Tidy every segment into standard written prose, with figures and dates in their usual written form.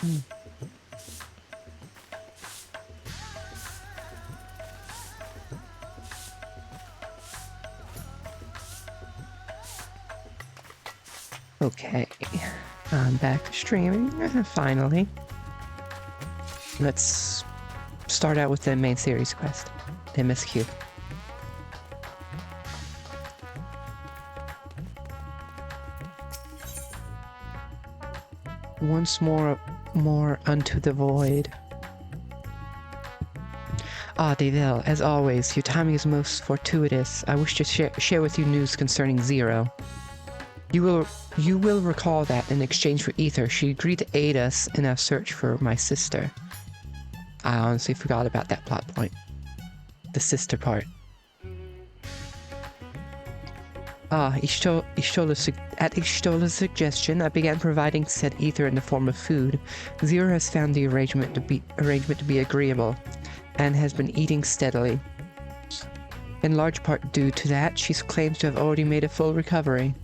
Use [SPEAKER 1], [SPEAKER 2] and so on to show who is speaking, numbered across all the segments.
[SPEAKER 1] Mm. Okay, I'm back to streaming, finally. Let's start out with the main series quest, MSQ. Once more unto the void. Ah, Deville, as always, your timing is most fortuitous. I wish to share with you news concerning Zero. You will recall that in exchange for Ether, she agreed to aid us in our search for my sister. I honestly forgot about that plot point. The sister part. Ah, at Ishtola's suggestion, I began providing said ether in the form of food. Zero has found the arrangement to be agreeable, and has been eating steadily. In large part due to that, she claims to have already made a full recovery.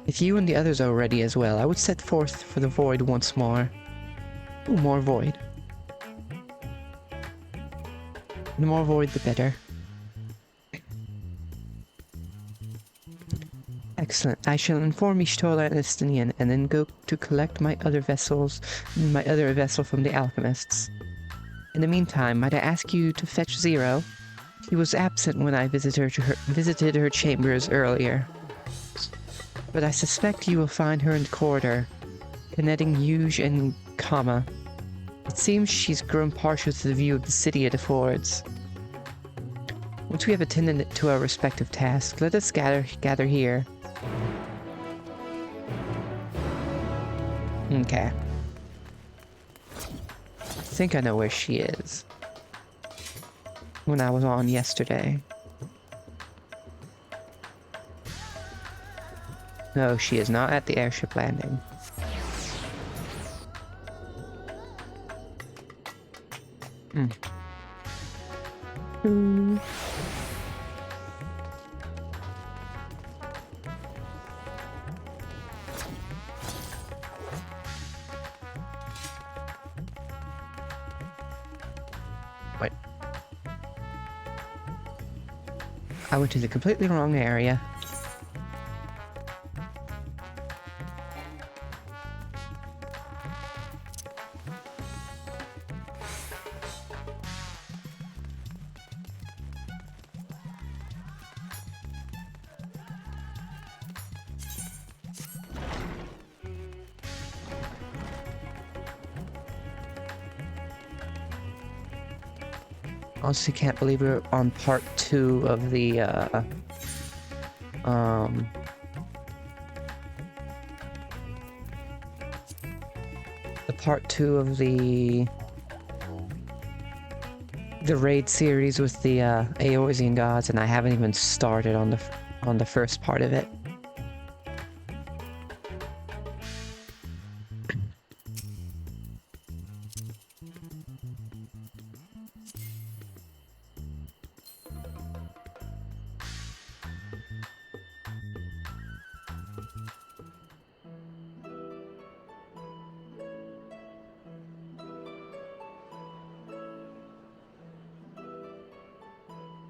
[SPEAKER 1] If you and the others are ready as well, I would set forth for the void once more. Ooh, more void. The more void, the better. Excellent. I shall inform Ishtola and Estinian, and then go to collect my other vessel from the alchemists. In the meantime, might I ask you to fetch Zero? He was absent when I visited her chambers earlier. But I suspect you will find her in the corridor, connecting Yuge and Kama. It seems she's grown partial to the view of the city it affords. Once we have attended to our respective tasks, let us gather here. Okay. I think I know where she is. When I was on yesterday. No, she is not at the airship landing. Wait. I went to the completely wrong area. Honestly, can't believe we're on part 2 of the, part 2 of the raid series with the, Eorzean gods, and I haven't even started on the first part of it.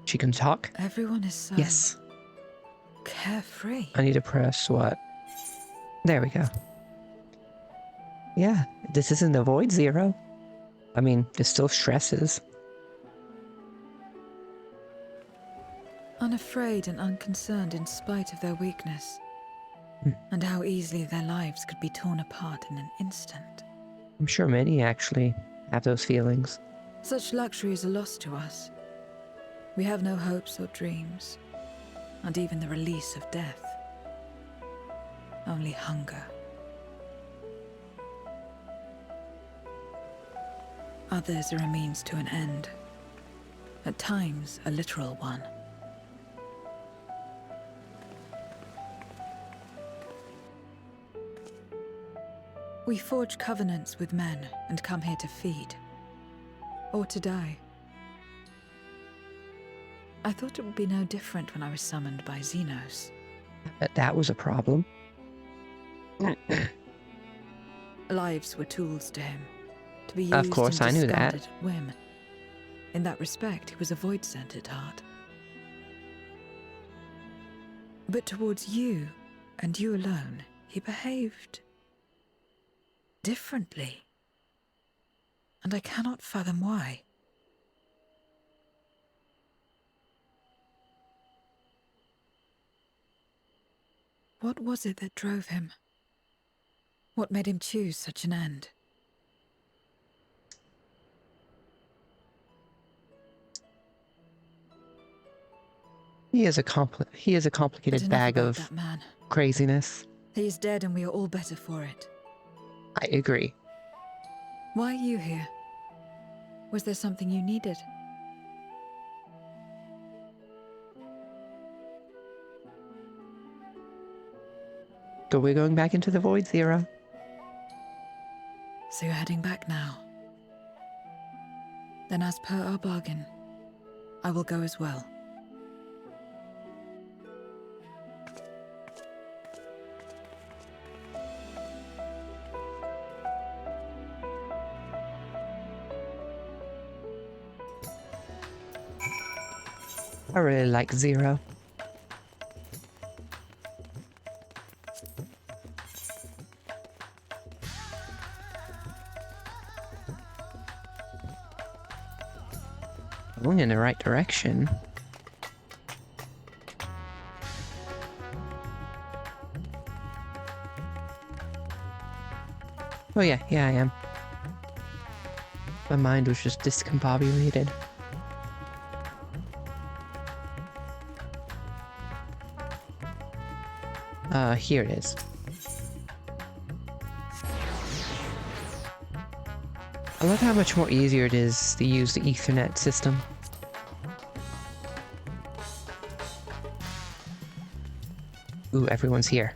[SPEAKER 1] She can talk?
[SPEAKER 2] Everyone is so...
[SPEAKER 1] Yes.
[SPEAKER 2] carefree.
[SPEAKER 1] I need to press what? There we go. Yeah, this isn't the void Zero. I mean, there's still stresses.
[SPEAKER 2] Unafraid and unconcerned in spite of their weakness. And how easily their lives could be torn apart in an instant.
[SPEAKER 1] I'm sure many actually have those feelings.
[SPEAKER 2] Such luxury is a loss to us. We have no hopes or dreams, and even the release of death. Only hunger. Others are a means to an end. At times, a literal one. We forge covenants with men and come here to feed. Or to die. I thought it would be no different when I was summoned by Xenos.
[SPEAKER 1] That was a problem.
[SPEAKER 2] Lives were tools to him, to be
[SPEAKER 1] Of
[SPEAKER 2] used
[SPEAKER 1] course,
[SPEAKER 2] and
[SPEAKER 1] I knew that.
[SPEAKER 2] discarded at whim. In that respect, he was a void-sent at heart. But towards you, and you alone, he behaved differently. And I cannot fathom why. What was it that drove him? What made him choose such an end?
[SPEAKER 1] He is a
[SPEAKER 2] But
[SPEAKER 1] complicated
[SPEAKER 2] enough
[SPEAKER 1] bag
[SPEAKER 2] about
[SPEAKER 1] of
[SPEAKER 2] that man.
[SPEAKER 1] craziness.
[SPEAKER 2] He is dead and we are all better for it.
[SPEAKER 1] I agree.
[SPEAKER 2] Why are you here? Was there something you needed?
[SPEAKER 1] So we're going back into the void, Zero.
[SPEAKER 2] So you're heading back now. Then as per our bargain, I will go as well.
[SPEAKER 1] I really like Zero. Going in the right direction. Oh yeah, I am. My mind was just discombobulated. Here it is. I love how much more easier it is to use the Ethernet system. Ooh, everyone's here.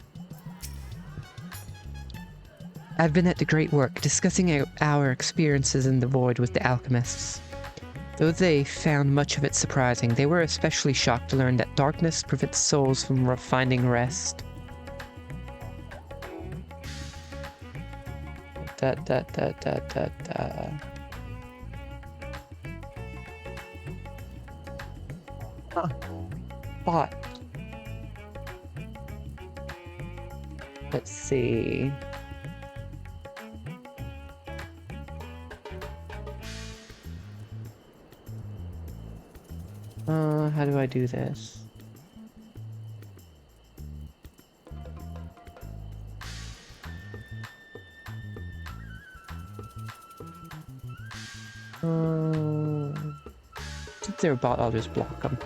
[SPEAKER 1] I've been at the great work, discussing our experiences in the void with the alchemists. Though they found much of it surprising, they were especially shocked to learn that darkness prevents souls from finding rest. Da da da da da da. Huh. Bot. Let's see. How do I do this? If they're a bot, I'll just block them.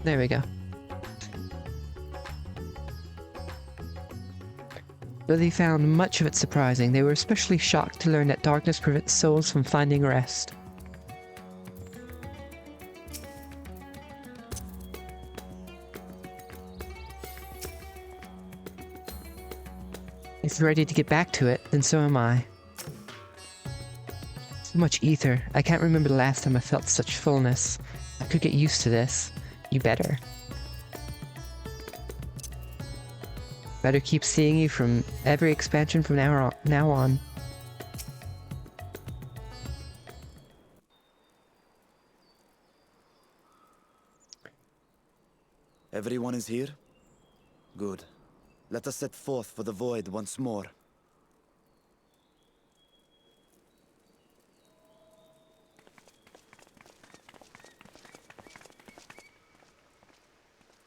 [SPEAKER 1] There we go. Though they found much of it surprising, they were especially shocked to learn that darkness prevents souls from finding rest. If you're ready to get back to it, then so am I. So much ether. I can't remember the last time I felt such fullness. I could get used to this. You better. Better keep seeing you from every expansion from now on.
[SPEAKER 3] Everyone is here? Good. Let us set forth for the void once more.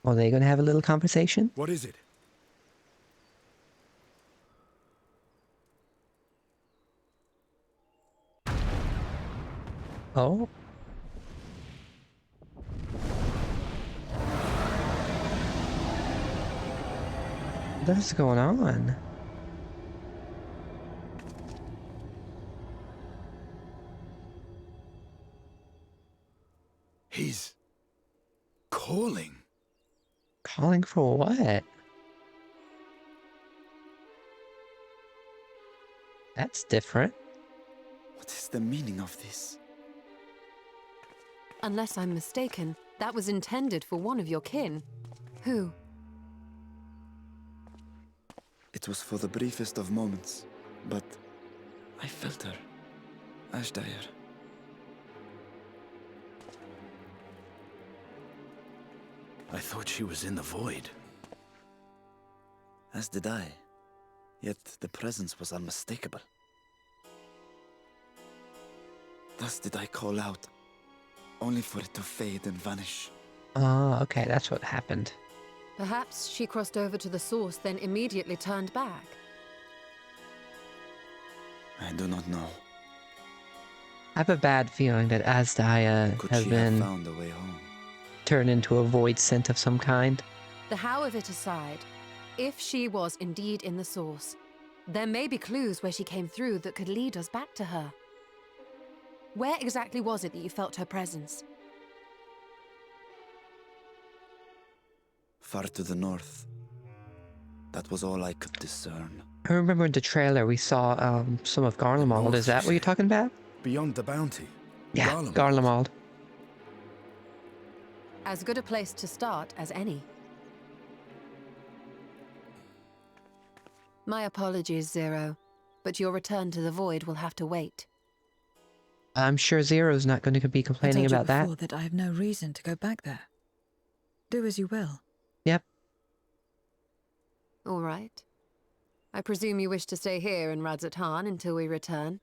[SPEAKER 1] Are they gonna have a little conversation?
[SPEAKER 4] What is it?
[SPEAKER 1] Oh? What's going on?
[SPEAKER 4] He's calling.
[SPEAKER 1] Calling for what? That's different.
[SPEAKER 3] What is the meaning of this?
[SPEAKER 5] Unless I'm mistaken, that was intended for one of your kin. Who?
[SPEAKER 3] It was for the briefest of moments, but I felt her. Ashdire.
[SPEAKER 4] I thought she was in the void.
[SPEAKER 3] As did I. Yet the presence was unmistakable. Thus did I call out, only for it to fade and vanish.
[SPEAKER 1] Ah, okay, that's what happened.
[SPEAKER 5] Perhaps she crossed over to the source, then immediately turned back.
[SPEAKER 3] I do not know.
[SPEAKER 1] I have a bad feeling that Asdaya
[SPEAKER 3] Could
[SPEAKER 1] has
[SPEAKER 3] she have
[SPEAKER 1] been
[SPEAKER 3] found a way home?
[SPEAKER 1] turned into a void scent of some kind.
[SPEAKER 5] The how of it aside, if she was indeed in the source, there may be clues where she came through that could lead us back to her. Where exactly was it that you felt her presence?
[SPEAKER 3] Far to the north. That was all I could discern.
[SPEAKER 1] I remember in the trailer we saw some of Garlemald.
[SPEAKER 4] north,
[SPEAKER 1] Is that
[SPEAKER 4] you
[SPEAKER 1] what you're
[SPEAKER 4] say?
[SPEAKER 1] talking about?
[SPEAKER 4] Beyond the bounty.
[SPEAKER 1] Yeah,
[SPEAKER 4] Garlemald.
[SPEAKER 1] Garlemald.
[SPEAKER 5] As good a place to start as any. My apologies, Zero, but your return to the Void will have to wait.
[SPEAKER 1] I'm sure Zero's not going to be
[SPEAKER 2] I
[SPEAKER 1] complaining
[SPEAKER 2] told you
[SPEAKER 1] about that.
[SPEAKER 2] before that I have no reason to go back there. Do as you will.
[SPEAKER 1] Yep.
[SPEAKER 5] All right. I presume you wish to stay here in Radzatan until we return?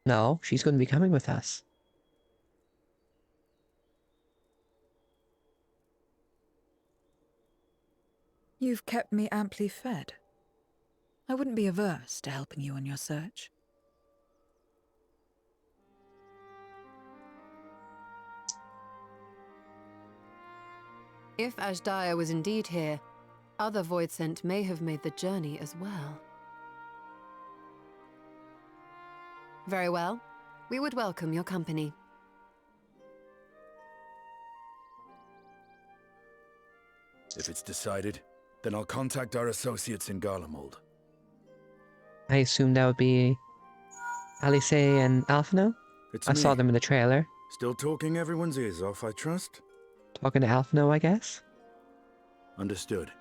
[SPEAKER 1] No, she's going to be coming with us.
[SPEAKER 2] You've kept me amply fed. I wouldn't be averse to helping you on your search.
[SPEAKER 5] If Ashdaya was indeed here, other Voidsent may have made the journey as well. Very well. We would welcome your company.
[SPEAKER 4] If it's decided, then I'll contact our associates in Garlemald.
[SPEAKER 1] I assume that would be Alice and Alphino?
[SPEAKER 4] It's
[SPEAKER 1] I
[SPEAKER 4] me.
[SPEAKER 1] saw them in the trailer.
[SPEAKER 4] Still talking everyone's ears off, I trust?
[SPEAKER 1] Talking to Alphino, I guess?
[SPEAKER 4] Understood.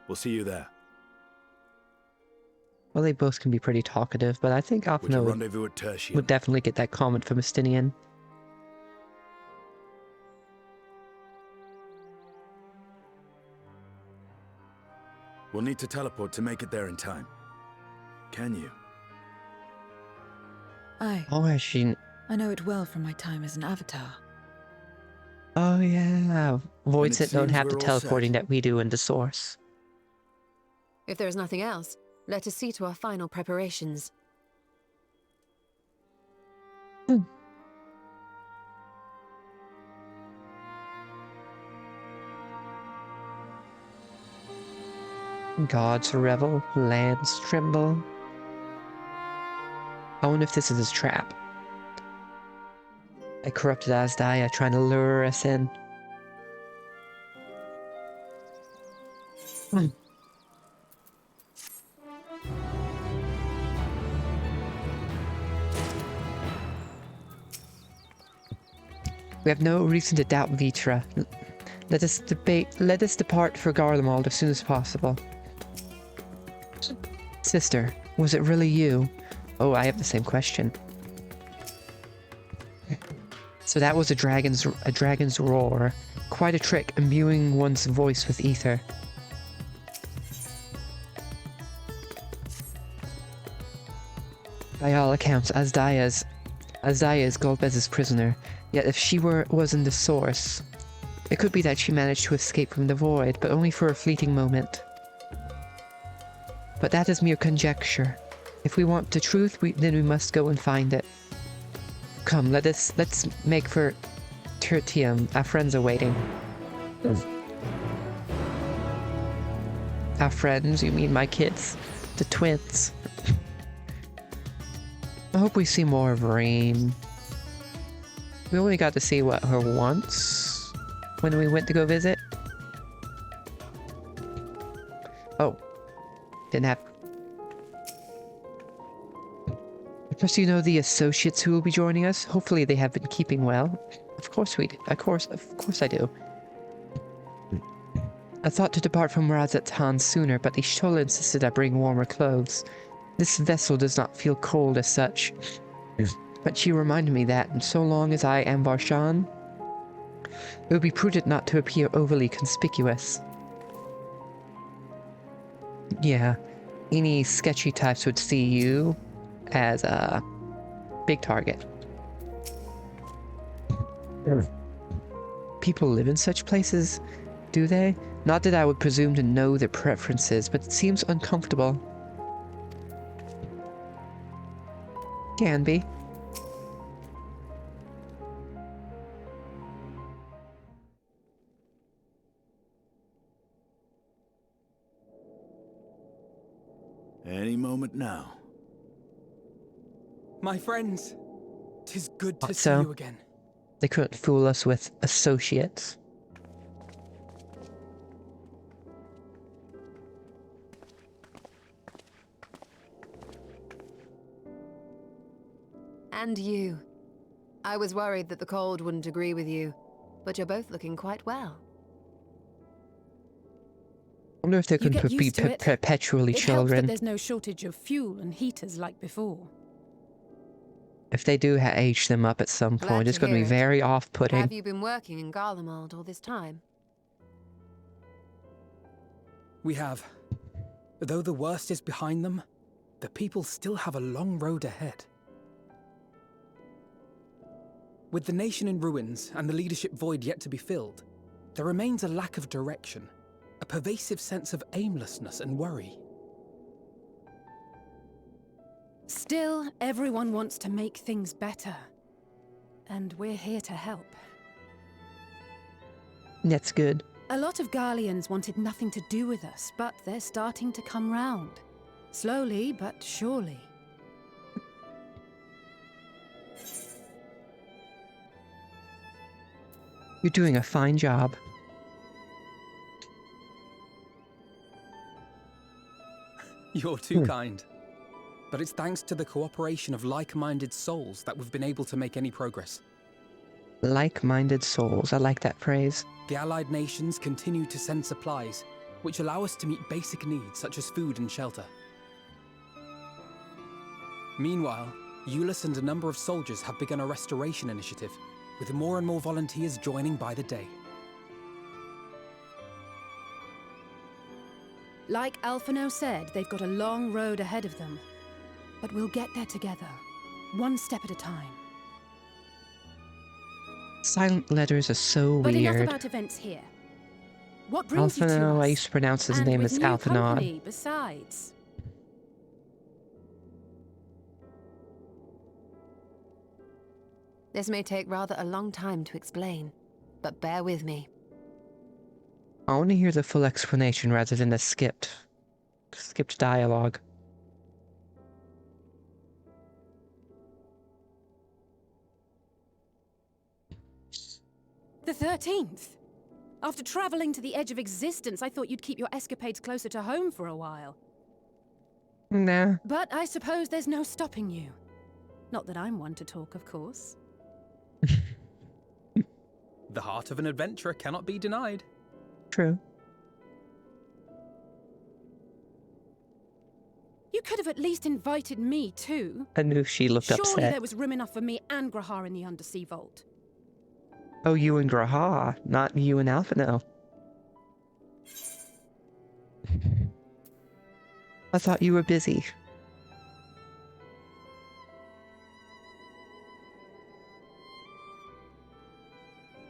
[SPEAKER 4] We'll see you there.
[SPEAKER 1] Well, they both can be pretty talkative, but I think
[SPEAKER 4] We're to
[SPEAKER 1] Alphino
[SPEAKER 4] rendezvous at Tertium.
[SPEAKER 1] would definitely get that comment from Estinian.
[SPEAKER 4] We'll need to teleport to make it there in time. Can you?
[SPEAKER 2] Aye,
[SPEAKER 1] Oh, has she...
[SPEAKER 2] I know it well from my time as an avatar.
[SPEAKER 1] Oh, yeah. Voidsent don't
[SPEAKER 4] seems
[SPEAKER 1] have the
[SPEAKER 4] we're all set.
[SPEAKER 1] teleporting that we do in the Source.
[SPEAKER 5] If there is nothing else, let us see to our final preparations.
[SPEAKER 1] Gods revel, lands tremble. I wonder if this is his trap. A corrupted Asdaya trying to lure us in. We have no reason to doubt Vitra. Let us depart for Garlemald as soon as possible. Sister, was it really you? Oh, I have the same question. So that was a dragon's roar. Quite a trick, imbuing one's voice with ether. By all accounts, Asdaya is Golbez's prisoner. Yet if she was in the source, it could be that she managed to escape from the void, but only for a fleeting moment. But that is mere conjecture. If we want the truth, then we must go and find it. Come, let's make for Tertium. Our friends are waiting. Our friends? You mean my kids? The twins? I hope we see more of Rain. We only got to see her once when we went to go visit. Oh, didn't have. Plus, you know the associates who will be joining us. Hopefully, they have been keeping well. Of course we do. Of course I do. I thought to depart from Razat sooner, but the Shola insisted I bring warmer clothes. This vessel does not feel cold as such. But she reminded me that, so long as I am Varshan, it would be prudent not to appear overly conspicuous. Yeah, any sketchy types would see you as a big target. People live in such places, do they? Not that I would presume to know their preferences, but it seems uncomfortable. Can be.
[SPEAKER 4] Any moment now.
[SPEAKER 6] My friends, 'tis good to see
[SPEAKER 1] So?
[SPEAKER 6] you again.
[SPEAKER 1] They couldn't fool us with associates.
[SPEAKER 5] And you. I was worried that the cold wouldn't agree with you, but you're both looking quite well.
[SPEAKER 1] I wonder if they
[SPEAKER 2] You
[SPEAKER 1] could
[SPEAKER 2] get
[SPEAKER 1] be
[SPEAKER 2] used to it.
[SPEAKER 1] perpetually
[SPEAKER 2] It helps that
[SPEAKER 1] children.
[SPEAKER 2] there's no shortage of fuel and heaters like before.
[SPEAKER 1] If they do age them up at some
[SPEAKER 5] Glad
[SPEAKER 1] point,
[SPEAKER 5] to
[SPEAKER 1] it's going to be
[SPEAKER 5] hear it.
[SPEAKER 1] very off-putting.
[SPEAKER 5] Have you been working in Garlemald all this time?
[SPEAKER 6] We have. Though the worst is behind them, the people still have a long road ahead. With the nation in ruins and the leadership void yet to be filled, there remains a lack of direction, a pervasive sense of aimlessness and worry.
[SPEAKER 2] Still, everyone wants to make things better. And we're here to help.
[SPEAKER 1] That's good.
[SPEAKER 2] A lot of Garleans wanted nothing to do with us, but they're starting to come round. Slowly, but surely.
[SPEAKER 1] You're doing a fine job.
[SPEAKER 6] You're too kind. But it's thanks to the cooperation of like-minded souls that we've been able to make any progress.
[SPEAKER 1] Like-minded souls. I like that phrase.
[SPEAKER 6] The allied nations continue to send supplies, which allow us to meet basic needs such as food and shelter. Meanwhile, Euless and a number of soldiers have begun a restoration initiative, with more and more volunteers joining by the day.
[SPEAKER 2] Like Alphino said, they've got a long road ahead of them. But we'll get there together, one step at a time.
[SPEAKER 1] Silent letters are so
[SPEAKER 2] But enough
[SPEAKER 1] weird.
[SPEAKER 2] about events here. What brings you to
[SPEAKER 1] Alphino, I
[SPEAKER 2] us?
[SPEAKER 1] used to pronounce his
[SPEAKER 2] And
[SPEAKER 1] name
[SPEAKER 2] with
[SPEAKER 1] as
[SPEAKER 2] new
[SPEAKER 1] Alphanod.
[SPEAKER 2] company besides.
[SPEAKER 5] This may take rather a long time to explain, but bear with me.
[SPEAKER 1] I want to hear the full explanation rather than the skipped dialogue.
[SPEAKER 2] The 13th! After traveling to the edge of existence, I thought you'd keep your escapades closer to home for a while.
[SPEAKER 1] Nah.
[SPEAKER 2] But I suppose there's no stopping you. Not that I'm one to talk, of course.
[SPEAKER 6] The heart of an adventurer cannot be denied.
[SPEAKER 1] True.
[SPEAKER 2] You could have at least invited me, too.
[SPEAKER 1] I knew she looked
[SPEAKER 2] Surely
[SPEAKER 1] upset.
[SPEAKER 2] there was room enough for me and Grahar in the Undersea Vault.
[SPEAKER 1] Oh, you and Graha, not you and Alphino. I thought you were busy.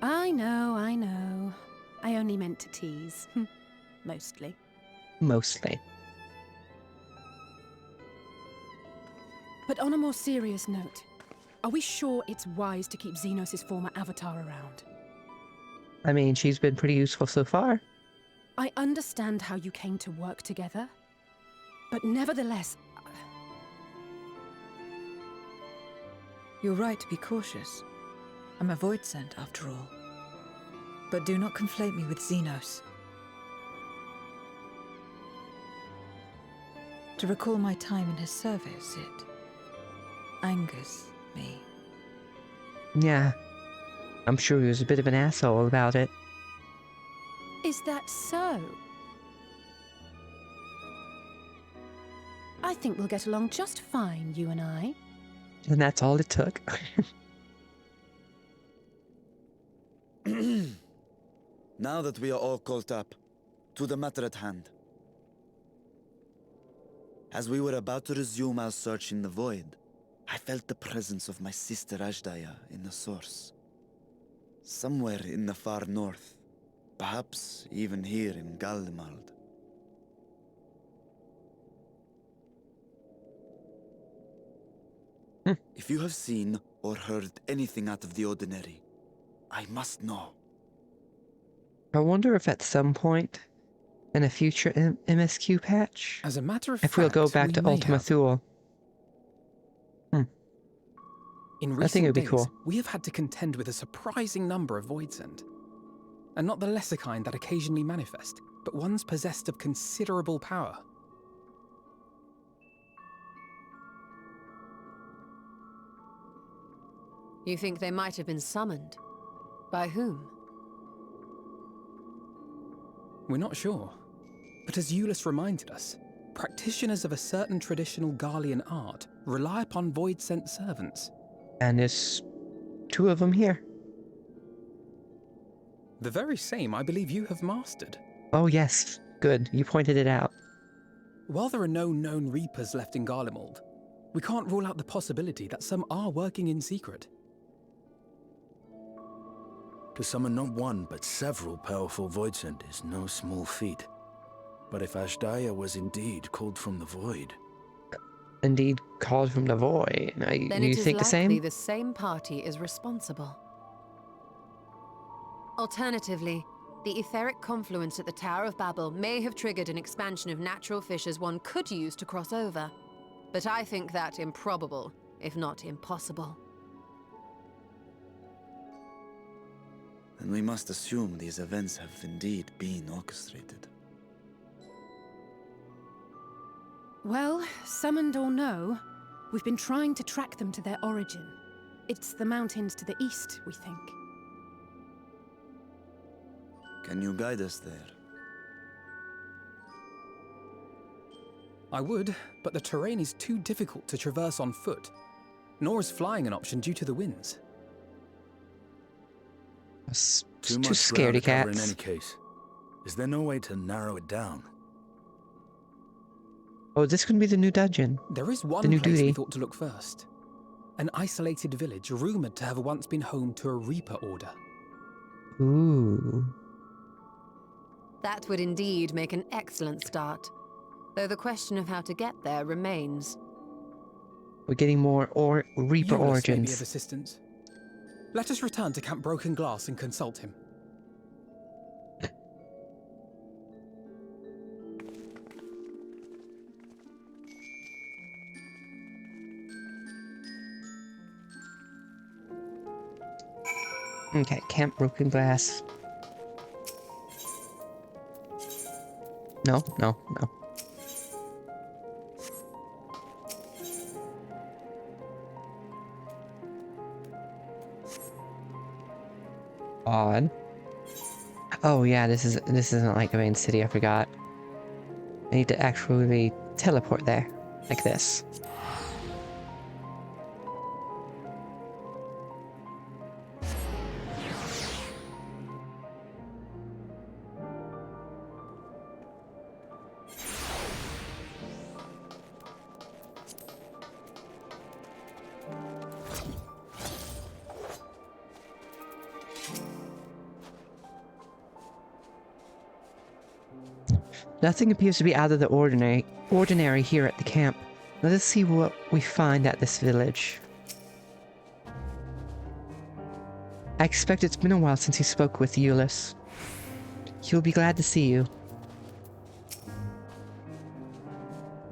[SPEAKER 2] I know, I know. I only meant to tease. Mostly.
[SPEAKER 1] Mostly.
[SPEAKER 2] But on a more serious note, are we sure it's wise to keep Xenos' former avatar around?
[SPEAKER 1] I mean, she's been pretty useful so far.
[SPEAKER 2] I understand how you came to work together, but nevertheless...
[SPEAKER 7] You're right to be cautious. I'm a void sent, after all. But do not conflate me with Xenos. To recall my time in his service, it angers me.
[SPEAKER 1] Yeah. I'm sure he was a bit of an asshole about it.
[SPEAKER 5] Is that so? I think we'll get along just fine, you and I.
[SPEAKER 1] And that's all it took.
[SPEAKER 3] Now that we are all caught up, to the matter at hand. As we were about to resume our search in the void, I felt the presence of my sister Ajdaya in the source. Somewhere in the far north, perhaps even here in Galdemald. If you have seen or heard anything out of the ordinary, I must know.
[SPEAKER 1] I wonder if at some point in a future MSQ patch,
[SPEAKER 6] As a matter of
[SPEAKER 1] if we'll
[SPEAKER 6] fact,
[SPEAKER 1] go back
[SPEAKER 6] we
[SPEAKER 1] to
[SPEAKER 6] may
[SPEAKER 1] Ultima
[SPEAKER 6] have.
[SPEAKER 1] Thule.
[SPEAKER 6] In
[SPEAKER 1] I think
[SPEAKER 6] recent
[SPEAKER 1] it'd be
[SPEAKER 6] days,
[SPEAKER 1] cool.
[SPEAKER 6] we have had to contend with a surprising number of Voidsent. And not the lesser kind that occasionally manifest, but ones possessed of considerable power.
[SPEAKER 5] You think they might have been summoned? By whom?
[SPEAKER 6] We're not sure. But as Euless reminded us, practitioners of a certain traditional Garlean art rely upon Void-sent servants.
[SPEAKER 1] And there's 2 of them here.
[SPEAKER 6] The very same I believe you have mastered.
[SPEAKER 1] Oh yes, good. You pointed it out.
[SPEAKER 6] While there are no known Reapers left in Garlemald, we can't rule out the possibility that some are working in secret.
[SPEAKER 4] To summon not one, but several powerful Voidsent is no small feat. But if Ashdaya was indeed called from the void...
[SPEAKER 1] Indeed, called from the void.
[SPEAKER 5] Then
[SPEAKER 1] You
[SPEAKER 5] it is
[SPEAKER 1] think the
[SPEAKER 5] likely
[SPEAKER 1] same?
[SPEAKER 5] the same party is responsible. Alternatively, the etheric confluence at the Tower of Babel may have triggered an expansion of natural fissures one could use to cross over. But I think that improbable, if not impossible.
[SPEAKER 3] Then we must assume these events have indeed been orchestrated.
[SPEAKER 8] Well, summoned or no, we've been trying to track them to their origin. It's the mountains to the east, we think.
[SPEAKER 3] Can you guide us there?
[SPEAKER 6] I would, but the terrain is too difficult to traverse on foot. Nor is flying an option due to the winds.
[SPEAKER 4] Too
[SPEAKER 1] Two
[SPEAKER 4] much
[SPEAKER 1] scaredy
[SPEAKER 4] ground to cover in
[SPEAKER 1] cats.
[SPEAKER 4] any case. Is there no way to narrow it down?
[SPEAKER 1] Oh, this could be the new dungeon.
[SPEAKER 6] There is one
[SPEAKER 1] The new
[SPEAKER 6] place we
[SPEAKER 1] duty.
[SPEAKER 6] thought to look first. An isolated village rumoured to have once been home to a Reaper order.
[SPEAKER 1] Ooh.
[SPEAKER 5] That would indeed make an excellent start. Though the question of how to get there remains.
[SPEAKER 1] We're getting more Reaper
[SPEAKER 6] Euless may be of
[SPEAKER 1] origins.
[SPEAKER 6] assistance. Let us return to Camp Broken Glass and consult him.
[SPEAKER 1] Okay, Camp Broken Glass. No, no, no. Odd. Oh yeah, this isn't like a main city, I forgot. I need to actually teleport there. Like this. Nothing appears to be out of the ordinary here at the camp. Let us see what we find at this village. I expect it's been a while since you spoke with Euless. He'll be glad to see you.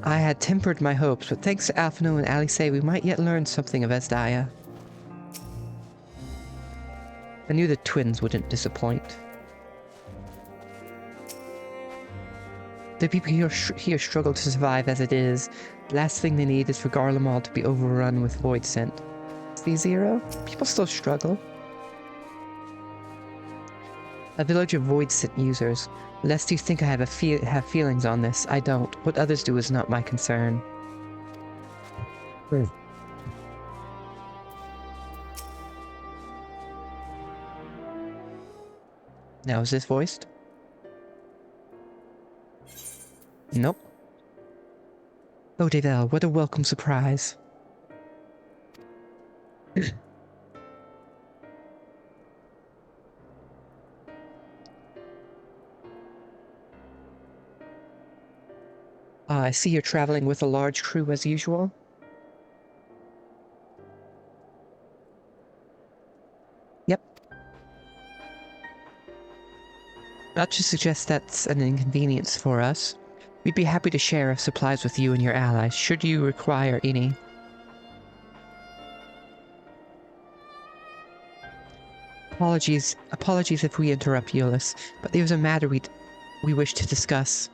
[SPEAKER 1] I had tempered my hopes, but thanks to Alphino and Alice, we might yet learn something of Asdaya. I knew the twins wouldn't disappoint. The people here struggle to survive as it is. The last thing they need is for Garlemald to be overrun with void scent. See, Zero? People still struggle. A village of void scent users. Lest you think I have have feelings on this, I don't. What others do is not my concern. Now is this voiced? Nope. Oh, Devel, what a welcome surprise. I see you're traveling with a large crew as usual. Yep. Not to suggest that's an inconvenience for us. We'd be happy to share our supplies with you and your allies, should you require any. Apologies if we interrupt, Euless, but there's a matter we wish to discuss.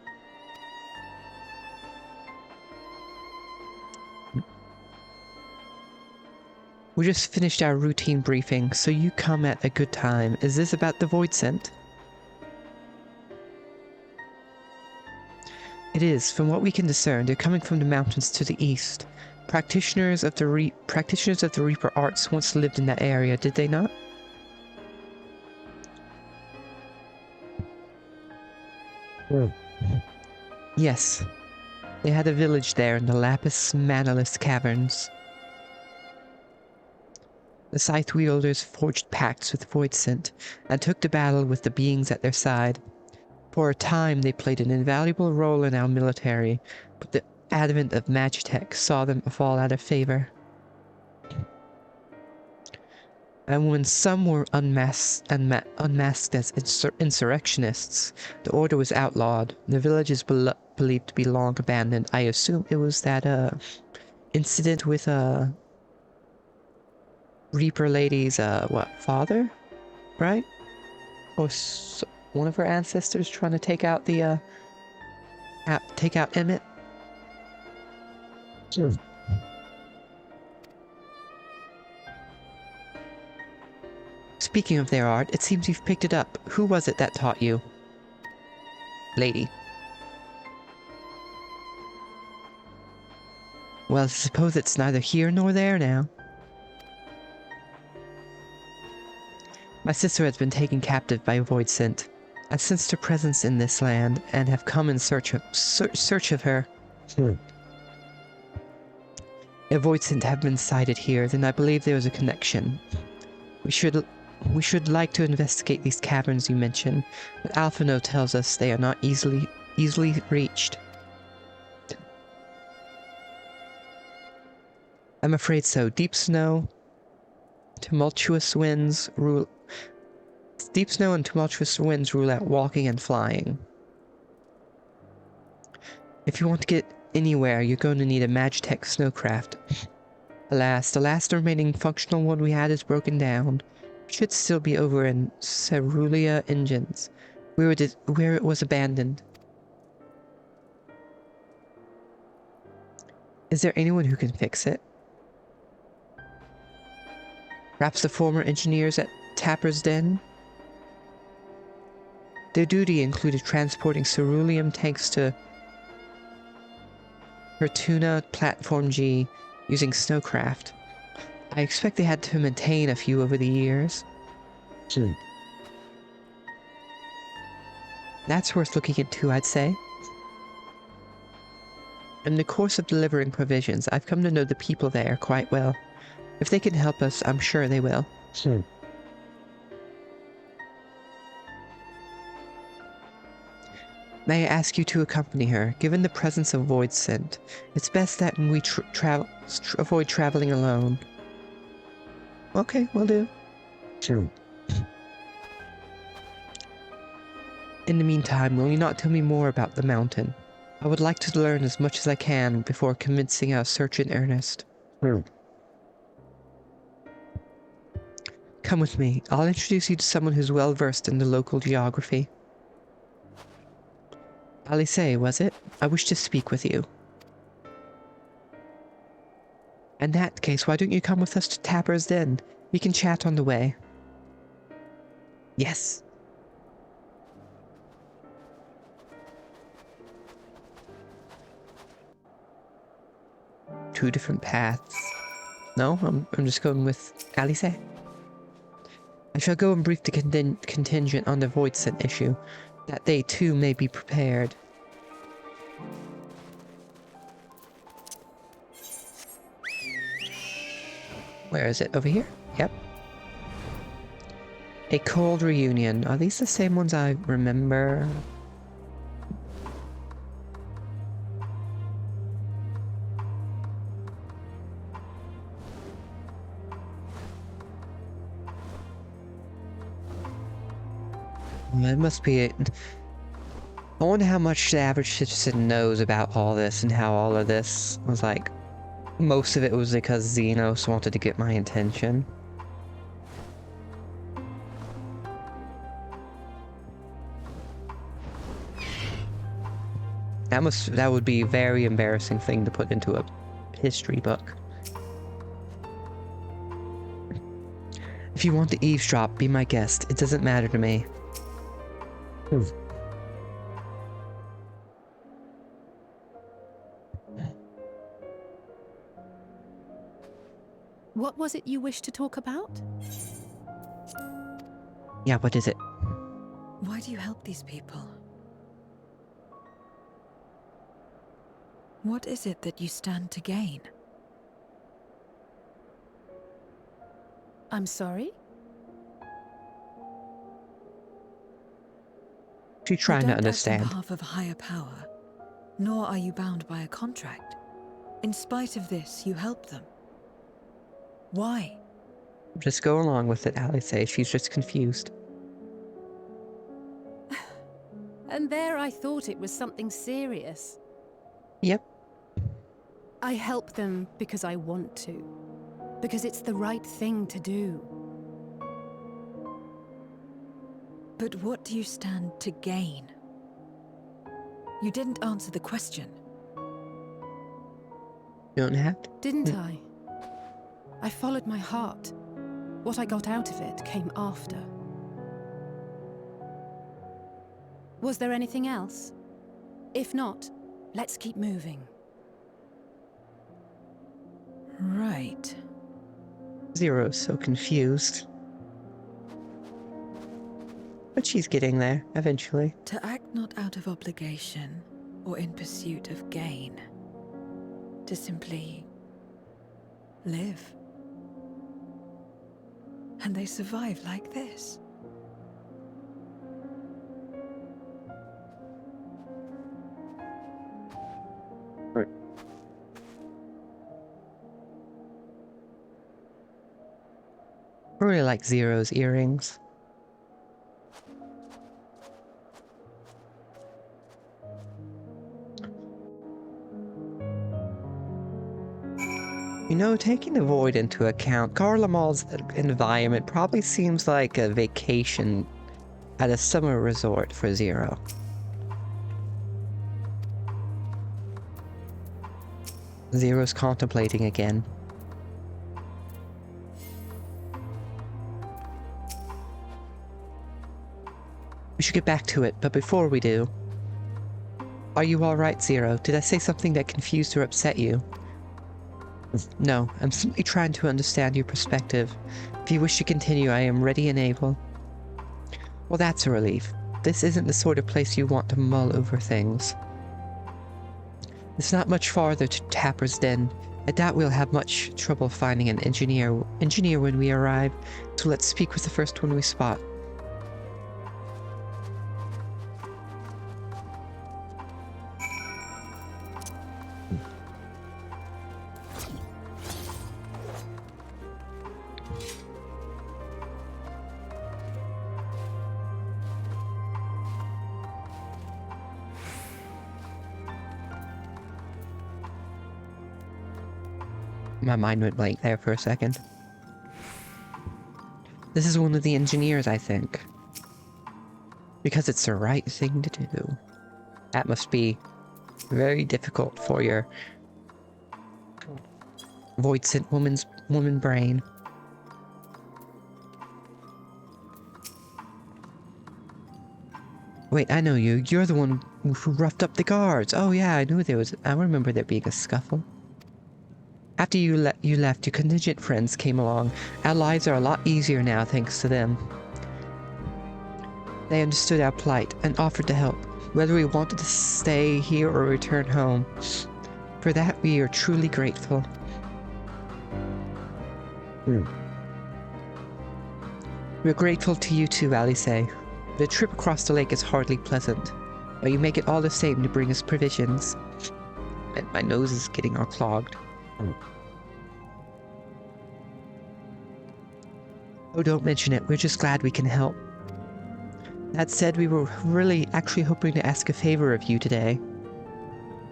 [SPEAKER 1] We just finished our routine briefing, so you come at a good time. Is this about the Void Scent? It is. From what we can discern, they're coming from the mountains to the east. Practitioners of the Reaper arts once lived in that area, did they not? Yes. They had a village there in the Lapis Manalus caverns. The scythe wielders forged pacts with Void Scent and took to battle with the beings at their side. For a time, they played an invaluable role in our military, but the advent of Magitech saw them fall out of favor. And when some were unmasked as insurrectionists, the order was outlawed. The village is believed to be long abandoned. I assume it was that incident with Reaper lady's father, right? Or one of her ancestors trying to take out the take out Emmett. Sure. Speaking of their art, it seems you've picked it up. Who was it that taught you? Lady. Well, I suppose it's neither here nor there now. My sister has been taken captive by Void Scent. I've sensed her presence in this land and have come in search of her. If Void Scent have been sighted here, then I believe there is a connection. We should like to investigate these caverns you mentioned, but Alphino tells us they are not easily reached. I'm afraid so. Deep snow and tumultuous winds rule out walking and flying. If you want to get anywhere, you're going to need a Magitech snowcraft. Alas, the last remaining functional one we had is broken down. It should still be over in Cerulean Engines, where it was abandoned. Is there anyone who can fix it? Perhaps the former engineers at Tapper's Den? Their duty included transporting ceruleum tanks to Hertuna Platform G using snowcraft. I expect they had to maintain a few over the years. That's worth looking into, I'd say. In the course of delivering provisions, I've come to know the people there quite well. If they can help us, I'm sure they will. May I ask you to accompany her? Given the presence of Void Scent, it's best that we avoid traveling alone. Okay, will do. In the meantime, will you not tell me more about the mountain? I would like to learn as much as I can before commencing our search in earnest. Come with me. I'll introduce you to someone who's well versed in the local geography. Alice, was it? I wish to speak with you. In that case, why don't you come with us to Tapper's Den? We can chat on the way. Yes. two different paths. No, I'm just going with Alice. I shall go and brief the contingent on the void scent issue, that they too may be prepared. Where is it? Over here? Yep. A cold reunion. Are these the same ones I remember? It must be it. I wonder how much the average citizen knows about all this and how all of this was like. Most of it was because Xenos wanted to get my attention. That would be a very embarrassing thing to put into a history book. If you want to eavesdrop, be my guest. It doesn't matter to me.
[SPEAKER 8] What was it you wished to talk about?
[SPEAKER 1] Yeah, what is it?
[SPEAKER 7] Why do you help these people? What is it that you stand to gain?
[SPEAKER 8] I'm sorry?
[SPEAKER 1] She's trying to
[SPEAKER 7] you don't
[SPEAKER 1] understand.
[SPEAKER 7] act on behalf of a higher power, nor are you bound by a contract. In spite of this, you help them. Why?
[SPEAKER 1] Just go along with it, Alice. She's just confused.
[SPEAKER 8] And there I thought it was something serious.
[SPEAKER 1] Yep.
[SPEAKER 8] I help them because I want to. Because it's the right thing to do.
[SPEAKER 7] But what do you stand to gain? You didn't answer the question.
[SPEAKER 1] You don't have to.
[SPEAKER 8] Didn't I? I followed my heart. What I got out of it came after. Was there anything else? If not, let's keep moving.
[SPEAKER 7] Right.
[SPEAKER 1] Zero's so confused. But she's getting there, eventually.
[SPEAKER 7] To act not out of obligation or in pursuit of gain. To simply live. And they survive like this.
[SPEAKER 1] Right. I really like Zero's earrings. You know, taking the void into account, Garlemald's environment probably seems like a vacation at a summer resort for Zero. Zero's contemplating again. We should get back to it, but before we do... Are you alright, Zero? Did I say something that confused or upset you? No, I'm simply trying to understand your perspective. If you wish to continue, I am ready and able. Well, that's a relief. This isn't the sort of place you want to mull over things. It's not much farther to Tapper's Den. I doubt we'll have much trouble finding an engineer when we arrive, so let's speak with the first one we spot. My mind went blank there for a second. This is one of the engineers, I think. Because it's the right thing to do. That must be very difficult for your void sent woman brain. Wait, I know you. You're the one who roughed up the guards. Oh yeah, I remember there being a scuffle. After you left, your contingent friends came along. Our lives are a lot easier now thanks to them. They understood our plight and offered to help, whether we wanted to stay here or return home. For that, we are truly grateful. We're grateful to you too, Alice. The trip across the lake is hardly pleasant, but you make it all the same to bring us provisions. And my nose is getting all clogged. Oh, don't mention it. We're just glad we can help. That said, we were really actually hoping to ask a favor of you today.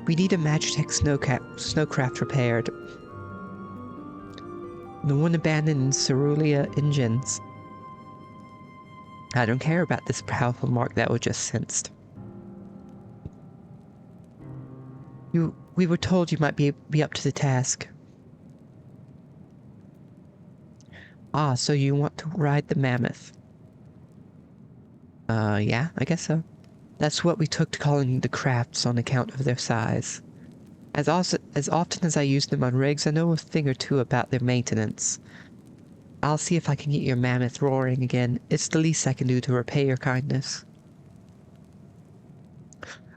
[SPEAKER 1] We need a Magitech snowcraft repaired. The one abandoned in Cerulean Engines. I don't care about this powerful mark that was just sensed. We were told you might be up to the task. Ah, so you want to ride the mammoth. Yeah, I guess so. That's what we took to calling the crafts on account of their size. As often as I use them on rigs, I know a thing or two about their maintenance. I'll see if I can get your mammoth roaring again. It's the least I can do to repay your kindness.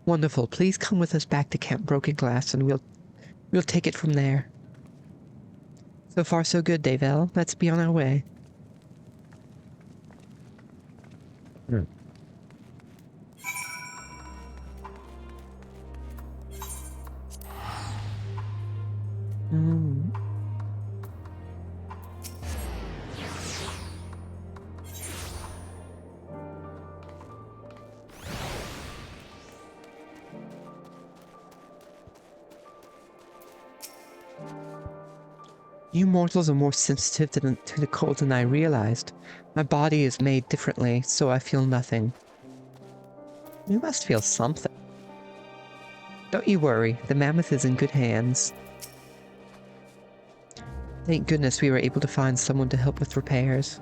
[SPEAKER 1] Wonderful. Please come with us back to Camp Broken Glass, and we'll take it from there. So far, so good, Davel. Let's be on our way. You mortals are more sensitive to the cold than I realized. My body is made differently, so I feel nothing. You must feel something. Don't you worry, the mammoth is in good hands. Thank goodness we were able to find someone to help with repairs.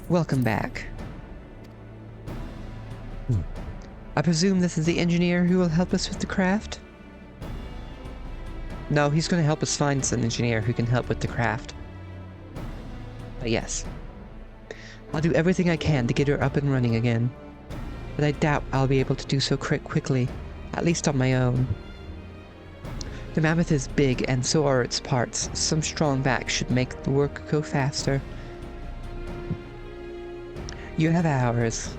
[SPEAKER 1] Welcome back. I presume this is the engineer who will help us with the craft? No, he's going to help us find an engineer who can help with the craft. But yes. I'll do everything I can to get her up and running again. But I doubt I'll be able to do so quickly, at least on my own. The mammoth is big, and so are its parts. Some strong backs should make the work go faster. You have hours.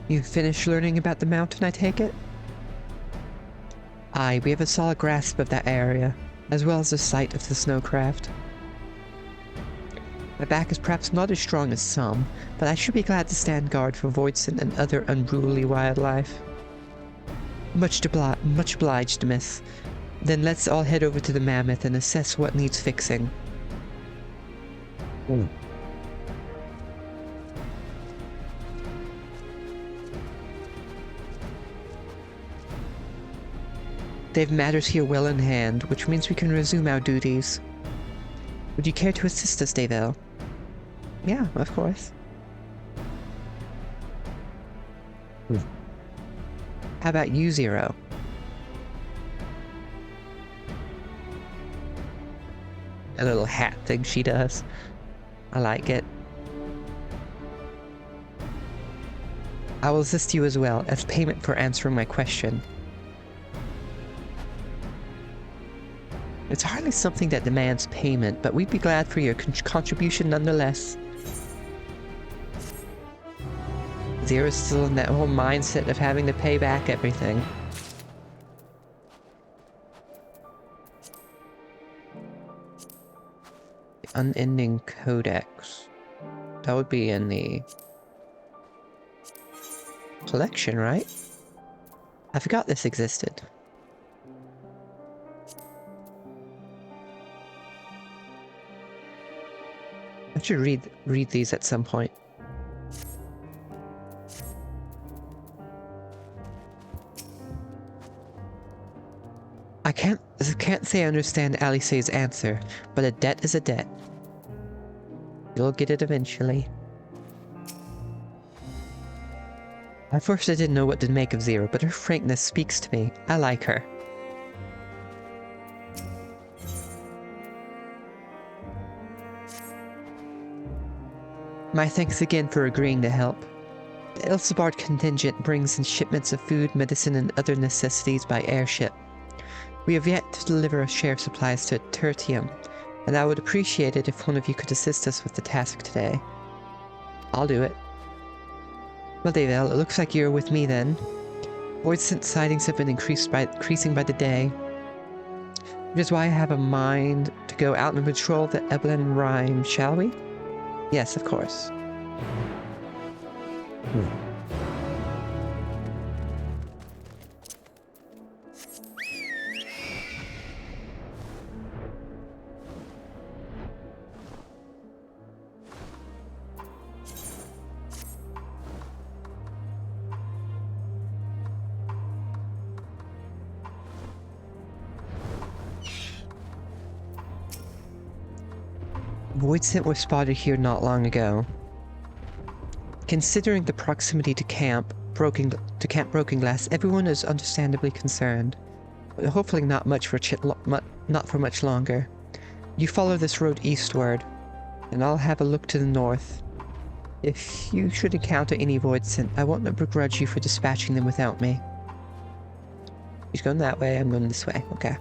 [SPEAKER 1] You finished learning about the mountain, I take it? Aye, we have a solid grasp of that area, as well as the site of the snowcraft. My back is perhaps not as strong as some, but I should be glad to stand guard for Voidsent and other unruly wildlife. Much obliged, miss. Then let's all head over to the mammoth and assess what needs fixing. They've matters here well in hand, which means we can resume our duties. Would you care to assist us, Davel? Yeah, of course. How about you, Zero? A little hat thing she does. I like it. I will assist you as well, as payment for answering my question. It's hardly something that demands payment, but we'd be glad for your contribution nonetheless. Zero's still in that whole mindset of having to pay back everything. The Unending Codex. That would be in the collection, right? I forgot this existed. I should read these at some point. I can't say I understand Alice's answer, but a debt is a debt. You'll get it eventually. At first I didn't know what to make of Zero, but her frankness speaks to me. I like her. My thanks again for agreeing to help. The Elsabard contingent brings in shipments of food, medicine, and other necessities by airship. We have yet to deliver a share of supplies to Tertium, and I would appreciate it if one of you could assist us with the task today. I'll do it. Well, Davel, it looks like you're with me then. Void sightings have been increasing by the day, which is why I have a mind to go out and patrol the Eblan Rime, shall we? Yes, of course. Voidsent was spotted here not long ago. Considering the proximity to Camp Broken Glass, everyone is understandably concerned. But hopefully not for much longer. You follow this road eastward, and I'll have a look to the north. If you should encounter any Voidsent, I won't begrudge you for dispatching them without me. He's going that way, I'm going this way. Okay.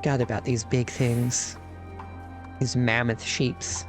[SPEAKER 1] God, about these big things. These mammoth sheeps.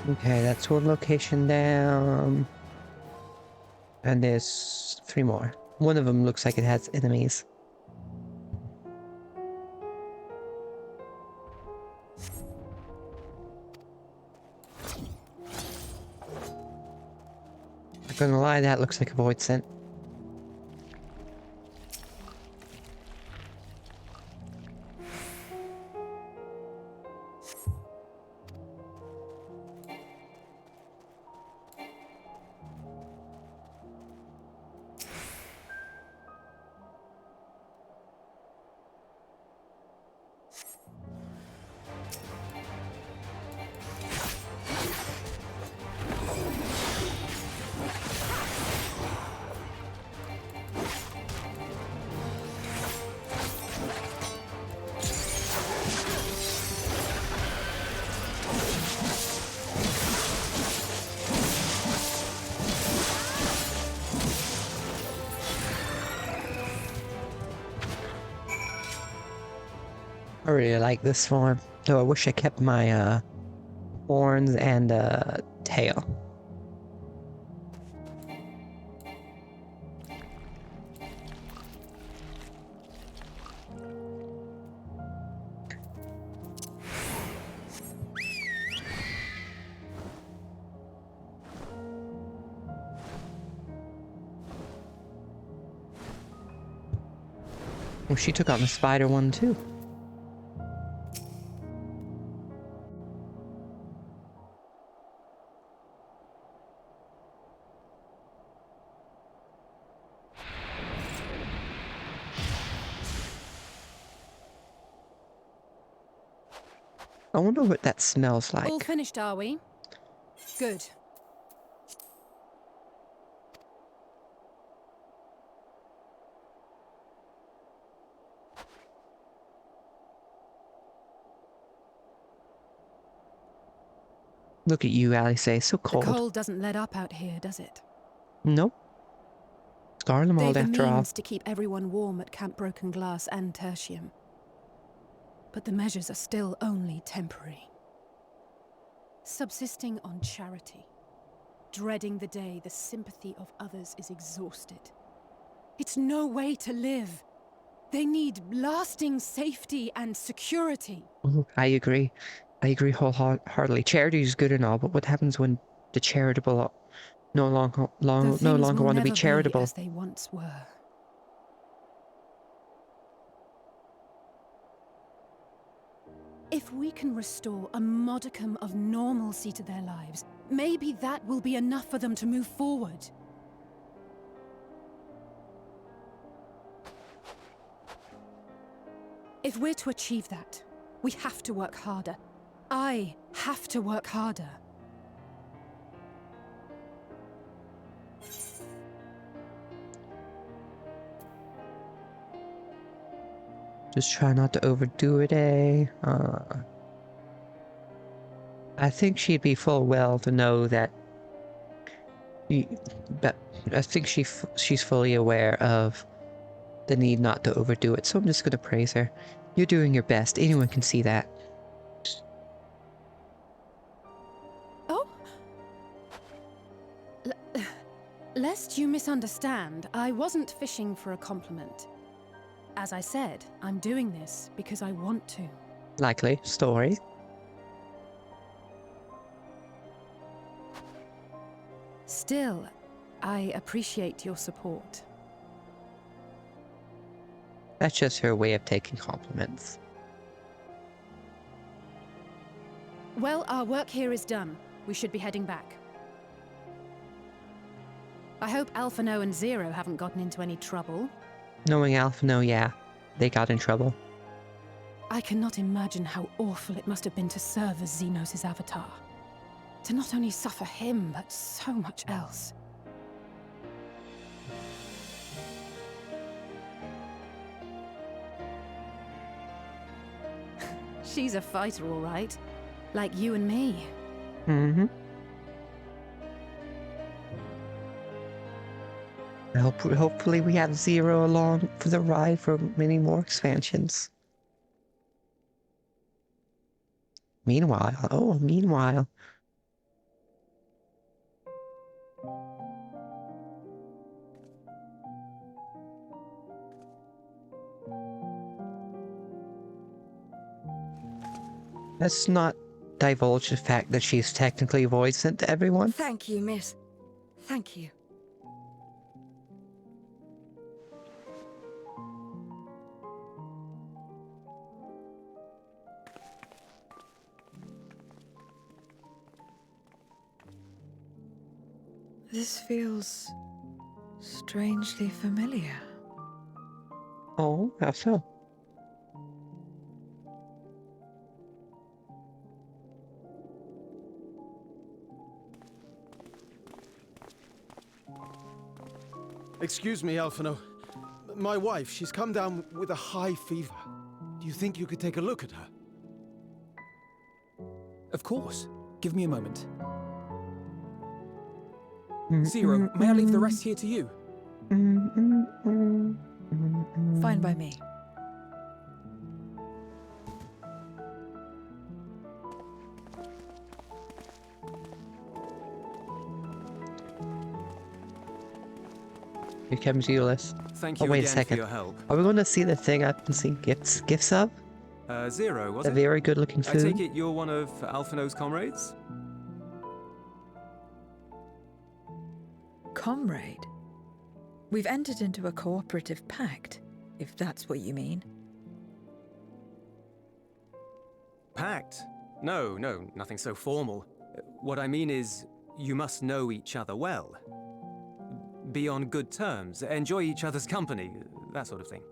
[SPEAKER 1] Okay, that's one location down. And there's 3 more. One of them looks like it has enemies. Not gonna lie, that looks like a Voidsent. I really like this form, though I wish I kept my horns and tail. Well, she took on the spider one too. I wonder what that smells
[SPEAKER 8] All
[SPEAKER 1] like.
[SPEAKER 8] finished, are we? Good.
[SPEAKER 1] Look at you, Alice, so
[SPEAKER 8] The
[SPEAKER 1] cold.
[SPEAKER 8] cold doesn't let up out here, does it?
[SPEAKER 1] Nope. Garlemald
[SPEAKER 8] They've the
[SPEAKER 1] after all.
[SPEAKER 8] means to keep everyone warm at Camp Broken Glass and Tertium. But the measures are still only temporary. Subsisting on charity. Dreading the day the sympathy of others is exhausted. It's no way to live. They need lasting safety and security.
[SPEAKER 1] I agree. I agree wholeheartedly. Charity is good and all, but what happens when the charitable no longer
[SPEAKER 8] The things will
[SPEAKER 1] want to be
[SPEAKER 8] never
[SPEAKER 1] charitable?
[SPEAKER 8] as they once were. If we can restore a modicum of normalcy to their lives, maybe that will be enough for them to move forward. If we're to achieve that, we have to work harder. I have to work harder.
[SPEAKER 1] Just try not to overdo it, eh? I think she'd be full well to know that. But I think she's fully aware of the need not to overdo it. So I'm just gonna praise her. You're doing your best. Anyone can see that.
[SPEAKER 8] Oh? Lest you misunderstand, I wasn't fishing for a compliment. As I said, I'm doing this because I want to.
[SPEAKER 1] Likely story.
[SPEAKER 8] Still, I appreciate your support.
[SPEAKER 1] That's just her way of taking compliments.
[SPEAKER 8] Well, our work here is done. We should be heading back. I hope Alphino and Zero haven't gotten into any trouble.
[SPEAKER 1] Knowing Alphino, yeah, they got in trouble.
[SPEAKER 8] I cannot imagine how awful it must have been to serve as Xenos' avatar. To not only suffer him, but so much else. She's a fighter, all right. Like you and me.
[SPEAKER 1] Mm-hmm. Hopefully we have Zero along for the ride for many more expansions. Meanwhile. Let's not divulge the fact that she's technically voice sent to everyone.
[SPEAKER 7] Thank you, miss. Thank you. This feels strangely familiar.
[SPEAKER 1] Oh, how so?
[SPEAKER 9] Excuse me, Alphino. My wife, she's come down with a high fever. Do you think you could take a look at her?
[SPEAKER 6] Of course. Give me a moment. Zero, may I leave the rest here to you?
[SPEAKER 7] Fine by me.
[SPEAKER 1] Here comes Euless.
[SPEAKER 10] Thank
[SPEAKER 1] Oh,
[SPEAKER 10] you
[SPEAKER 1] wait a
[SPEAKER 10] again for
[SPEAKER 1] second.
[SPEAKER 10] your help.
[SPEAKER 1] Are we going to see the thing I've been seeing gifts of?
[SPEAKER 10] Zero, was
[SPEAKER 1] A
[SPEAKER 10] it?
[SPEAKER 1] very good looking
[SPEAKER 10] I
[SPEAKER 1] food.
[SPEAKER 10] take it you're one of Alphino's comrades?
[SPEAKER 7] Comrade? We've entered into a cooperative pact, if that's what you mean.
[SPEAKER 10] Pact? No, nothing so formal. What I mean is, you must know each other well. Be on good terms, enjoy each other's company, that sort of thing.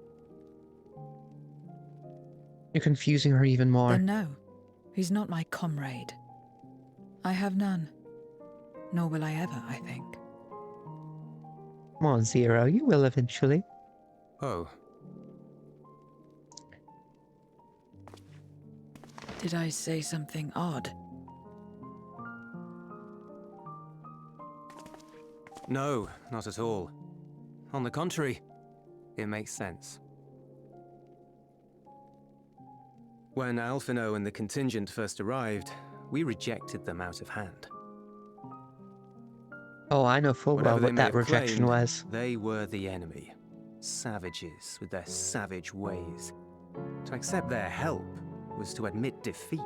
[SPEAKER 1] You're confusing her even more.
[SPEAKER 7] Then no. He's not my comrade. I have none. Nor will I ever, I think.
[SPEAKER 1] Come on, Zero, you will eventually.
[SPEAKER 10] Oh,
[SPEAKER 7] Did I say something odd?
[SPEAKER 10] no, not at all. On the contrary, it makes sense. When Alphino and the contingent first arrived, we rejected them out of hand.
[SPEAKER 1] Oh, I know full well
[SPEAKER 10] Whatever they
[SPEAKER 1] what
[SPEAKER 10] may
[SPEAKER 1] that
[SPEAKER 10] have
[SPEAKER 1] rejection
[SPEAKER 10] claimed,
[SPEAKER 1] was.
[SPEAKER 10] they were the enemy. Savages with their savage ways. To accept their help was to admit defeat.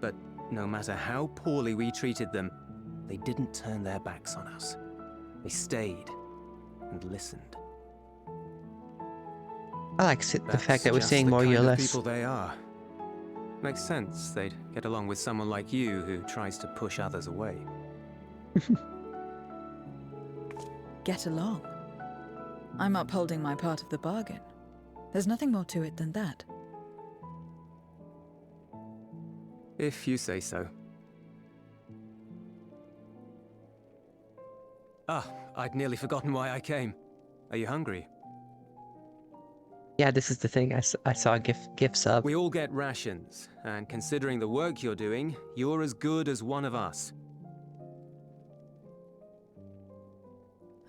[SPEAKER 10] But no matter how poorly we treated them, they didn't turn their backs on us. They stayed and listened.
[SPEAKER 1] I like the fact that we're
[SPEAKER 10] just
[SPEAKER 1] seeing
[SPEAKER 10] the
[SPEAKER 1] more
[SPEAKER 10] kind of
[SPEAKER 1] Euless.
[SPEAKER 10] people they are. Makes sense they'd get along with someone like you who tries to push others away.
[SPEAKER 7] Get along. I'm upholding my part of the bargain. There's nothing more to it than that.
[SPEAKER 10] If you say so. Ah, I'd nearly forgotten why I came. Are you hungry?
[SPEAKER 1] Yeah, this is the thing. I saw a gifts of.
[SPEAKER 10] We all get rations, and considering the work you're doing, you're as good as one of us.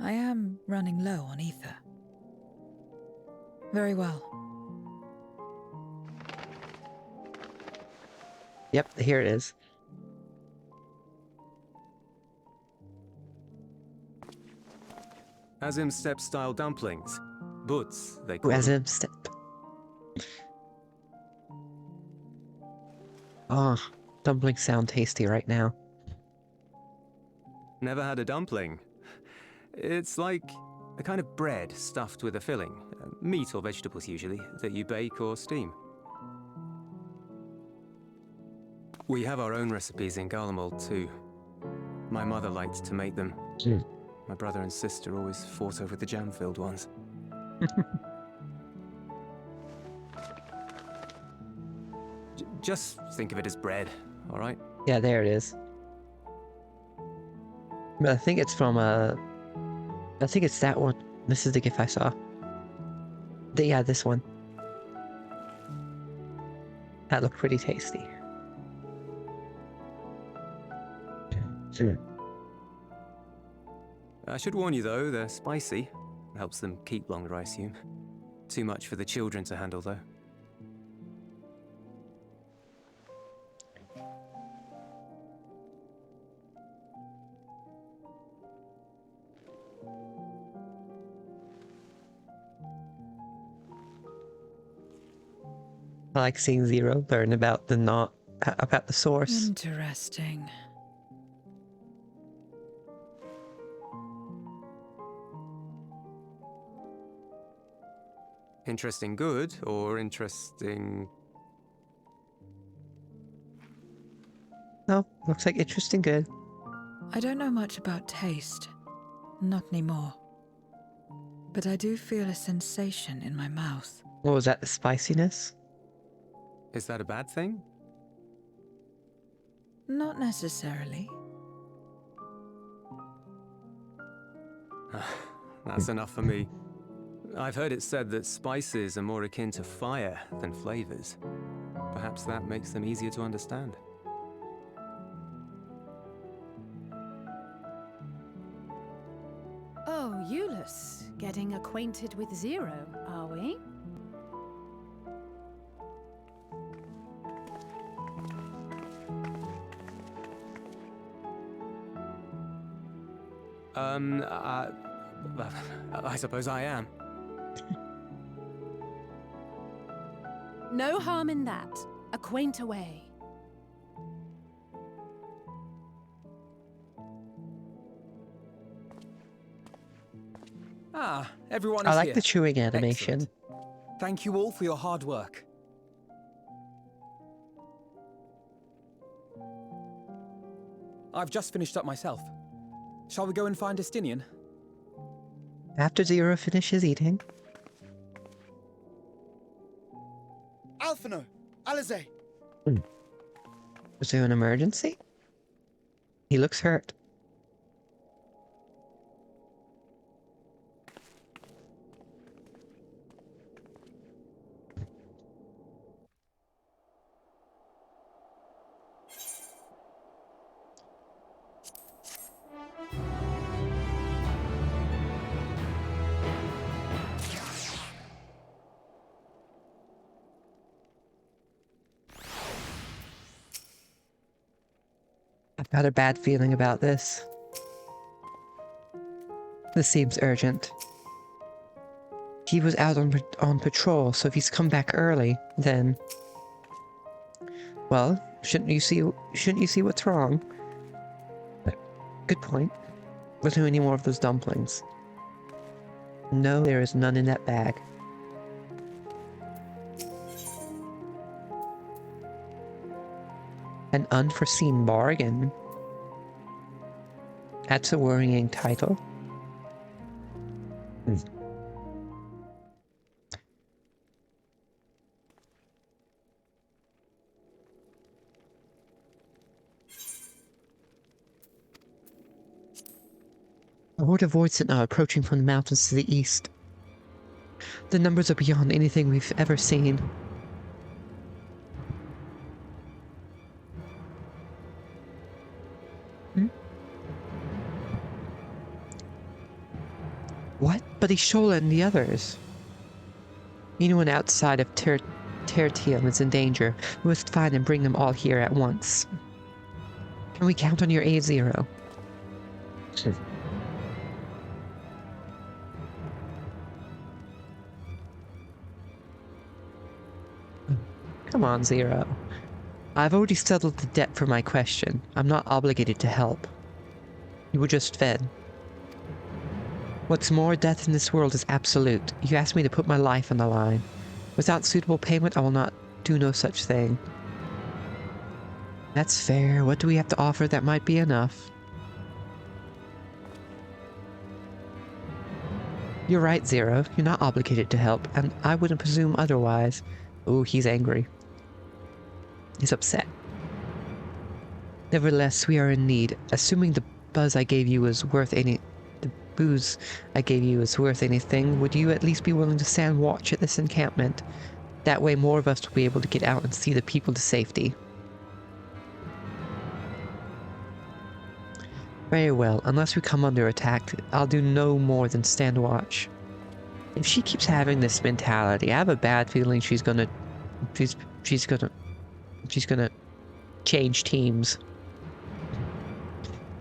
[SPEAKER 7] I am running low on ether. Very well.
[SPEAKER 1] Yep, here it is.
[SPEAKER 10] Azim step style dumplings. Butts, they call
[SPEAKER 1] As
[SPEAKER 10] them.
[SPEAKER 1] a step. Oh, dumplings sound tasty right now.
[SPEAKER 10] Never had a dumpling. It's like a kind of bread stuffed with a filling, meat or vegetables usually, that you bake or steam. We have our own recipes in Garlemald too. My mother liked to make them. My brother and sister always fought over the jam-filled ones. Just think of it as bread, all right?
[SPEAKER 1] Yeah, there it is. But I think it's from I think it's that one. This is the GIF I saw. Yeah, this one. That looked pretty tasty.
[SPEAKER 10] I should warn you though, they're spicy. Helps them keep longer, I assume. Too much for the children to handle though.
[SPEAKER 1] I like seeing Zero learn about about the source.
[SPEAKER 7] Interesting.
[SPEAKER 10] Interesting good, or interesting...
[SPEAKER 1] No, looks like interesting good.
[SPEAKER 7] I don't know much about taste. Not anymore. But I do feel a sensation in my mouth.
[SPEAKER 1] What was that, the spiciness?
[SPEAKER 10] Is that a bad thing?
[SPEAKER 7] Not necessarily.
[SPEAKER 10] That's enough for me. I've heard it said that spices are more akin to fire than flavors. Perhaps that makes them easier to understand.
[SPEAKER 8] Oh, Euless, getting acquainted with Zero, are we?
[SPEAKER 10] I suppose I am.
[SPEAKER 8] No harm in that. Acquaint away.
[SPEAKER 6] Ah, everyone
[SPEAKER 1] I
[SPEAKER 6] is
[SPEAKER 1] like
[SPEAKER 6] here.
[SPEAKER 1] the chewing animation.
[SPEAKER 6] Excellent. Thank you all for your hard work. I've just finished up myself. Shall we go and find Estinian?
[SPEAKER 1] After Zero finishes eating.
[SPEAKER 3] Alizé!
[SPEAKER 1] Was there an emergency? He looks hurt. I've got a bad feeling about this. This seems urgent. He was out on patrol, so if he's come back early, then... Well, shouldn't you see what's wrong? Good point. Was there any more of those dumplings? No, there is none in that bag. An unforeseen bargain. That's a worrying title. A horde of voids are now approaching from the mountains to the east. The numbers are beyond anything we've ever seen. What? But Ishola and the others. Anyone outside of Tertium is in danger. We must find and bring them all here at once. Can we count on your aid, Zero? Come on, Zero. I've already settled the debt for my question. I'm not obligated to help. You were just fed. What's more, death in this world is absolute. You asked me to put my life on the line. Without suitable payment, I will not do no such thing. That's fair. What do we have to offer that might be enough? You're right, Zero. You're not obligated to help, and I wouldn't presume otherwise. Oh, he's angry. He's upset. Nevertheless, we are in need. Assuming the booze I gave you is worth anything, would you at least be willing to stand watch at this encampment? That way more of us will be able to get out and see the people to safety. Very well, unless we come under attack, I'll do no more than stand watch. If she keeps having this mentality, I have a bad feeling she's gonna change teams.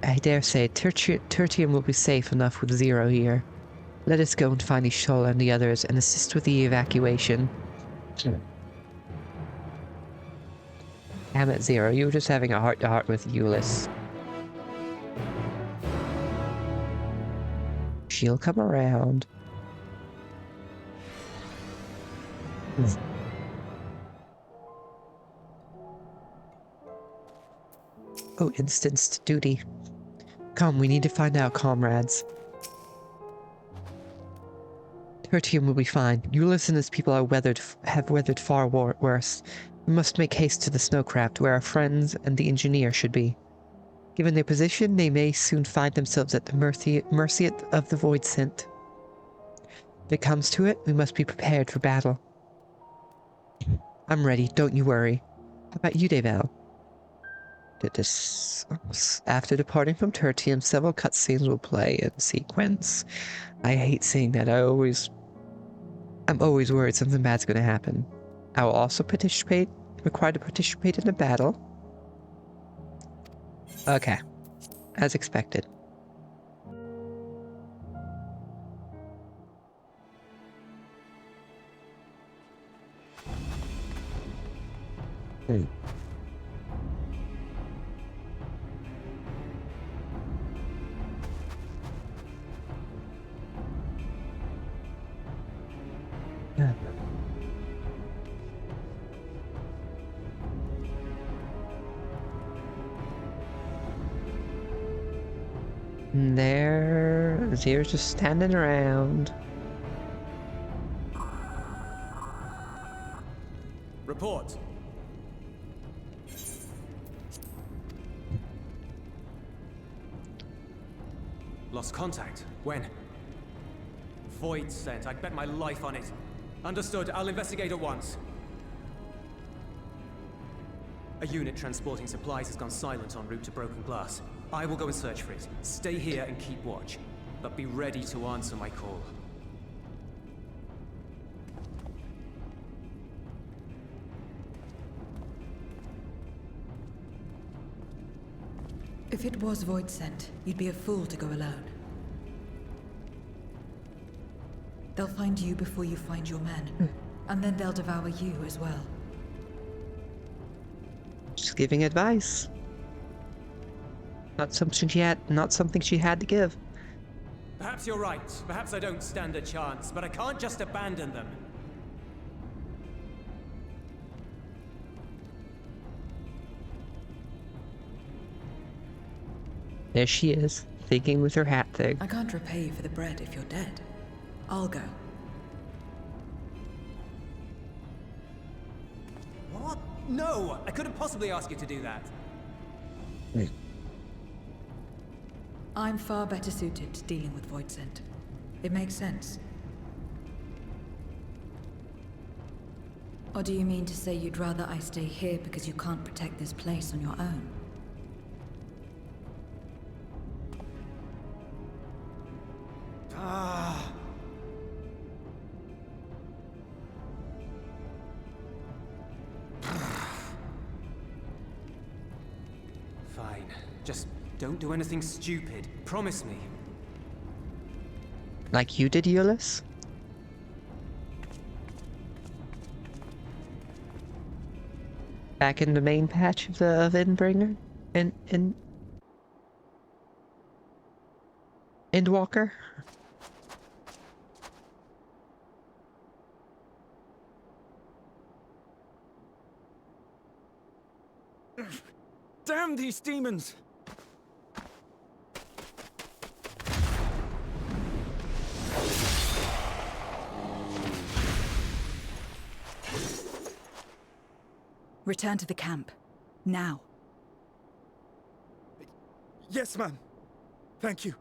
[SPEAKER 1] I dare say Tertium will be safe enough with Zero here. Let us go and find Ishola and the others and assist with the evacuation. Damn it, Zero, you were just having a heart-to-heart with Euless. She'll come around. Oh, instanced duty. Come, we need to find out, comrades. Tertium will be fine. Euless and his people have weathered far worse. We must make haste to the snowcraft, where our friends and the engineer should be. Given their position, they may soon find themselves at the mercy of the void scent. If it comes to it, we must be prepared for battle. I'm ready, don't you worry. How about you, Deval? After departing from Tertium, several cutscenes will play in sequence. I hate seeing that. I'm always worried something bad's going to happen. I will also required to participate in the battle. Okay. As expected. And they're just standing around.
[SPEAKER 10] Report. Lost contact? When? Void sent. I'd bet my life on it. Understood. I'll investigate at once. A unit transporting supplies has gone silent en route to Broken Glass. I will go and search for it. Stay here and keep watch. But be ready to answer my call.
[SPEAKER 7] If it was Void sent, you'd be a fool to go alone. They'll find you before you find your men. And then they'll devour you as well.
[SPEAKER 1] Just giving advice. Not something she had to give.
[SPEAKER 10] Perhaps you're right. Perhaps I don't stand a chance, but I can't just abandon them.
[SPEAKER 1] There she is, thinking with her hat thing.
[SPEAKER 7] I can't repay you for the bread if you're dead. I'll go.
[SPEAKER 10] What? No! I couldn't possibly ask you to do that.
[SPEAKER 7] I'm far better suited to dealing with Void sent. It makes sense. Or do you mean to say you'd rather I stay here because you can't protect this place on your own?
[SPEAKER 10] Fine. Just don't do anything stupid. Promise me.
[SPEAKER 1] Like you did, Euless? Back in the main patch of Endbringer? Endwalker?
[SPEAKER 4] Damn these demons!
[SPEAKER 7] Return to the camp. Now.
[SPEAKER 4] Yes, ma'am. Thank you.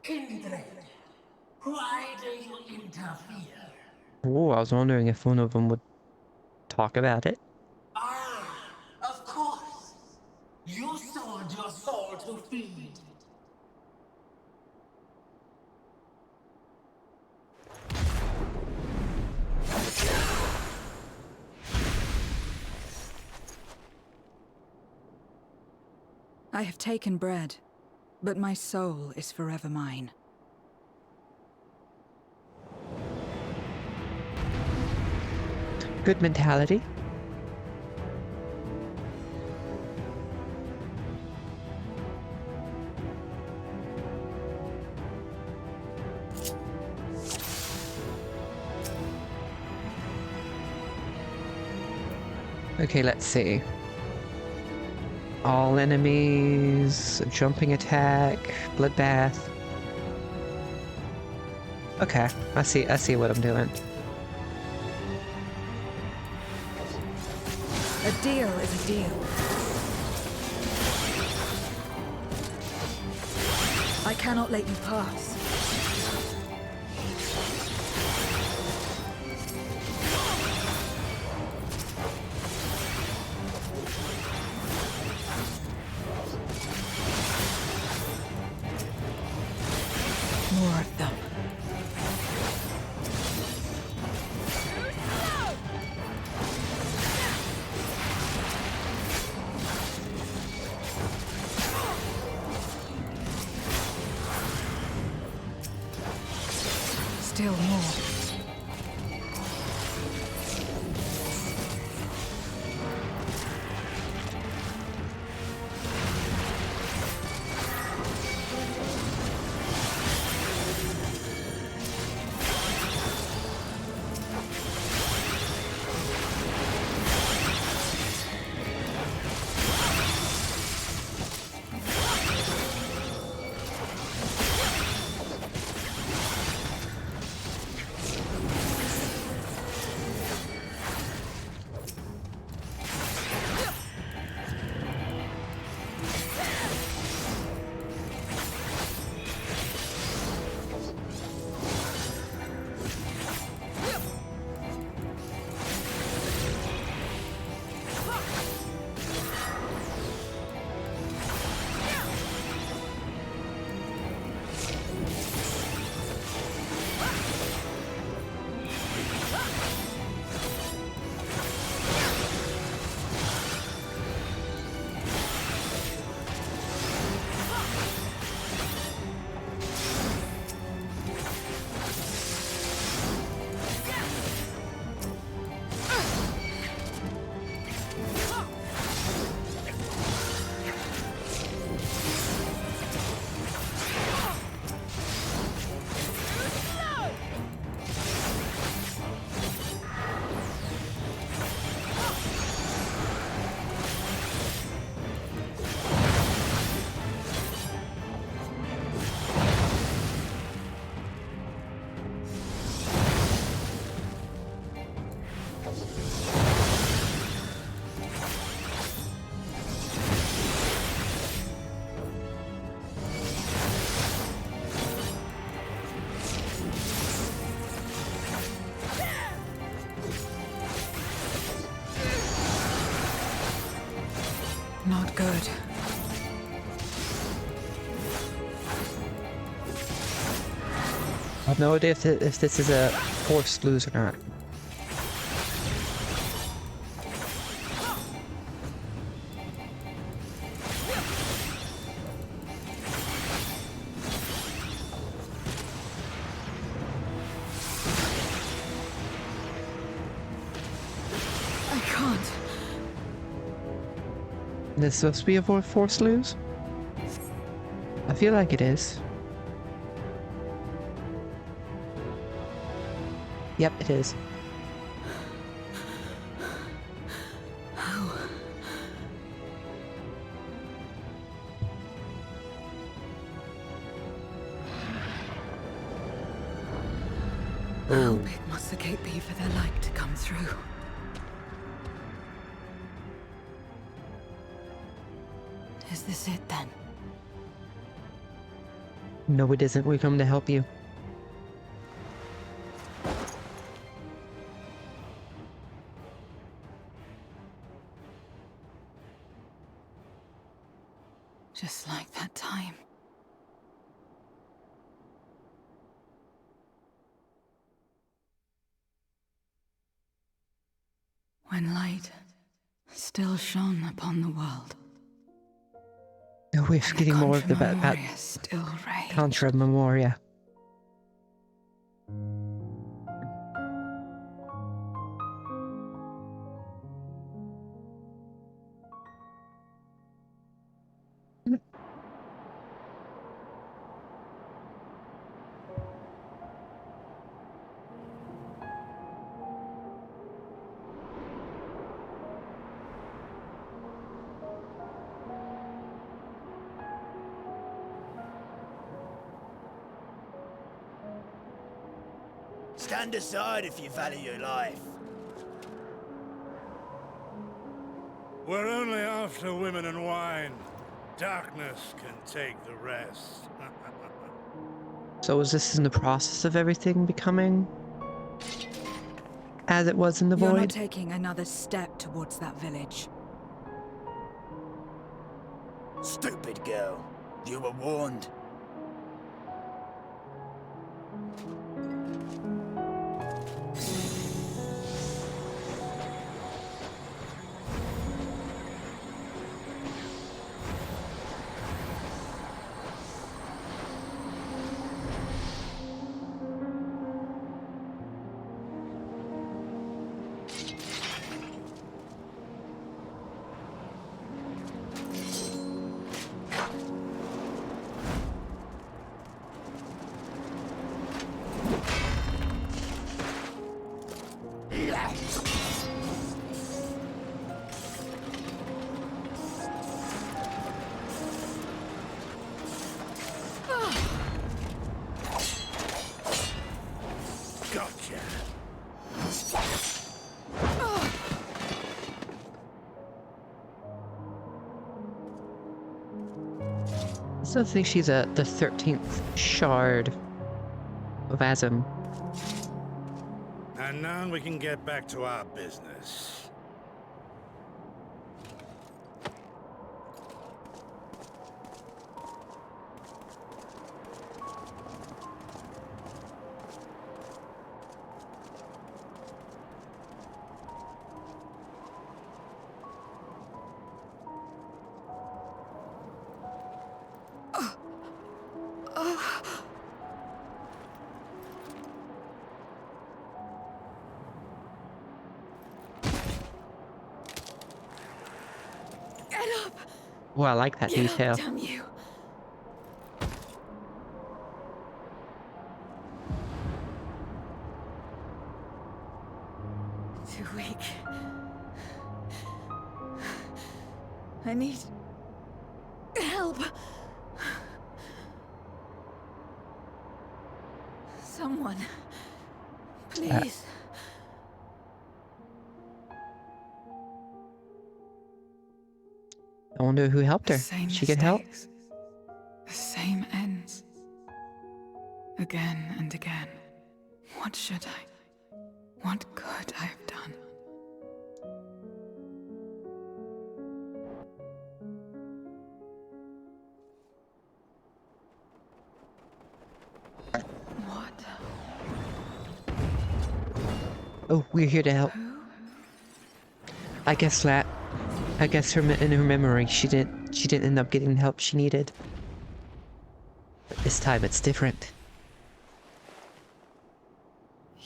[SPEAKER 11] Kindred, why do you interfere?
[SPEAKER 1] Oh, I was wondering if one of them would talk about it.
[SPEAKER 11] Ah, of course. You sold your soul to feed.
[SPEAKER 7] I have taken bread, but my soul is forever mine.
[SPEAKER 1] Good mentality. Okay, let's see. All enemies, jumping attack, bloodbath. Okay, I see what I'm doing.
[SPEAKER 7] A deal is a deal. I cannot let you pass. More of them.
[SPEAKER 1] I have no idea if this is a forced lose or not.
[SPEAKER 2] I can't.
[SPEAKER 1] This is supposed to be a forced lose? I feel like it is. Yep, it is.
[SPEAKER 2] How? How big must the gate be for their light to come through? Is this it then?
[SPEAKER 1] No, it isn't. We come to help you.
[SPEAKER 2] Just like that time. When light still shone upon the world.
[SPEAKER 1] No, we're
[SPEAKER 2] And
[SPEAKER 1] getting more of the
[SPEAKER 2] Contra
[SPEAKER 1] about
[SPEAKER 2] Memoria still raged.
[SPEAKER 1] Contra Memoria.
[SPEAKER 3] Stand aside if you value your life.
[SPEAKER 12] We're only after women and wine. Darkness can take the rest.
[SPEAKER 1] So is this in the process of everything becoming as it was in the
[SPEAKER 2] You're not
[SPEAKER 1] void?
[SPEAKER 2] taking another step towards that village.
[SPEAKER 3] Stupid girl. You were warned.
[SPEAKER 12] Gotcha.
[SPEAKER 1] I still think she's the 13th shard of Azim.
[SPEAKER 12] And now we can get back to our business.
[SPEAKER 2] Get up!
[SPEAKER 1] Oh, I like that
[SPEAKER 2] Get
[SPEAKER 1] detail.
[SPEAKER 2] up, damn you! Too weak. I need help. Someone, please.
[SPEAKER 1] I wonder who helped
[SPEAKER 2] The
[SPEAKER 1] her.
[SPEAKER 2] same
[SPEAKER 1] She get help?
[SPEAKER 2] mistakes, the same ends. Again and again. What should I? What could I have done? What
[SPEAKER 1] Oh, we're here to help. I guess her in her memory she didn't end up getting the help she needed. But this time it's different.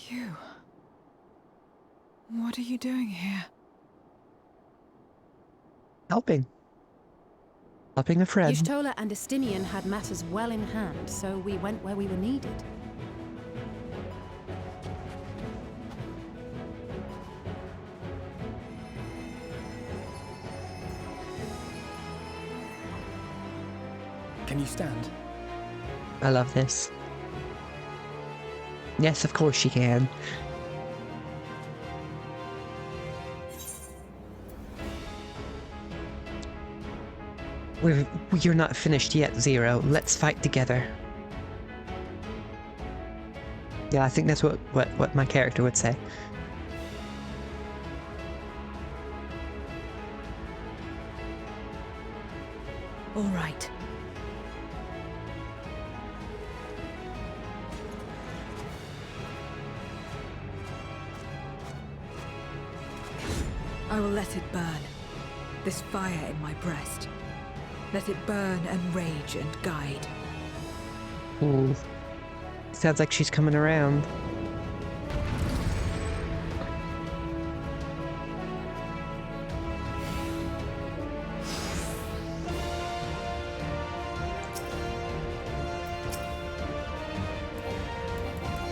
[SPEAKER 2] You. What are you doing here?
[SPEAKER 1] Helping a friend.
[SPEAKER 8] Y'shtola and Estinian had matters well in hand, so we went where we were needed.
[SPEAKER 6] Can you stand?
[SPEAKER 1] I love this. Yes, of course she can. You're not finished yet, Zero. Let's fight together. Yeah, I think that's what my character would say.
[SPEAKER 2] All right. I will let it burn. This fire in my breast. Let it burn and rage and guide.
[SPEAKER 1] Ooh. Sounds like she's coming around.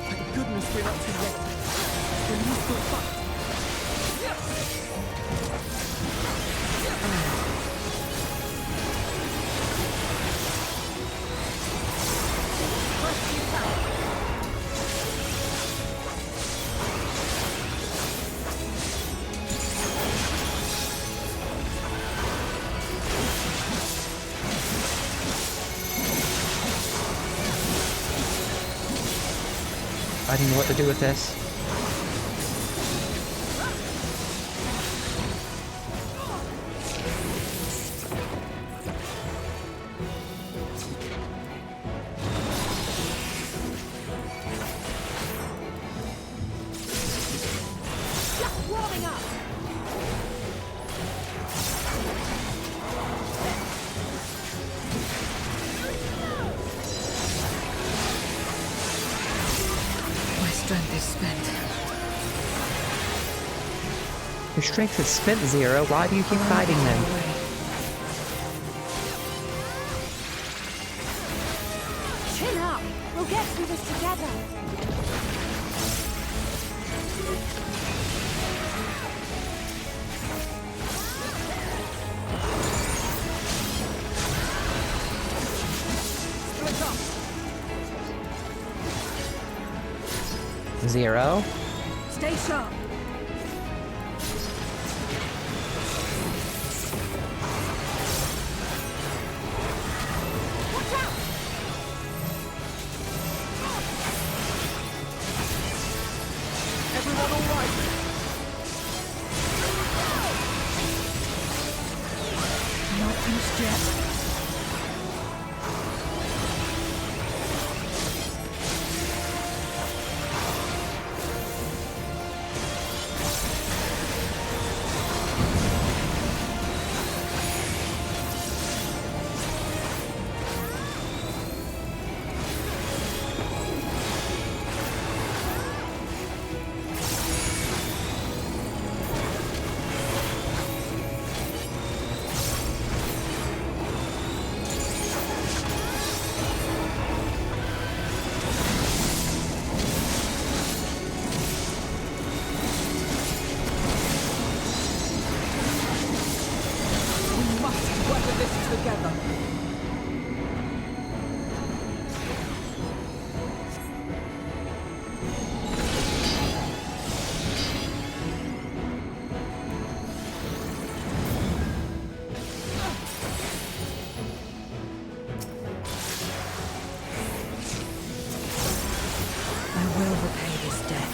[SPEAKER 6] Thank goodness we're not too late. We'll lose the fight.
[SPEAKER 1] I don't know what to do with this.
[SPEAKER 2] Strength is spent.
[SPEAKER 1] Your strength is spent, Zero. Why do you keep fighting them?
[SPEAKER 8] Chin up! We'll get through this together!
[SPEAKER 1] Zero.
[SPEAKER 2] Stay sharp.
[SPEAKER 8] Watch out!
[SPEAKER 6] Everyone all right?
[SPEAKER 2] Not finished yet. Together. I will repay this debt.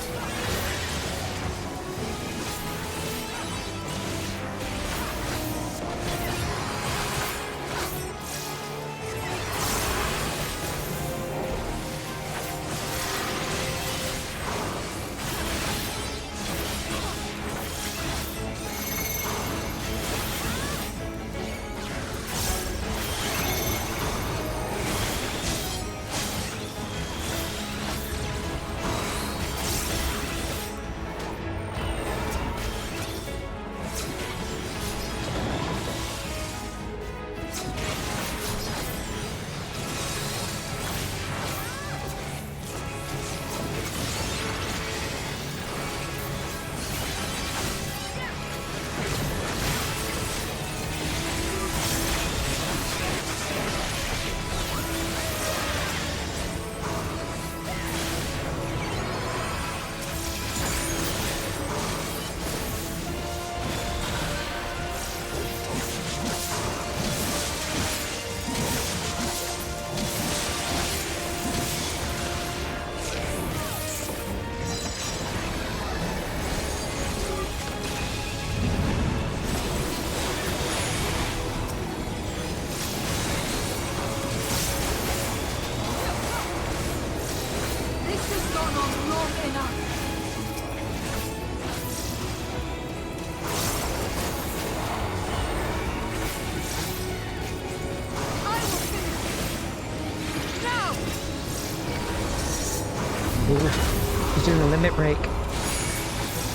[SPEAKER 1] a limit break.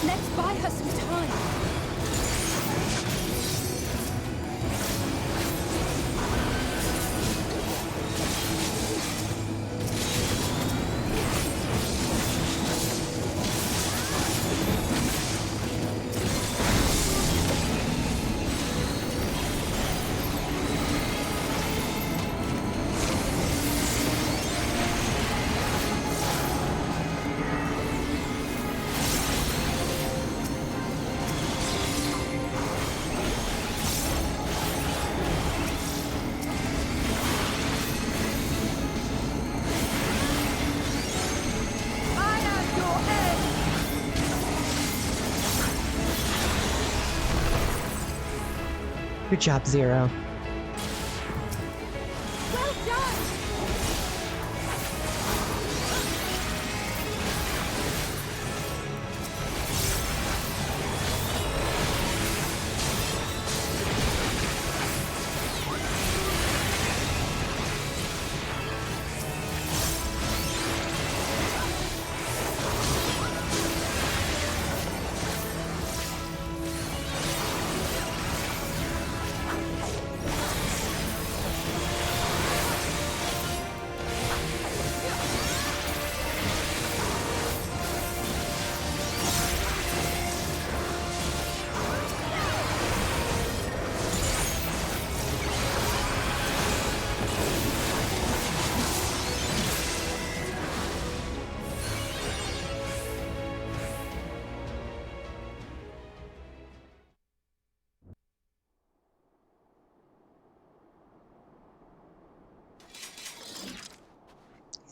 [SPEAKER 8] Let's buy her some time.
[SPEAKER 1] Good job, Zero.
[SPEAKER 8] Well done!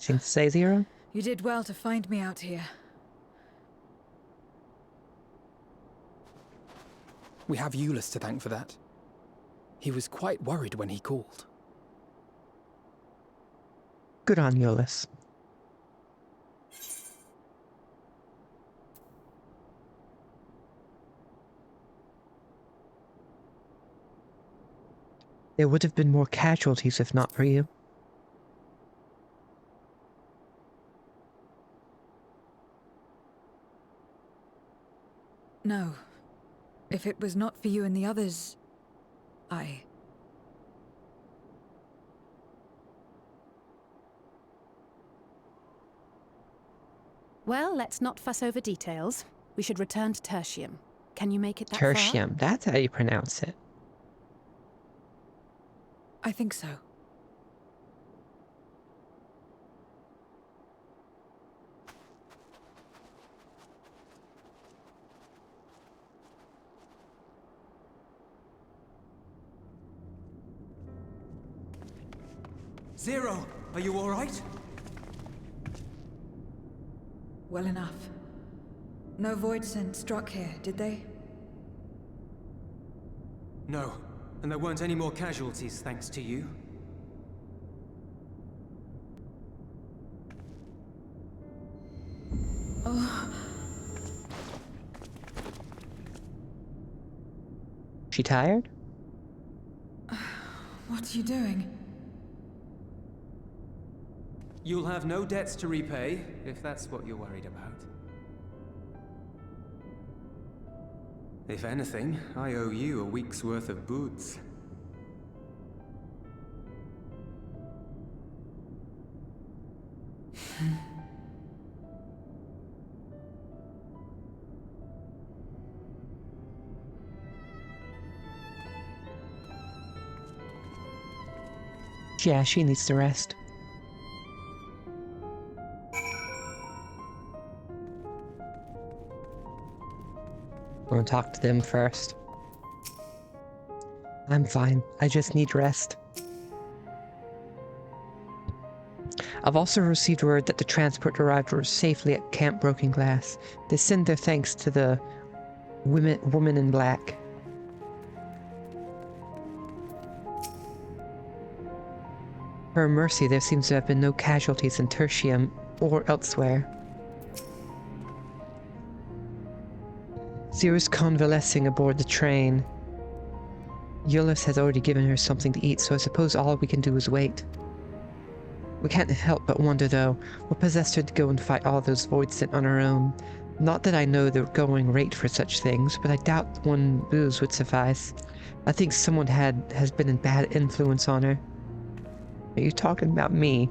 [SPEAKER 1] Anything to say, Zero?
[SPEAKER 7] You did well to find me out here.
[SPEAKER 6] We have Euless to thank for that. He was quite worried when he called.
[SPEAKER 1] Good on Euless. There would have been more casualties if not for you.
[SPEAKER 7] No. If it was not for you and the others,
[SPEAKER 8] Well, let's not fuss over details. We should return to Tertium. Can you make it that
[SPEAKER 1] Tertium, that's how you pronounce it.
[SPEAKER 7] I think so.
[SPEAKER 10] Zero, are you all right?
[SPEAKER 7] Well enough. No void scent struck here, did they?
[SPEAKER 10] No, and there weren't any more casualties thanks to you.
[SPEAKER 7] Oh,
[SPEAKER 1] She tired?
[SPEAKER 7] what are you doing?
[SPEAKER 10] You'll have no debts to repay, if that's what you're worried about. If anything, I owe you a week's worth of boots.
[SPEAKER 1] Yeah, she needs to rest. I'm gonna talk to them first. I'm fine. I just need rest. I've also received word that the transport arrived safely at Camp Broken Glass. They send their thanks to the woman in black. For her mercy, there seems to have been no casualties in Tertium or elsewhere. Zero's convalescing aboard the train. Euless has already given her something to eat, so I suppose all we can do is wait. We can't help but wonder, though, what possessed her to go and fight all those void sent on her own. Not that I know the going rate for such things, but I doubt one booze would suffice. I think someone has been a bad influence on her. Are you talking about me?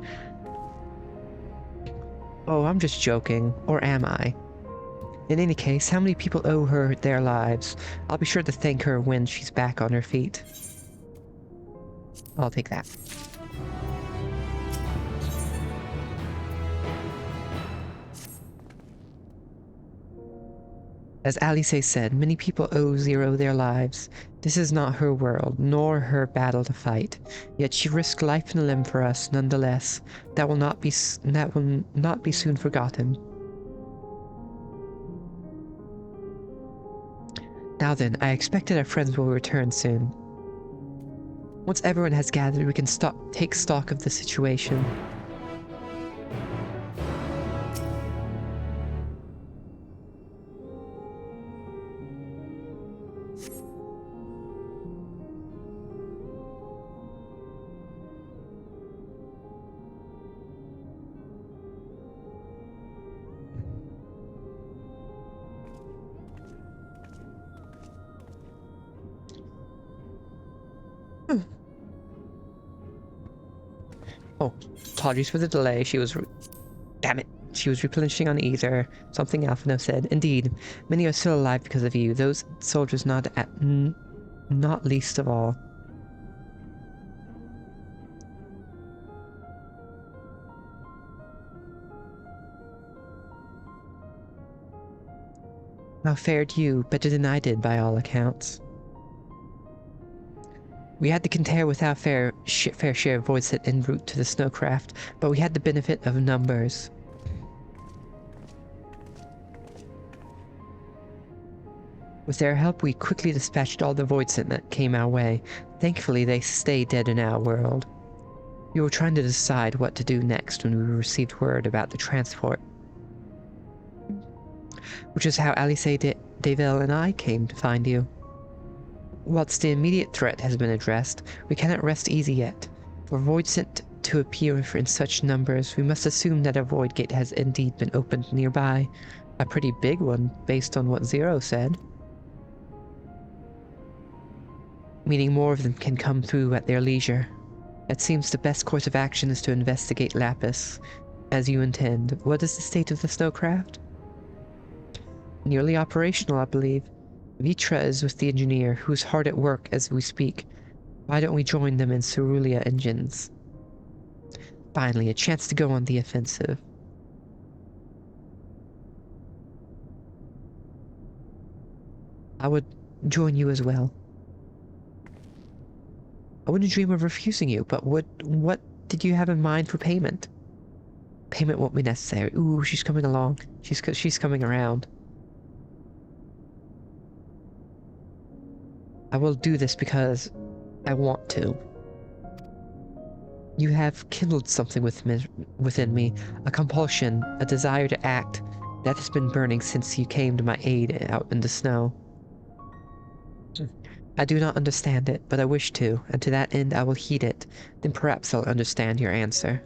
[SPEAKER 1] Oh, I'm just joking. Or am I? In any case, how many people owe her their lives? I'll be sure to thank her when she's back on her feet. I'll take that. As Alice said, many people owe Zero their lives. This is not her world, nor her battle to fight. Yet she risked life and limb for us, nonetheless. That will not be soon forgotten. Now then, I expect that our friends will return soon. Once everyone has gathered, we can take stock of the situation. Oh, apologies for the delay. Damn it. She was replenishing on ether. Something Alphino said. Indeed, many are still alive because of you. Those soldiers not least of all. How fared you? Better than I did, by all accounts. We had to contend with our fair share of voids en route to the snowcraft, but we had the benefit of numbers. With their help, we quickly dispatched all the voids that came our way. Thankfully, they stay dead in our world. We were trying to decide what to do next when we received word about the transport. Which is how Alice Deville and I came to find you. Whilst the immediate threat has been addressed, we cannot rest easy yet. For void sent to appear in such numbers, we must assume that a void gate has indeed been opened nearby. A pretty big one, based on what Zero said. Meaning more of them can come through at their leisure. It seems the best course of action is to investigate Lapis, as you intend. What is the state of the snowcraft? Nearly operational, I believe. Vitra is with the engineer, who's hard at work as we speak. Why don't we join them in Cerulean engines? Finally, a chance to go on the offensive. I would join you as well. I wouldn't dream of refusing you, but what did you have in mind for payment? Payment won't be necessary. Ooh, she's coming along. She's coming around. I will do this because I want to. You have kindled something within me, a compulsion, a desire to act, that has been burning since you came to my aid out in the snow. I do not understand it, but I wish to, and to that end I will heed it. Then perhaps I'll understand your answer.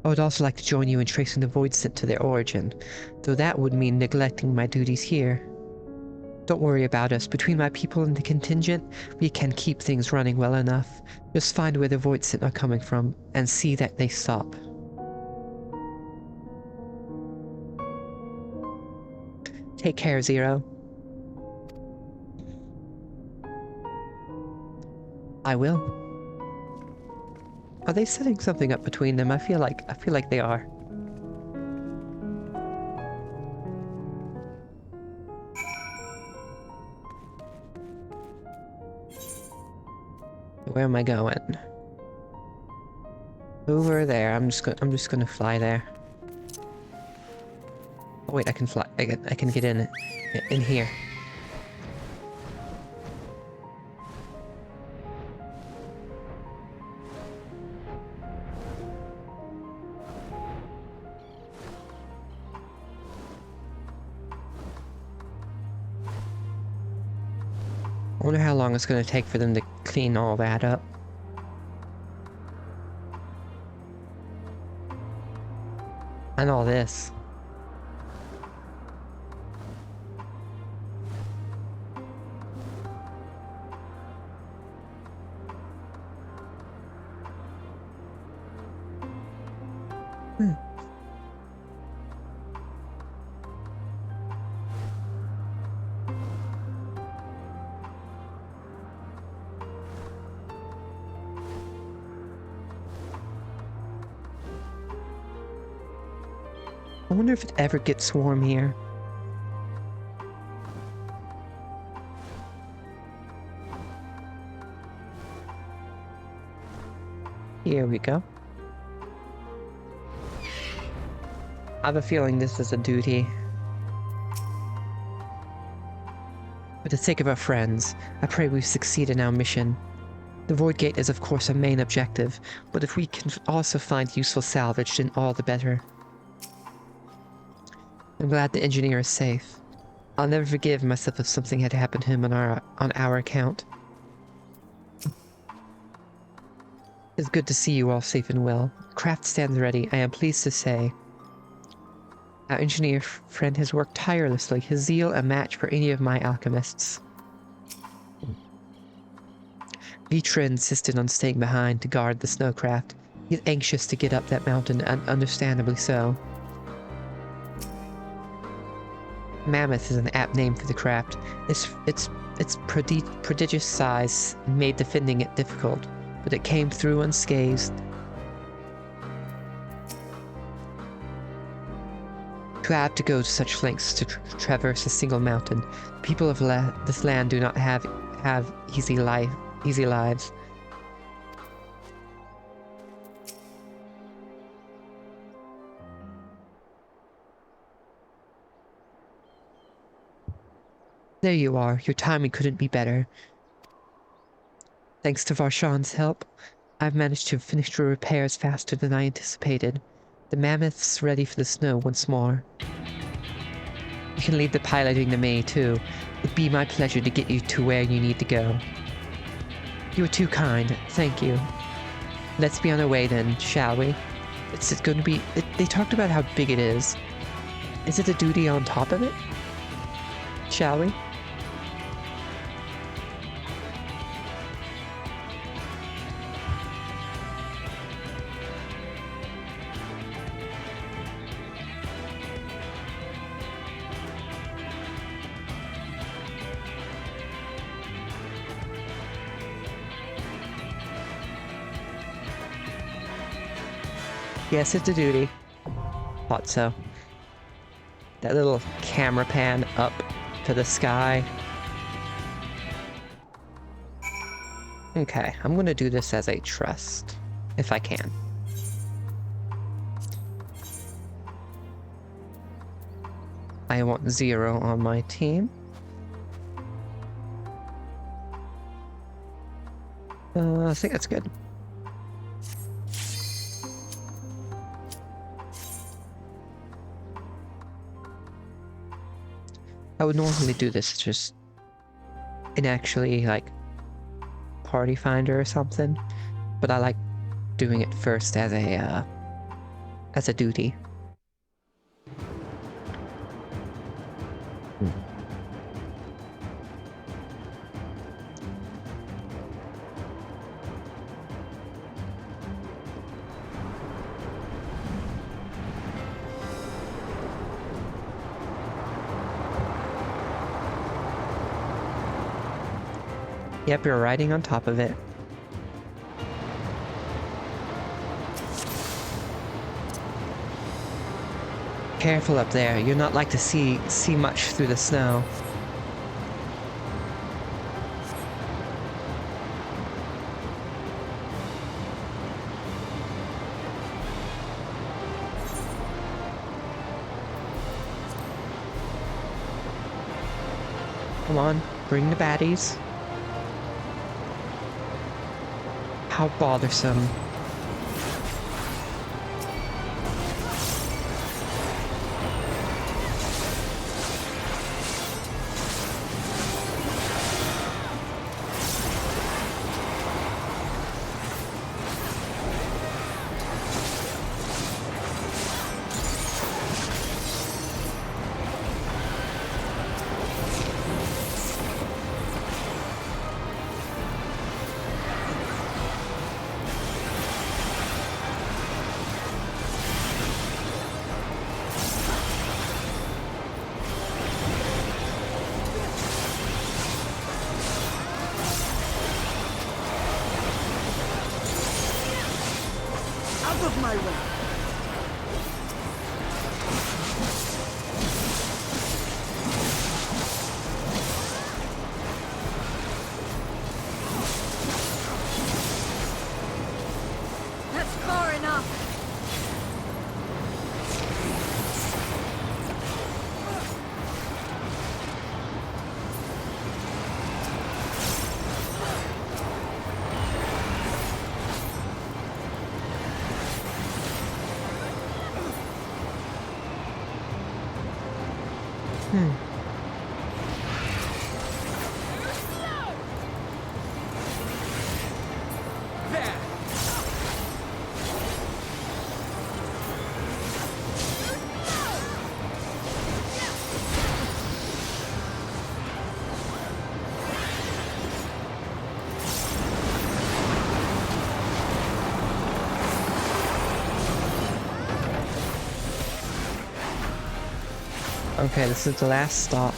[SPEAKER 1] I would also like to join you in tracing the void sent to their origin, though that would mean neglecting my duties here. Don't worry about us. Between my people and the contingent, we can keep things running well enough. Just find where the void sent are coming from, and see that they stop. Take care, Zero. I will. Are they setting something up between them? I feel like they are. Where am I going? Over there. I'm just gonna fly there. Oh wait, I can fly. I can get in here. I wonder how long it's going to take for them to clean all that up. And all this. I wonder if it ever gets warm here. Here we go. I have a feeling this is a duty. For the sake of our friends, I pray we succeed in our mission. The Void Gate is of course our main objective, but if we can also find useful salvage, then all the better. I'm glad the engineer is safe. I'll never forgive myself if something had happened to him on our account. It's good to see you all safe and well. Craft stands ready, I am pleased to say. Our engineer friend has worked tirelessly, his zeal a match for any of my alchemists. Vitra insisted on staying behind to guard the snowcraft. He's anxious to get up that mountain, and understandably so. Mammoth is an apt name for the craft. Its prodigious size made defending it difficult, but it came through unscathed. Too apt to go to such lengths to traverse a single mountain. People of this land do not have easy lives. There you are. Your timing couldn't be better. Thanks to Varshan's help, I've managed to finish the repairs faster than I anticipated. The Mammoth's ready for the snow once more. You can leave the piloting to me, too. It'd be my pleasure to get you to where you need to go. You were too kind. Thank you. Let's be on our way then, shall we? It's going to be... They talked about how big it is. Is it a duty on top of it? Shall we? Yes, it's a duty. Thought so. That little camera pan up to the sky. Okay, I'm gonna do this as a trust, if I can. I want 0 on my team. I think that's good. I would normally do this just in actually like party finder or something, but I like doing it first as a duty. Yep, you're riding on top of it. Careful up there. You're not like to see much through the snow. Come on, bring the baddies. How bothersome.
[SPEAKER 11] my way.
[SPEAKER 7] That's far enough.
[SPEAKER 1] Okay, this is the last stop.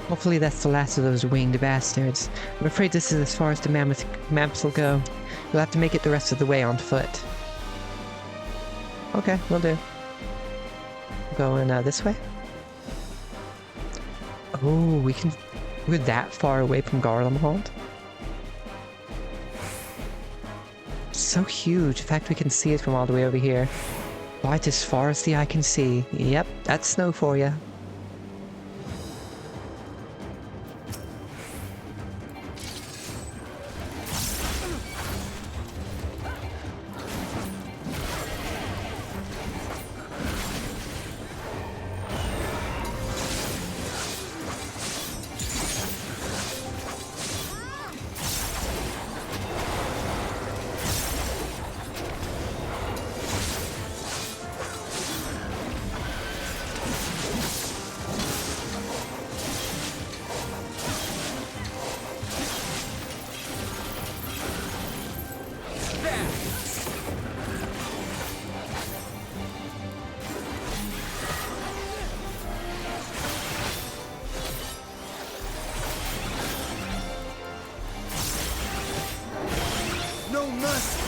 [SPEAKER 1] Hopefully that's the last of those winged bastards. I'm afraid this is as far as the mammoths will go. You'll have to make it the rest of the way on foot. Okay, will do. Going this way? Oh, we're that far away from Garlemald? So huge. In fact, we can see it from all the way over here. Quite as far as the eye can see. Yep, that's snow for you.
[SPEAKER 3] No mercy!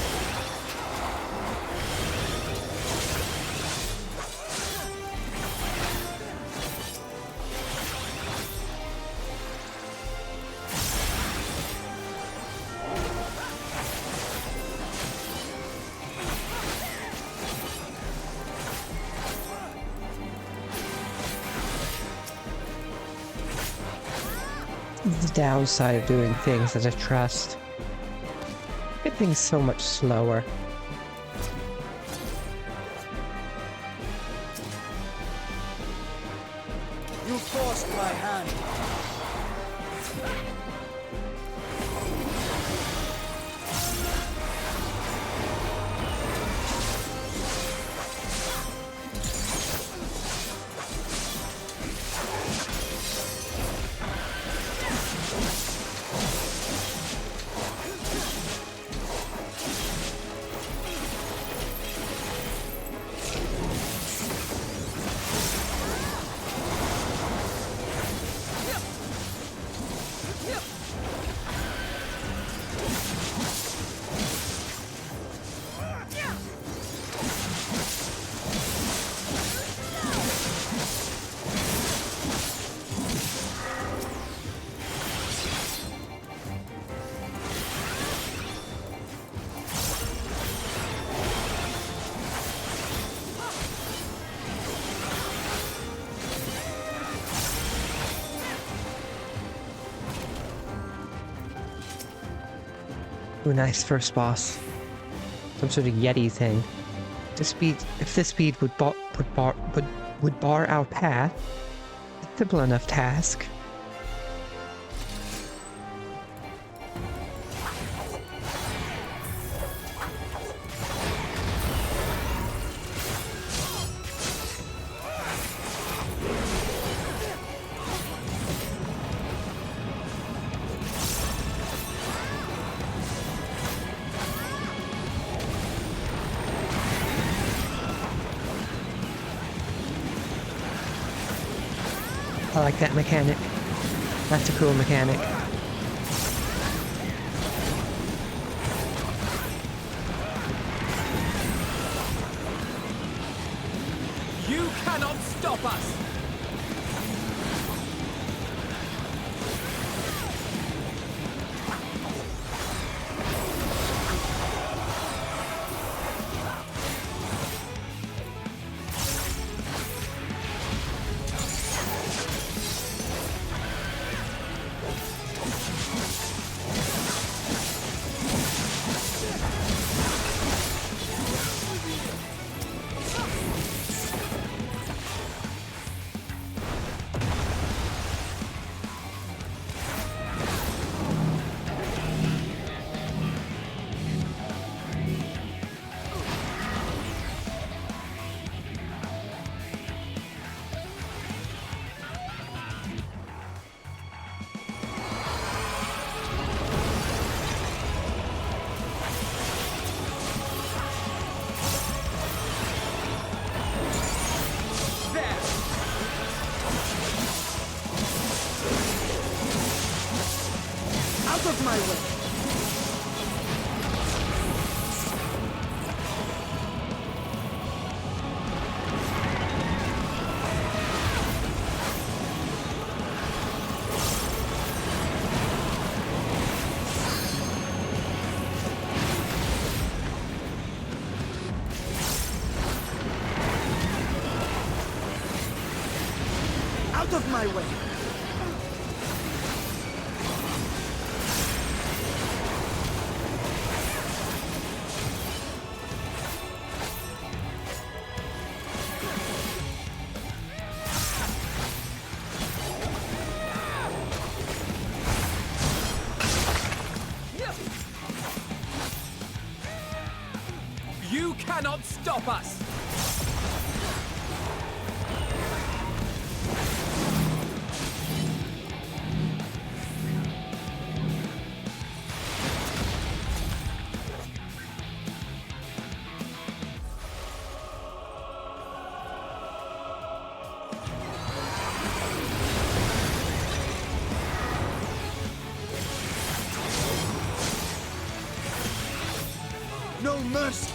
[SPEAKER 1] The downside of doing things as a trust. Everything's so much slower.
[SPEAKER 11] You forced my hand.
[SPEAKER 1] Ooh, nice first boss. Some sort of Yeti thing. If this speed would bar our path, Simple enough task. I like that mechanic. That's a cool mechanic.
[SPEAKER 6] You cannot stop us! Out of my way! Out of my way! You cannot stop us!
[SPEAKER 9] No mercy!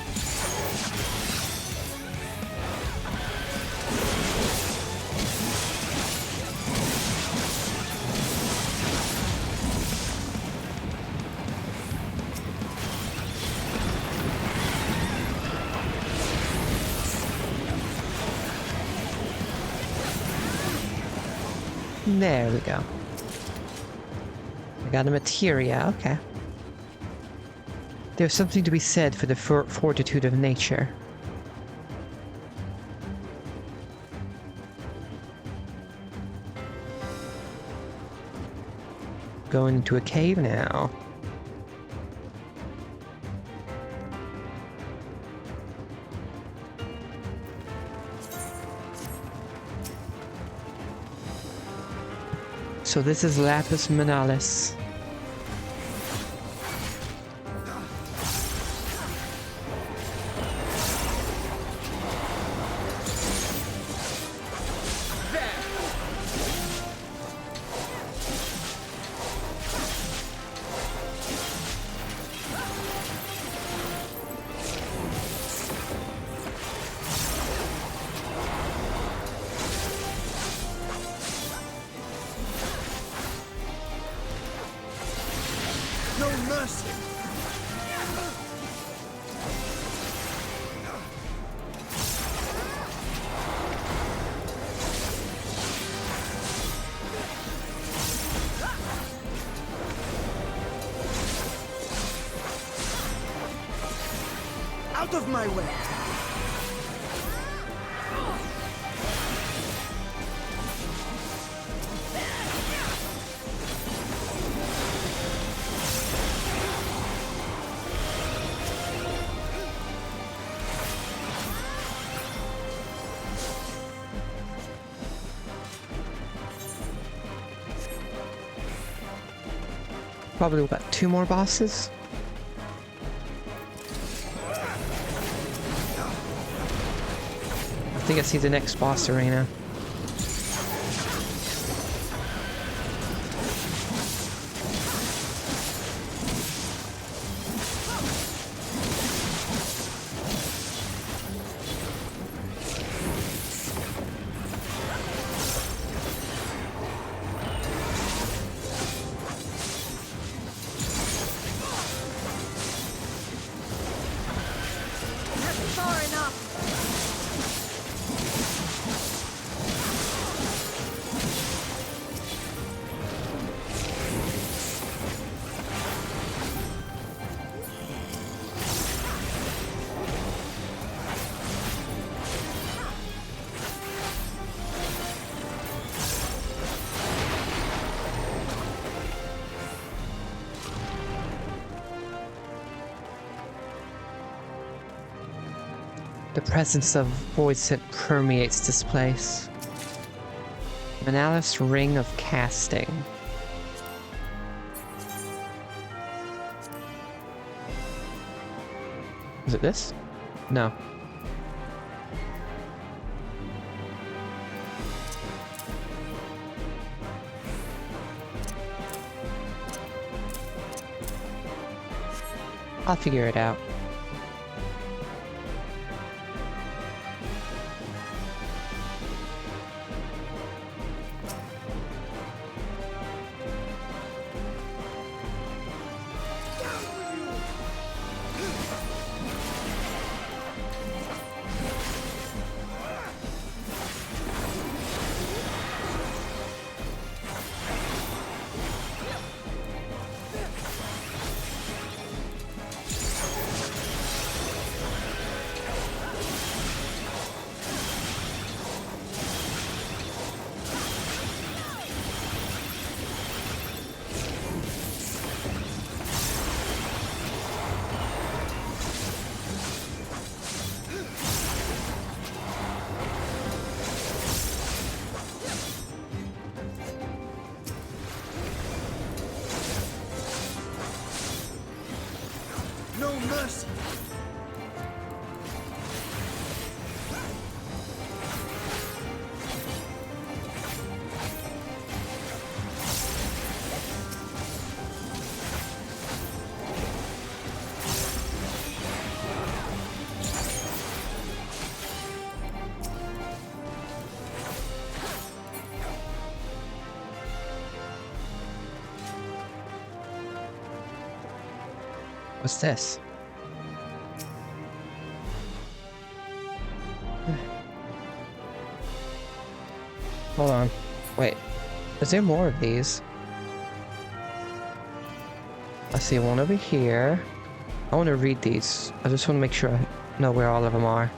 [SPEAKER 1] There we go. I got a materia, okay. There's something to be said for the fortitude of nature. Going into a cave now. So this is Lapis Manalis.
[SPEAKER 9] No mercy!
[SPEAKER 6] Out of my way!
[SPEAKER 1] Probably got 2 more bosses. I think I see the next boss arena. The presence of void scent permeates this place. Manalis Ring of Casting. Is it this? No. I'll figure it out.
[SPEAKER 9] No mercy!
[SPEAKER 1] What's this? Hold on. Wait. Is there more of these? I see one over here. I want to read these. I just want to make sure I know where all of them are.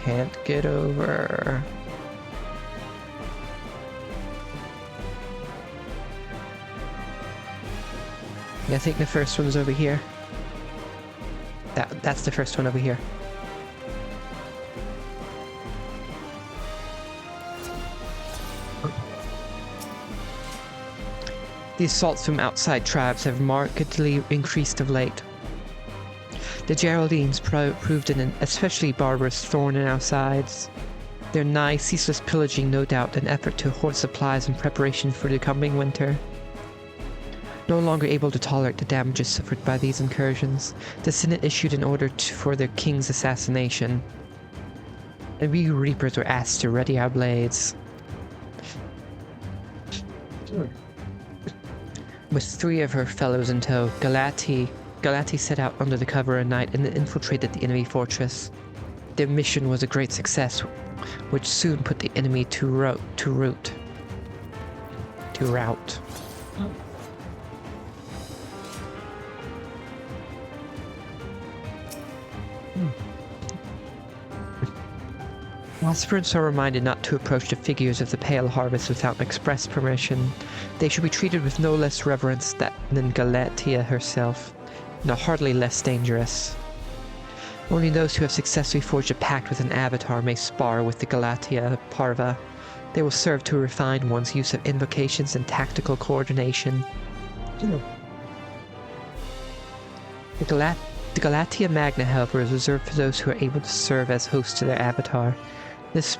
[SPEAKER 1] Can't get over. Yeah, I think the first one's over here. That's the first one over here. The assaults from outside tribes have markedly increased of late. The Geraldines proved an especially barbarous thorn in our sides. Their nigh ceaseless pillaging, no doubt, an effort to hoard supplies in preparation for the coming winter. No longer able to tolerate the damages suffered by these incursions, the Senate issued an order for their king's assassination, and we reapers were asked to ready our blades. With 3 of her fellows in tow, Galati set out under the cover of night and infiltrated the enemy fortress. Their mission was a great success, which soon put the enemy to rout. Aspirants are reminded not to approach the figures of the Pale Harvest without express permission. They should be treated with no less reverence than Galatea herself, no hardly less dangerous. Only those who have successfully forged a pact with an avatar may spar with the Galatia Parva. They will serve to refine one's use of invocations and tactical coordination. The Galatia Magna, however, is reserved for those who are able to serve as hosts to their avatar. This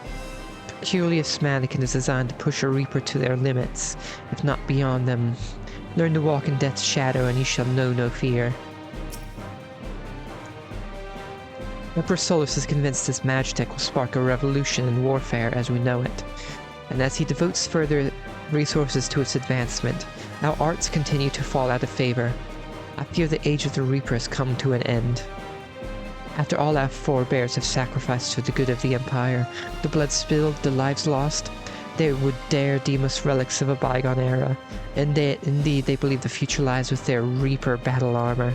[SPEAKER 1] peculiar mannequin is designed to push a Reaper to their limits, if not beyond them. Learn to walk in death's shadow and you shall know no fear. Emperor Solus is convinced this Magitech will spark a revolution in warfare as we know it, and as he devotes further resources to its advancement, our arts continue to fall out of favor. I fear the age of the Reaper has come to an end. After all our forebears have sacrificed to the good of the Empire, the blood spilled, the lives lost, they would dare deem us relics of a bygone era, and indeed they believe the future lies with their Reaper battle armor.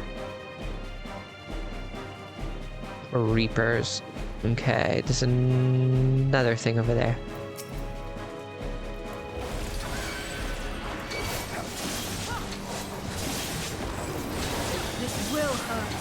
[SPEAKER 1] Reapers. Okay, there's another thing over there.
[SPEAKER 8] This will hurt.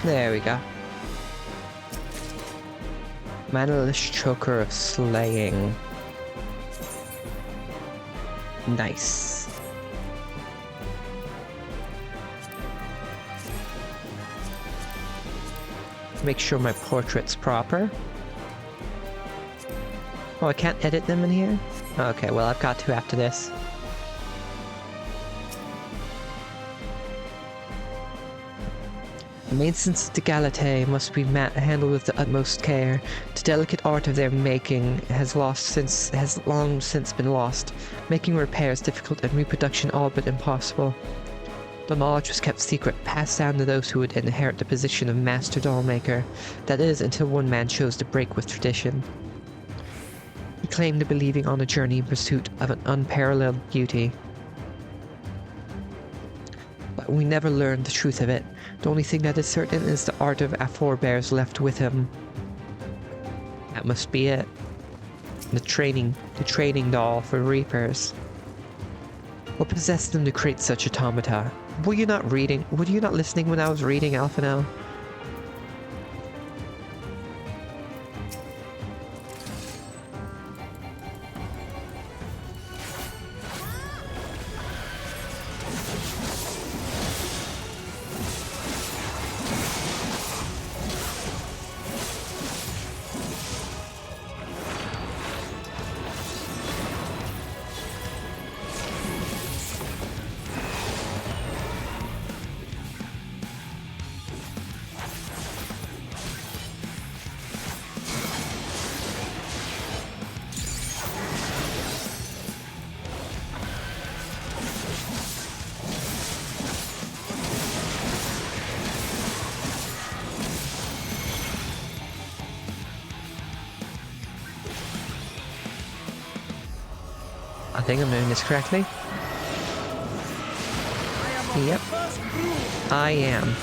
[SPEAKER 1] There we go. Manaless Choker of Slaying. Nice. Make sure my portrait's proper. Oh, I can't edit them in here? Okay, well I've got to after this. The maintenance of the Galatae must be handled with the utmost care. The delicate art of their making has long since been lost, making repairs difficult and reproduction all but impossible. The knowledge was kept secret, passed down to those who would inherit the position of Master Dollmaker, that is, until one man chose to break with tradition. He claimed to be leaving on a journey in pursuit of an unparalleled beauty. But we never learned the truth of it. The only thing that is certain is the art of our forebears left with him. That must be it. The training doll for Reapers. What possessed them to create such automata? Were you not listening when I was reading Alphino? I think I'm doing this correctly. Yep. I am.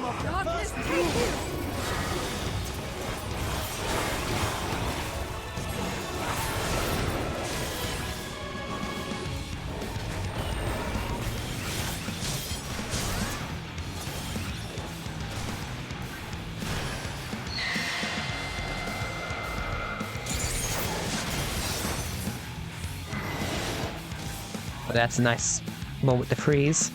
[SPEAKER 11] am of the
[SPEAKER 8] Darkness,
[SPEAKER 11] first
[SPEAKER 8] take you!
[SPEAKER 1] Well, that's a nice moment to freeze.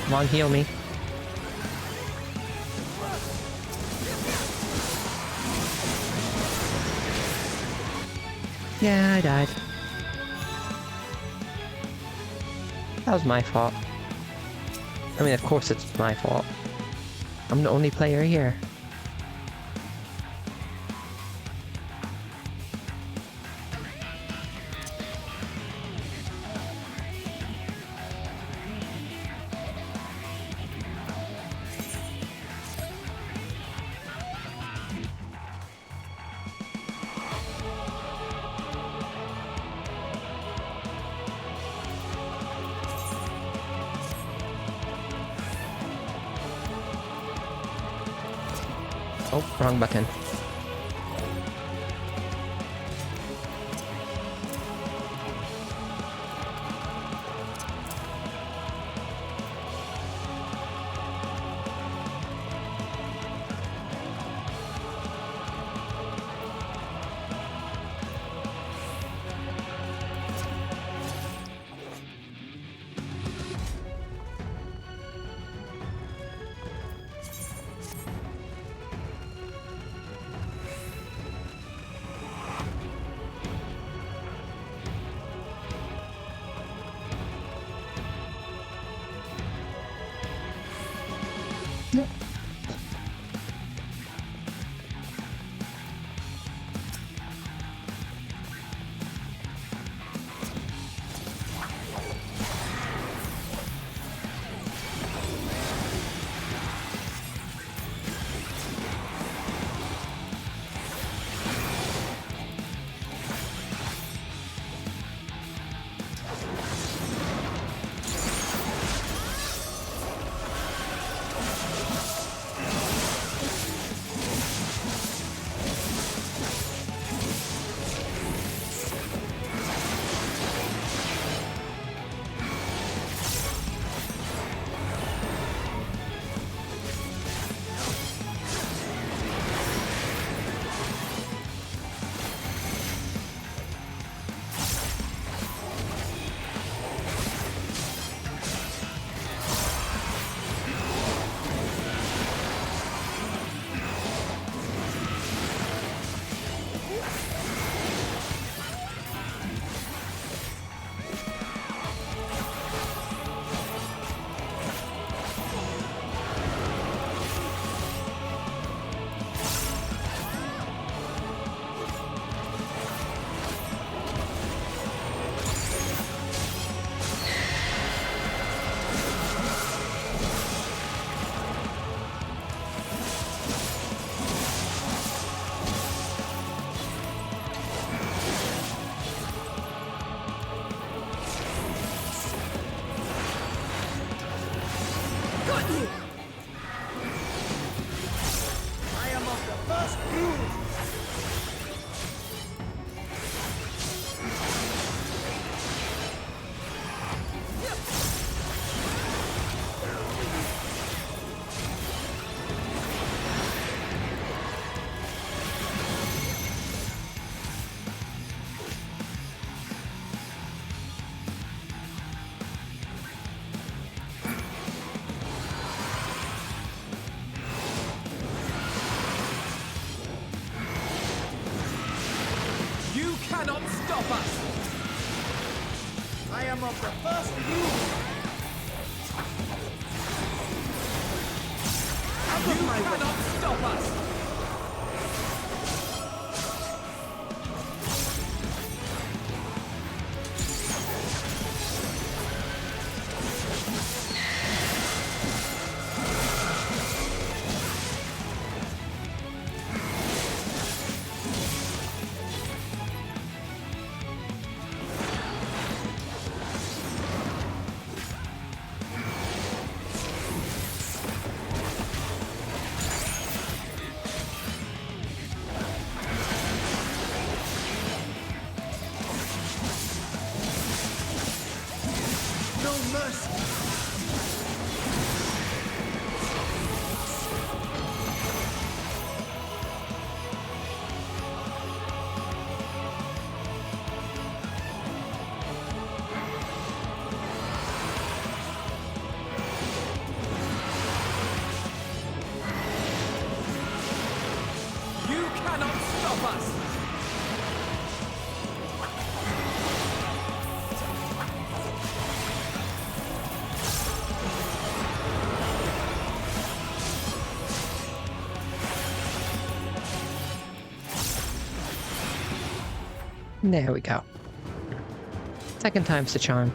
[SPEAKER 1] Come on, heal me. Yeah, I died. That was my fault. I mean, of course it's my fault. I'm the only player here. Oh, wrong button.
[SPEAKER 6] cannot stop us!
[SPEAKER 11] I am of the first view!
[SPEAKER 6] You cannot stop us!
[SPEAKER 11] us!
[SPEAKER 1] There we go. Second time's the charm.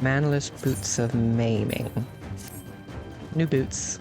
[SPEAKER 1] Manless boots of maiming. New boots.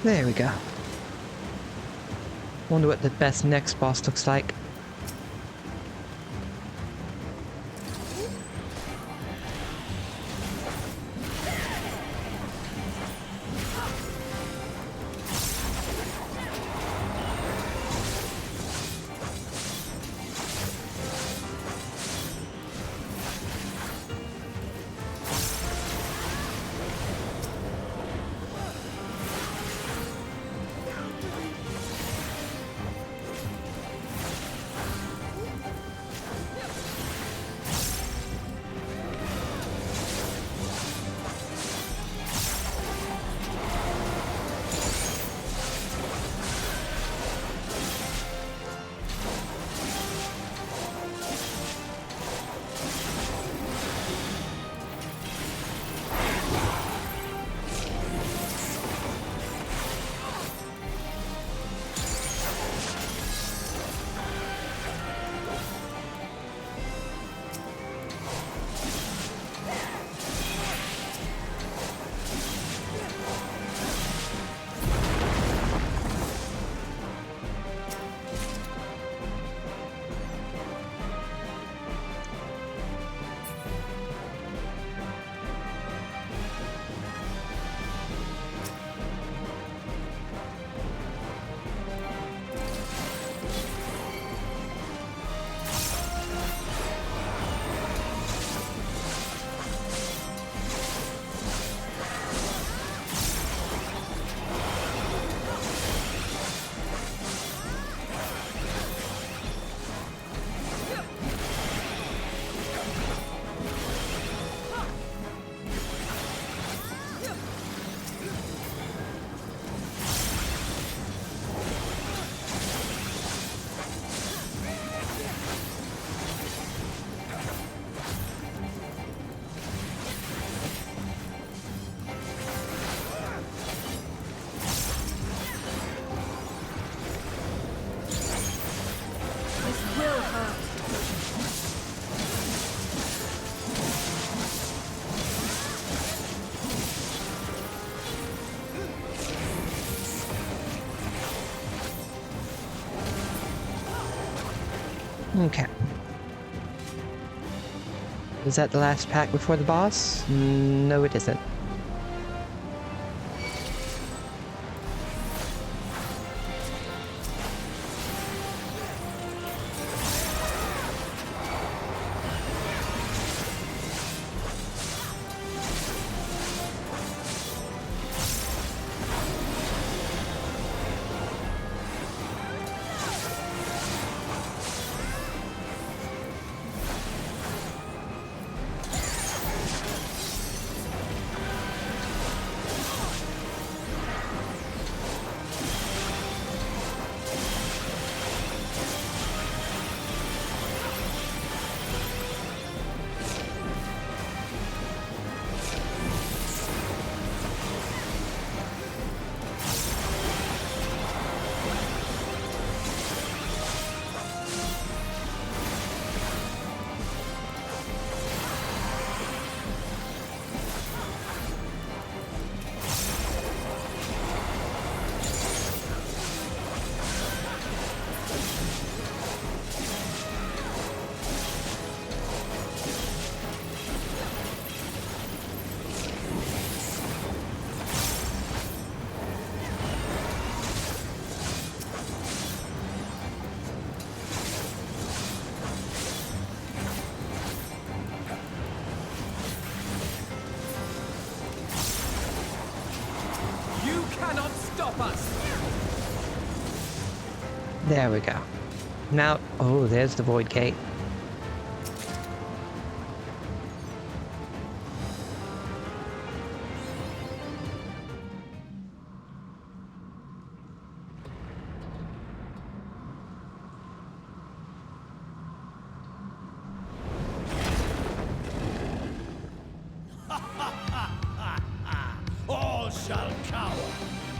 [SPEAKER 1] There we go. Wonder what the best next boss looks like. Okay. Is that the last pack before the boss? No, it isn't. There we go. Now, oh, there's the void gate.
[SPEAKER 12] All shall cower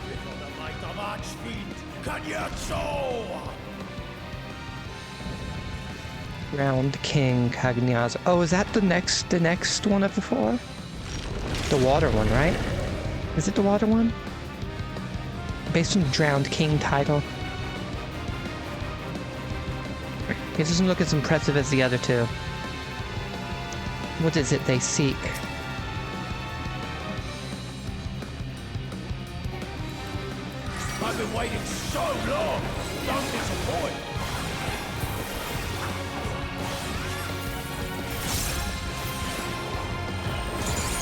[SPEAKER 12] before the might of Archfiend Kanyatso!
[SPEAKER 1] Round King Cagnaz. Oh, is that the next one of the four? The water one, right? Is it the water one? Based on the Drowned King title. It doesn't look as impressive as the other two. What is it they seek?
[SPEAKER 12] I've been waiting so long! Don't disappoint!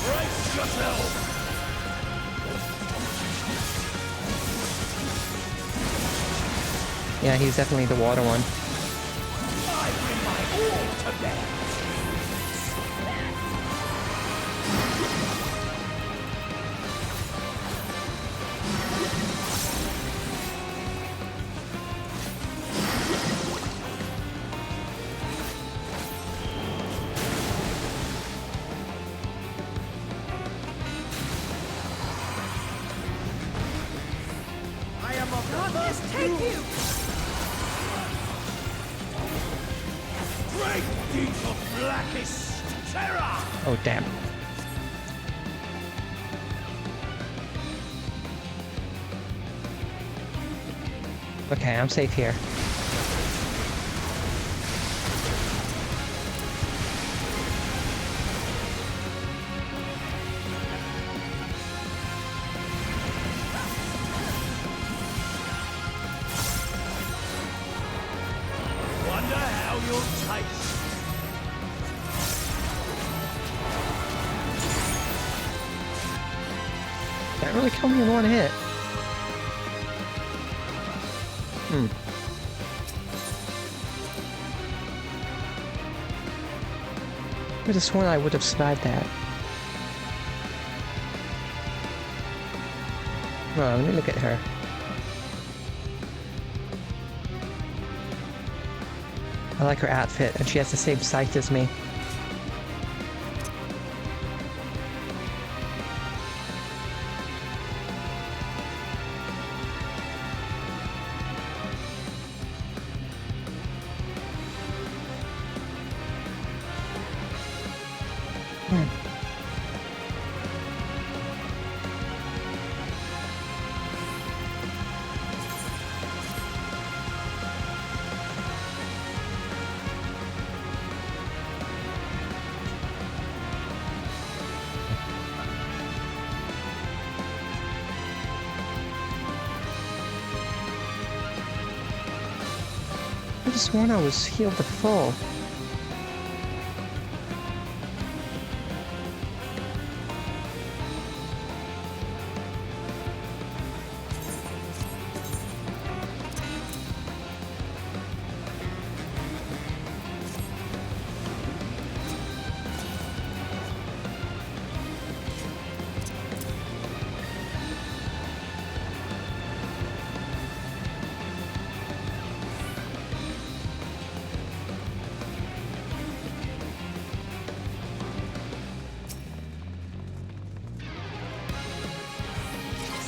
[SPEAKER 12] Brace yourself!
[SPEAKER 1] Yeah, he's definitely the water one.
[SPEAKER 12] I bring my all to bear! I am of the first take you! Great deeds of blackest terror!
[SPEAKER 1] Oh, damn. Okay, I'm safe here.
[SPEAKER 12] Wonder how you'll taste.
[SPEAKER 1] That really killed me in one hit. I could have sworn I would have survived that. Well, let me look at her. I like her outfit, and she has the same sight as me. I just sworn I was healed to full.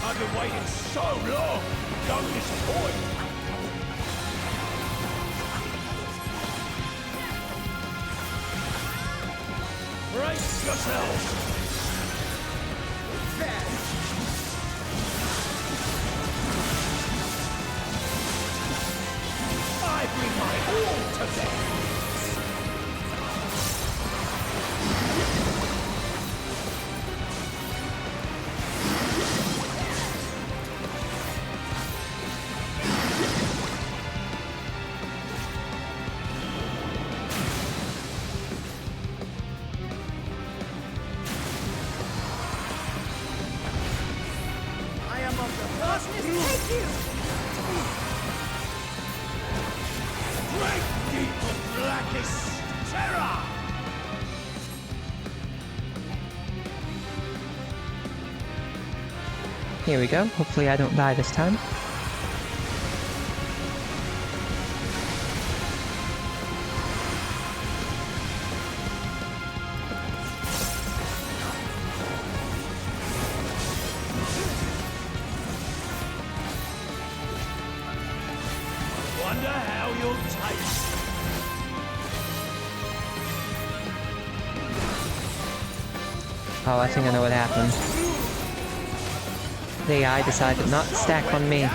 [SPEAKER 12] I've been waiting so long! Don't disappoint! Brace yourself! I bring my all to bear! I am of the darkness, take you!
[SPEAKER 1] Here we go. Hopefully I don't die this time.
[SPEAKER 11] Wonder how you'll taste.
[SPEAKER 1] Oh, I think I know what happened. The AI decided not to stack on me.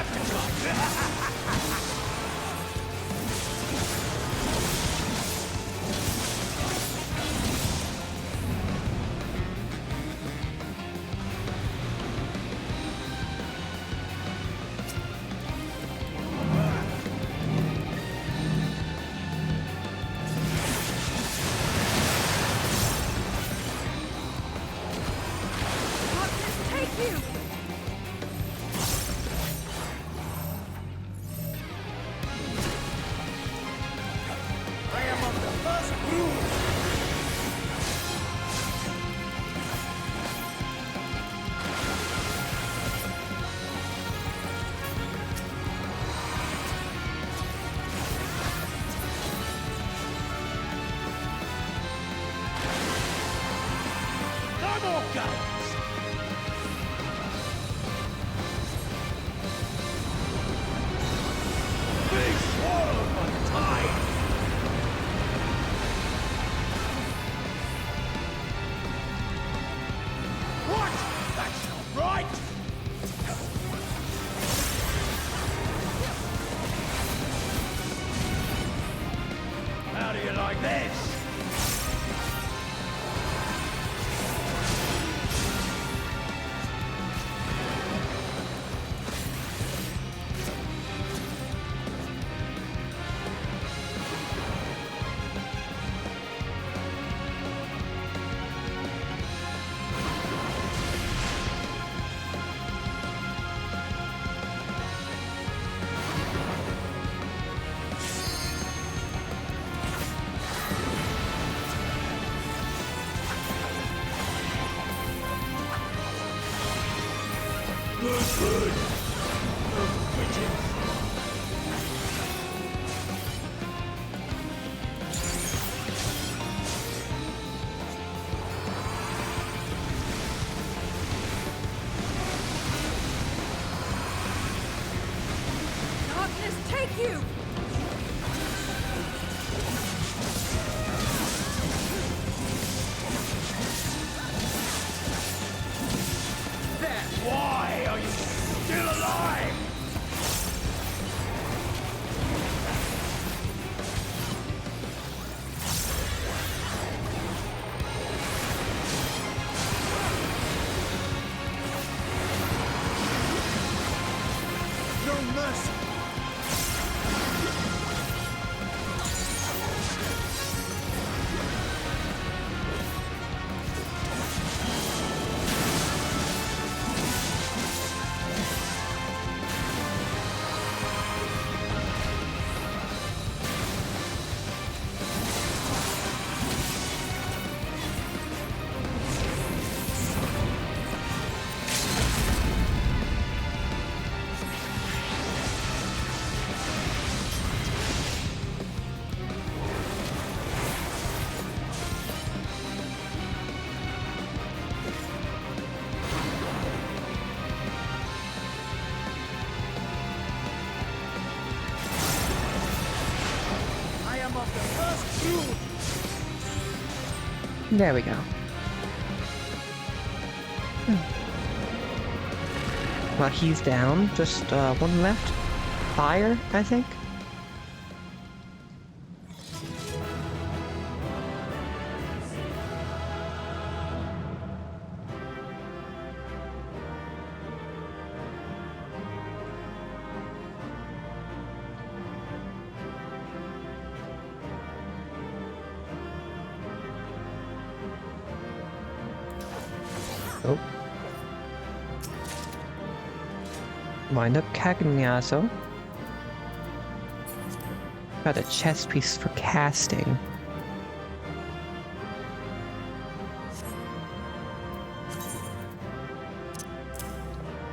[SPEAKER 11] How do you like this?
[SPEAKER 8] Darkness, take you!
[SPEAKER 11] Why are you still alive?
[SPEAKER 9] No mercy!
[SPEAKER 1] There we go. Well, he's down. Just one left. Fire, I think. Oh. Wind up Cagnazzo. Got a chest piece for casting.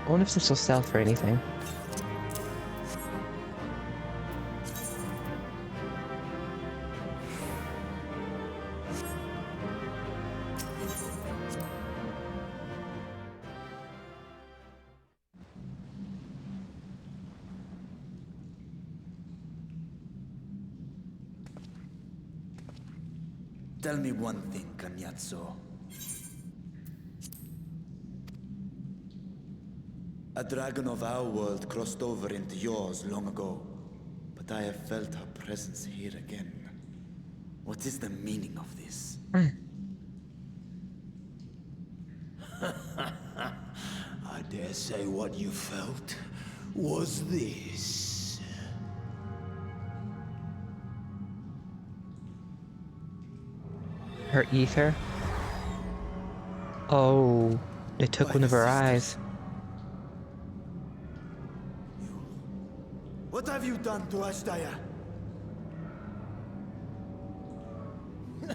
[SPEAKER 1] I wonder if this will sell for anything.
[SPEAKER 3] Tell me one thing, Cagnazzo. A dragon of our world crossed over into yours long ago, but I have felt her presence here again. What is the meaning of this?
[SPEAKER 11] I dare say what you felt was this.
[SPEAKER 1] Her ether? Oh, it took one of her eyes.
[SPEAKER 3] What have you done to Ashdaya?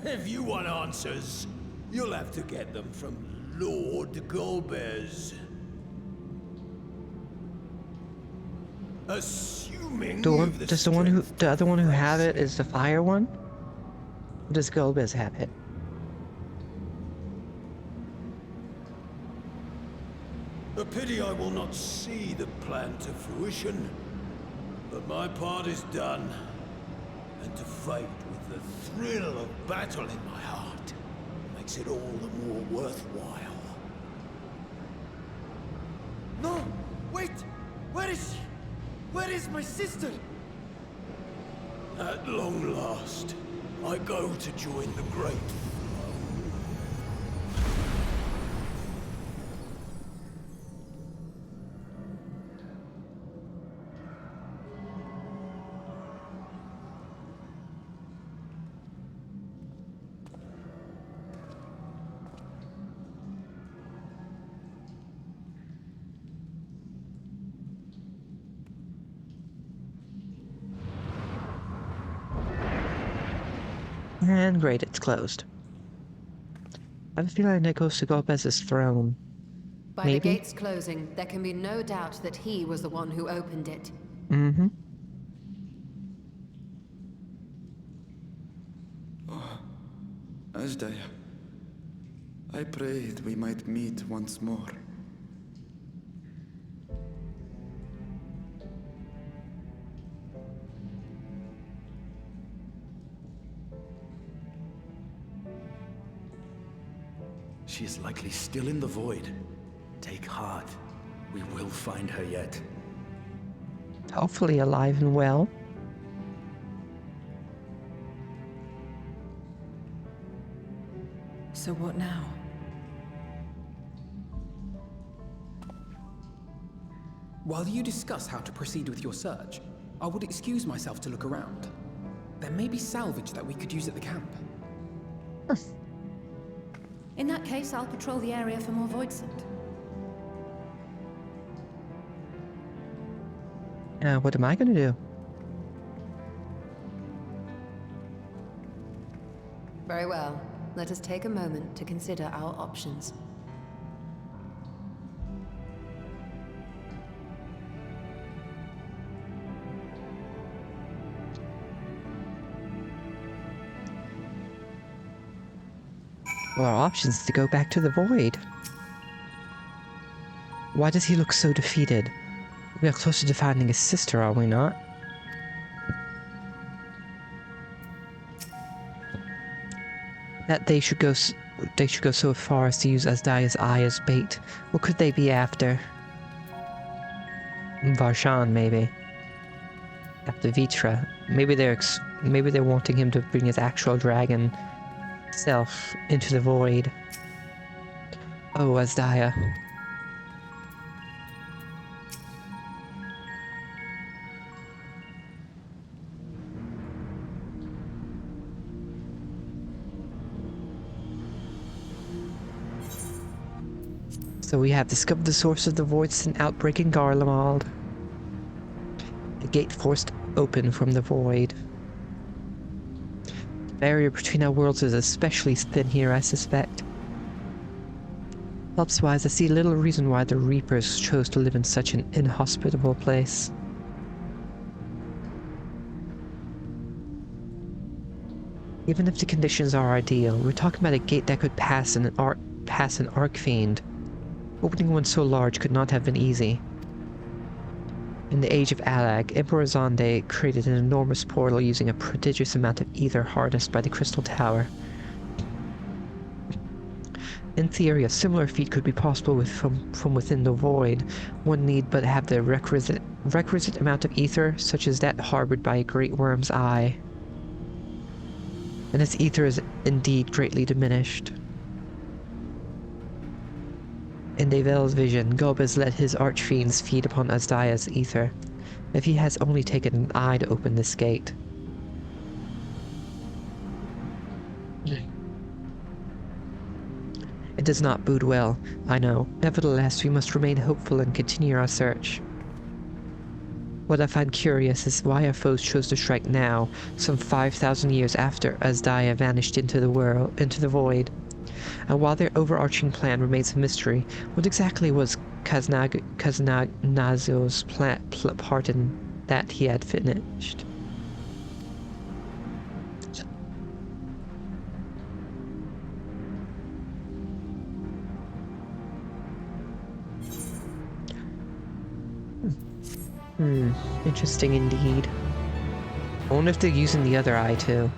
[SPEAKER 11] If you want answers, you'll have to get them from Lord Golbez. Assuming
[SPEAKER 1] The other one who have it is the fire one? Or does Golbez have it?
[SPEAKER 11] A pity I will not see the plan to fruition. But my part is done. And to fight with the thrill of battle in my heart makes it all the more worthwhile.
[SPEAKER 3] No! Wait! Where is she? Where is my sister?
[SPEAKER 11] At long last, I go to join the great.
[SPEAKER 1] And great, it's closed. I have a feeling it goes to Golbez's throne.
[SPEAKER 5] By
[SPEAKER 1] Maybe?
[SPEAKER 5] the gates closing, there can be no doubt that he was the one who opened it.
[SPEAKER 1] Mm-hmm.
[SPEAKER 3] Oh, Ashdaya. I prayed we might meet once more.
[SPEAKER 4] She is likely still in the void. Take heart. We will find her yet.
[SPEAKER 1] Hopefully alive and well.
[SPEAKER 7] So what now?
[SPEAKER 6] While you discuss how to proceed with your search, I would excuse myself to look around. There may be salvage that we could use at the camp.
[SPEAKER 8] In that case, I'll patrol the area for more void scent.
[SPEAKER 1] What am I gonna do?
[SPEAKER 5] Very well. Let us take a moment to consider our options.
[SPEAKER 1] Well, our option is to go back to the void. Why does he look so defeated? We are closer to finding his sister, are we not? That they should go so far as to use Asdaya's eye as bait. What could they be after? Varshan, maybe. After Vitra. Maybe they're wanting him to bring his actual dragon self into the void. Oh, Asdaya. So we have discovered the source of the void scent outbreak in Garlemald. The gate forced open from the void. The barrier between our worlds is especially thin here, I suspect. Elsewise, I see little reason why the Reapers chose to live in such an inhospitable place. Even if the conditions are ideal, we're talking about a gate that could pass an Archfiend. Opening one so large could not have been easy. In the age of Alag, Emperor Zonde created an enormous portal using a prodigious amount of ether harnessed by the Crystal Tower. In theory, a similar feat could be possible from within the void. One need but have the requisite amount of ether, such as that harbored by a great worm's eye. And its ether is indeed greatly diminished. In Devel's vision, Gobez let his archfiends feed upon Azdaya's ether, if he has only taken an eye to open this gate. It does not bode well, I know. Nevertheless, we must remain hopeful and continue our search. What I find curious is why our foes chose to strike now, some 5,000 years after Azdaya vanished into the void. And while their overarching plan remains a mystery, what exactly was Kaznazio's part in that he had finished? Interesting indeed. I wonder if they're using the other eye too.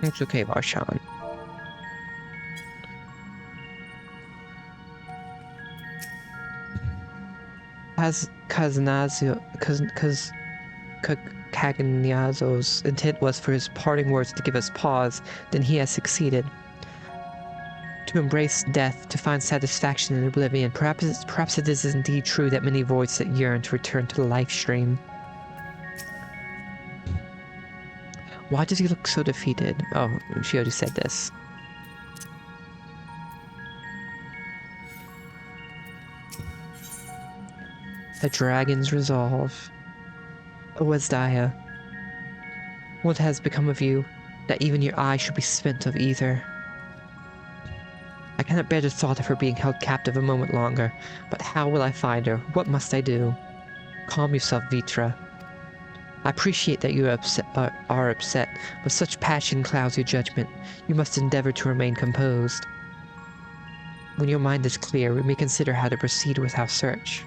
[SPEAKER 1] It's okay, Varshan. As Kagnazio's intent was for his parting words to give us pause, then he has succeeded. To embrace death, to find satisfaction in oblivion. Perhaps it is indeed true that many voids that yearn to return to the life stream. Why does he look so defeated? Oh, she already said this. A dragon's resolve. O Azdaya, what has become of you, that even your eye should be spent of ether? I cannot bear the thought of her being held captive a moment longer, but how will I find her? What must I do? Calm yourself, Vitra. I appreciate that you are upset, but such passion clouds your judgment. You must endeavor to remain composed. When your mind is clear, we may consider how to proceed with our search.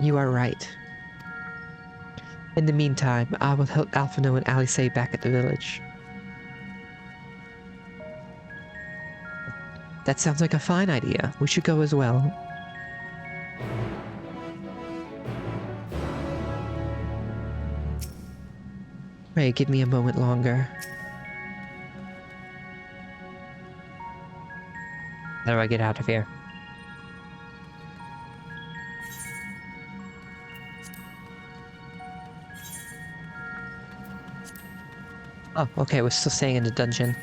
[SPEAKER 1] You are right. In the meantime, I will help Alphino and Alice back at the village. That sounds like a fine idea. We should go as well. Pray, give me a moment longer. How do I get out of here? Oh, okay, we're still staying in the dungeon.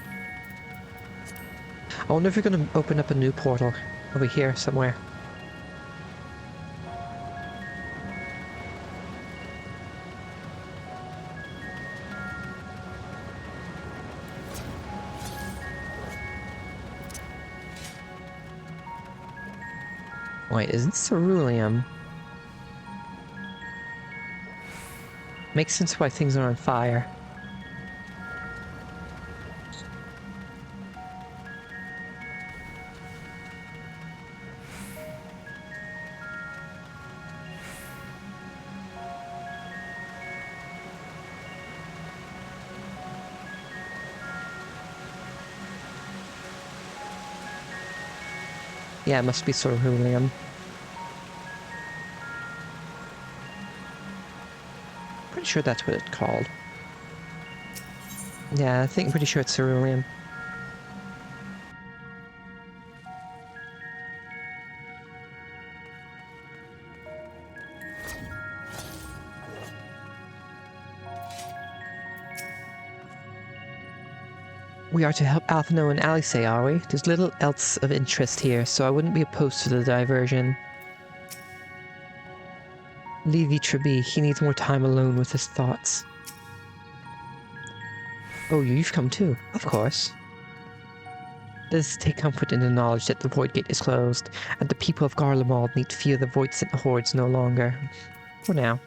[SPEAKER 1] I wonder if we're gonna open up a new portal over here somewhere. Wait, is this ceruleum? Makes sense why things are on fire. Yeah, it must be ceruleum. Pretty sure that's what it's called. Yeah, I think pretty sure it's ceruleum. We are to help Alphino and Alice, are we? There's little else of interest here, so I wouldn't be opposed to the diversion. Leave Vitra be. He needs more time alone with his thoughts. Oh, you've come too, of course. Let us take comfort in the knowledge that the Void Gate is closed, and the people of Garlemald need fear the Void Sent hordes no longer. For now.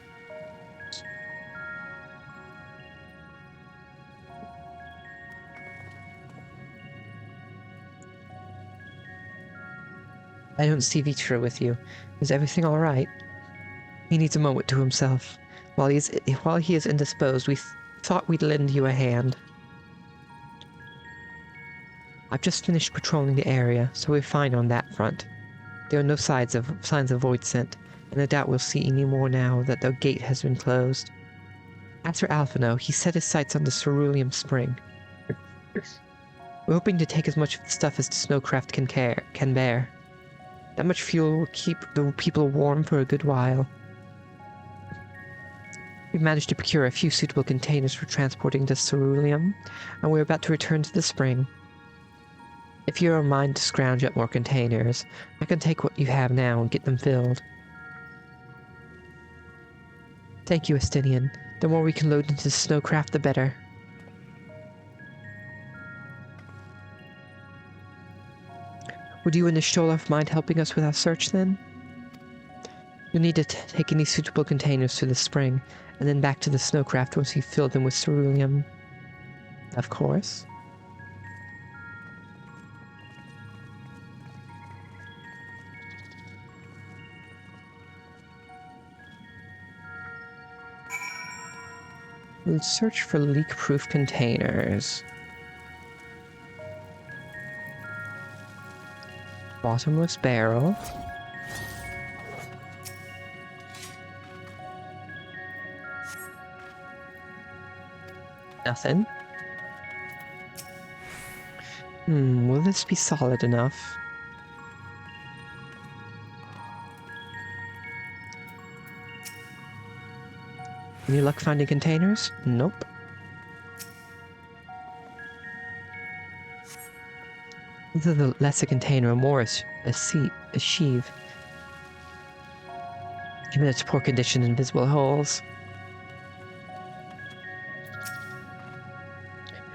[SPEAKER 1] I don't see Vitra with you. Is everything alright? He needs a moment to himself. While he is indisposed, we thought we'd lend you a hand. I've just finished patrolling the area, so we're fine on that front. There are no signs of Void Scent, and I doubt we'll see any more now that the gate has been closed. As for Alphino, he set his sights on the cerulean spring. We're hoping to take as much of the stuff as the snowcraft can bear. That much fuel will keep the people warm for a good while. We've managed to procure a few suitable containers for transporting the ceruleum, and we're about to return to the spring. If you're in mind to scrounge up more containers, I can take what you have now and get them filled. Thank you, Estinian. The more we can load into the snowcraft, the better. Would you and the Sholaf mind helping us with our search then? You'll need to take any suitable containers to the spring, and then back to the snowcraft once you've filled them with ceruleum. Of course. We'll search for leak-proof containers. Bottomless barrel. Nothing. Will this be solid enough? Any luck finding containers? Nope. Either the less a container or more a sheave. Given its poor condition and visible holes.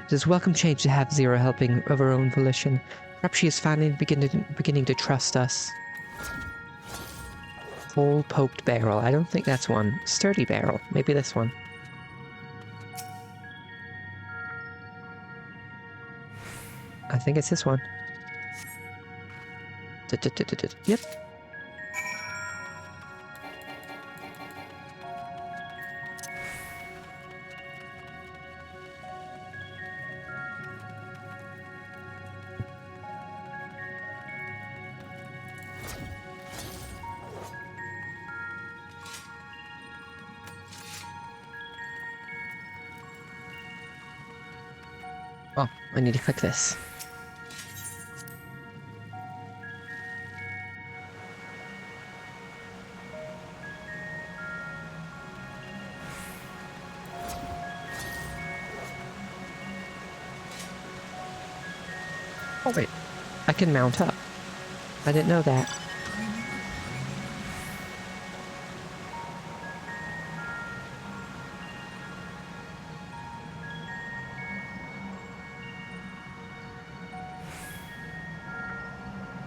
[SPEAKER 1] It is a welcome change to have Zero helping of her own volition. Perhaps she is finally beginning to trust us. Hole-poked barrel. I don't think that's one. Sturdy barrel. Maybe this one. I think it's this one. Yep. Oh, I need to click this. Oh wait, I can mount up. I didn't know that.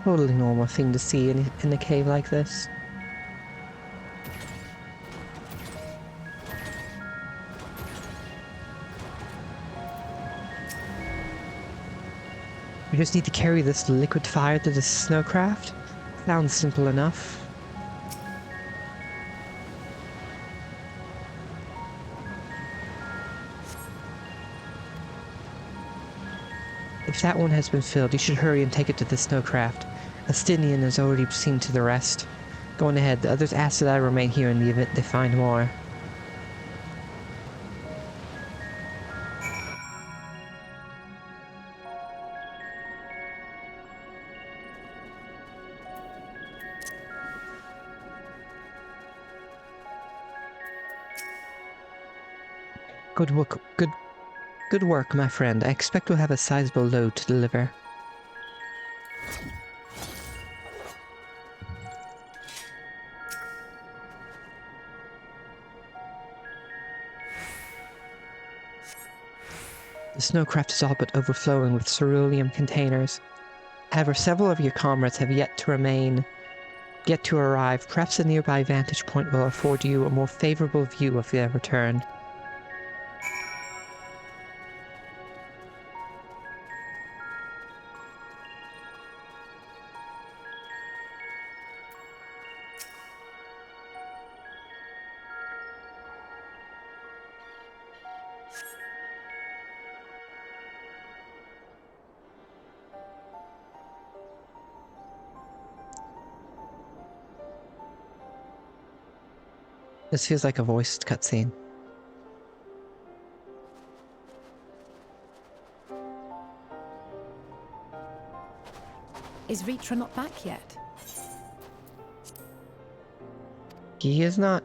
[SPEAKER 1] Totally normal thing to see in a cave like this. We just need to carry this liquid fire to the snowcraft. Sounds simple enough. If that one has been filled, you should hurry and take it to the snowcraft. Astinian has already seen to the rest. Go on ahead, the others ask that I remain here in the event they find more. Good work, my friend. I expect we'll have a sizable load to deliver. The snowcraft is all but overflowing with cerulean containers. However, several of your comrades have yet to arrive. Perhaps a nearby vantage point will afford you a more favorable view of their return. This feels like a voiced cutscene.
[SPEAKER 8] Is Ritra not back yet?
[SPEAKER 1] He is not.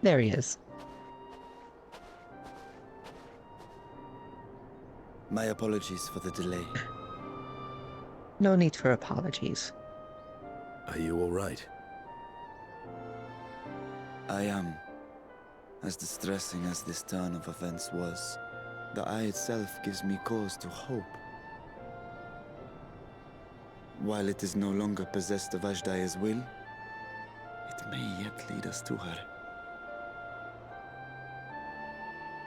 [SPEAKER 1] There he is.
[SPEAKER 3] My apologies for the delay.
[SPEAKER 1] No need for apologies.
[SPEAKER 4] Are you all right?
[SPEAKER 3] I am. As distressing as this turn of events was, the eye itself gives me cause to hope. While it is no longer possessed of Ajdaya's will, it may yet lead us to her.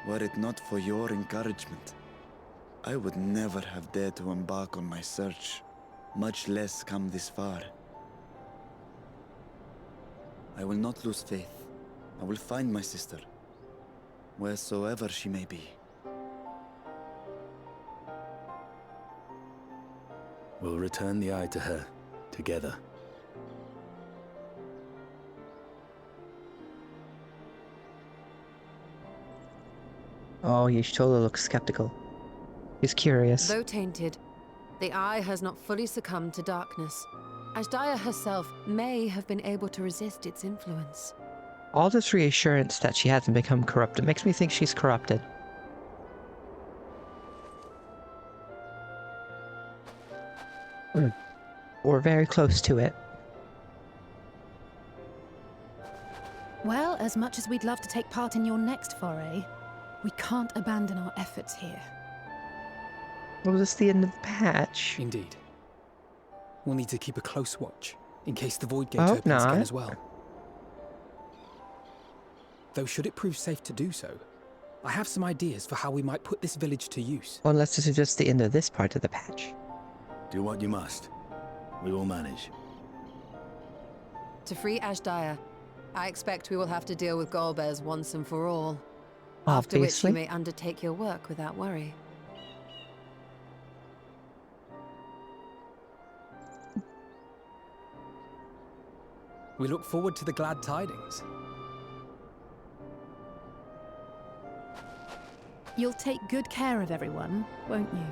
[SPEAKER 3] Were it not for your encouragement, I would never have dared to embark on my search, much less come this far. I will not lose faith. I will find my sister, wheresoever she may be.
[SPEAKER 4] We'll return the eye to her, together.
[SPEAKER 1] Oh, Y'shtola looks skeptical. He's curious.
[SPEAKER 5] Though tainted, the eye has not fully succumbed to darkness. Ajdaya herself may have been able to resist its influence.
[SPEAKER 1] All this reassurance that she hasn't become corrupted makes me think she's corrupted. Or very close to it.
[SPEAKER 8] Well, as much as we'd love to take part in your next foray, we can't abandon our efforts here.
[SPEAKER 1] Was this the end of the patch?
[SPEAKER 6] Indeed. We'll need to keep a close watch, in case the Void Gate
[SPEAKER 1] I hope
[SPEAKER 6] opens again
[SPEAKER 1] not.
[SPEAKER 6] as well. Though should it prove safe to do so, I have some ideas for how we might put this village to use.
[SPEAKER 1] Well, unless this is just the end of this part of the patch.
[SPEAKER 4] Do what you must. We will manage.
[SPEAKER 5] To free Ajdaya, I expect we will have to deal with Golbez once and for all.
[SPEAKER 1] Obviously.
[SPEAKER 5] After which you may undertake your work without worry.
[SPEAKER 6] We look forward to the glad tidings.
[SPEAKER 8] You'll take good care of everyone, won't you?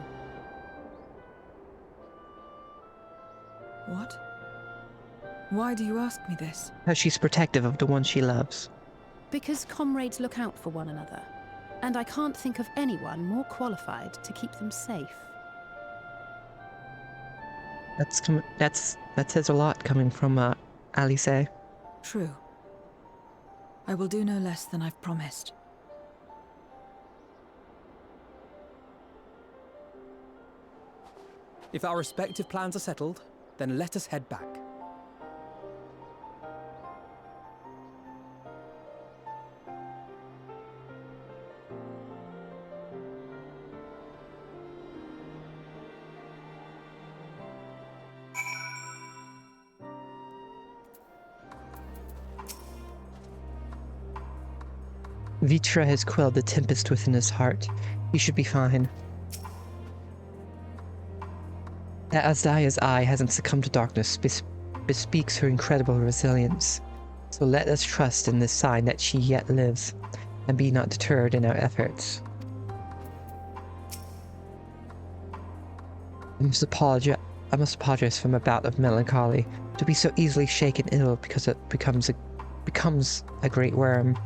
[SPEAKER 7] What? Why do you ask me this?
[SPEAKER 1] How she's protective of the one she loves.
[SPEAKER 8] Because comrades look out for one another. And I can't think of anyone more qualified to keep them safe.
[SPEAKER 1] That says a lot coming from Alice.
[SPEAKER 7] True. I will do no less than I've promised.
[SPEAKER 6] If our respective plans are settled, then let us head back.
[SPEAKER 1] Vitra has quelled the tempest within his heart. He should be fine. That Azdaya's eye hasn't succumbed to darkness bespeaks her incredible resilience. So let us trust in this sign that she yet lives, and be not deterred in our efforts. I must apologize for my bout of melancholy. To be so easily shaken ill because it becomes a great worm.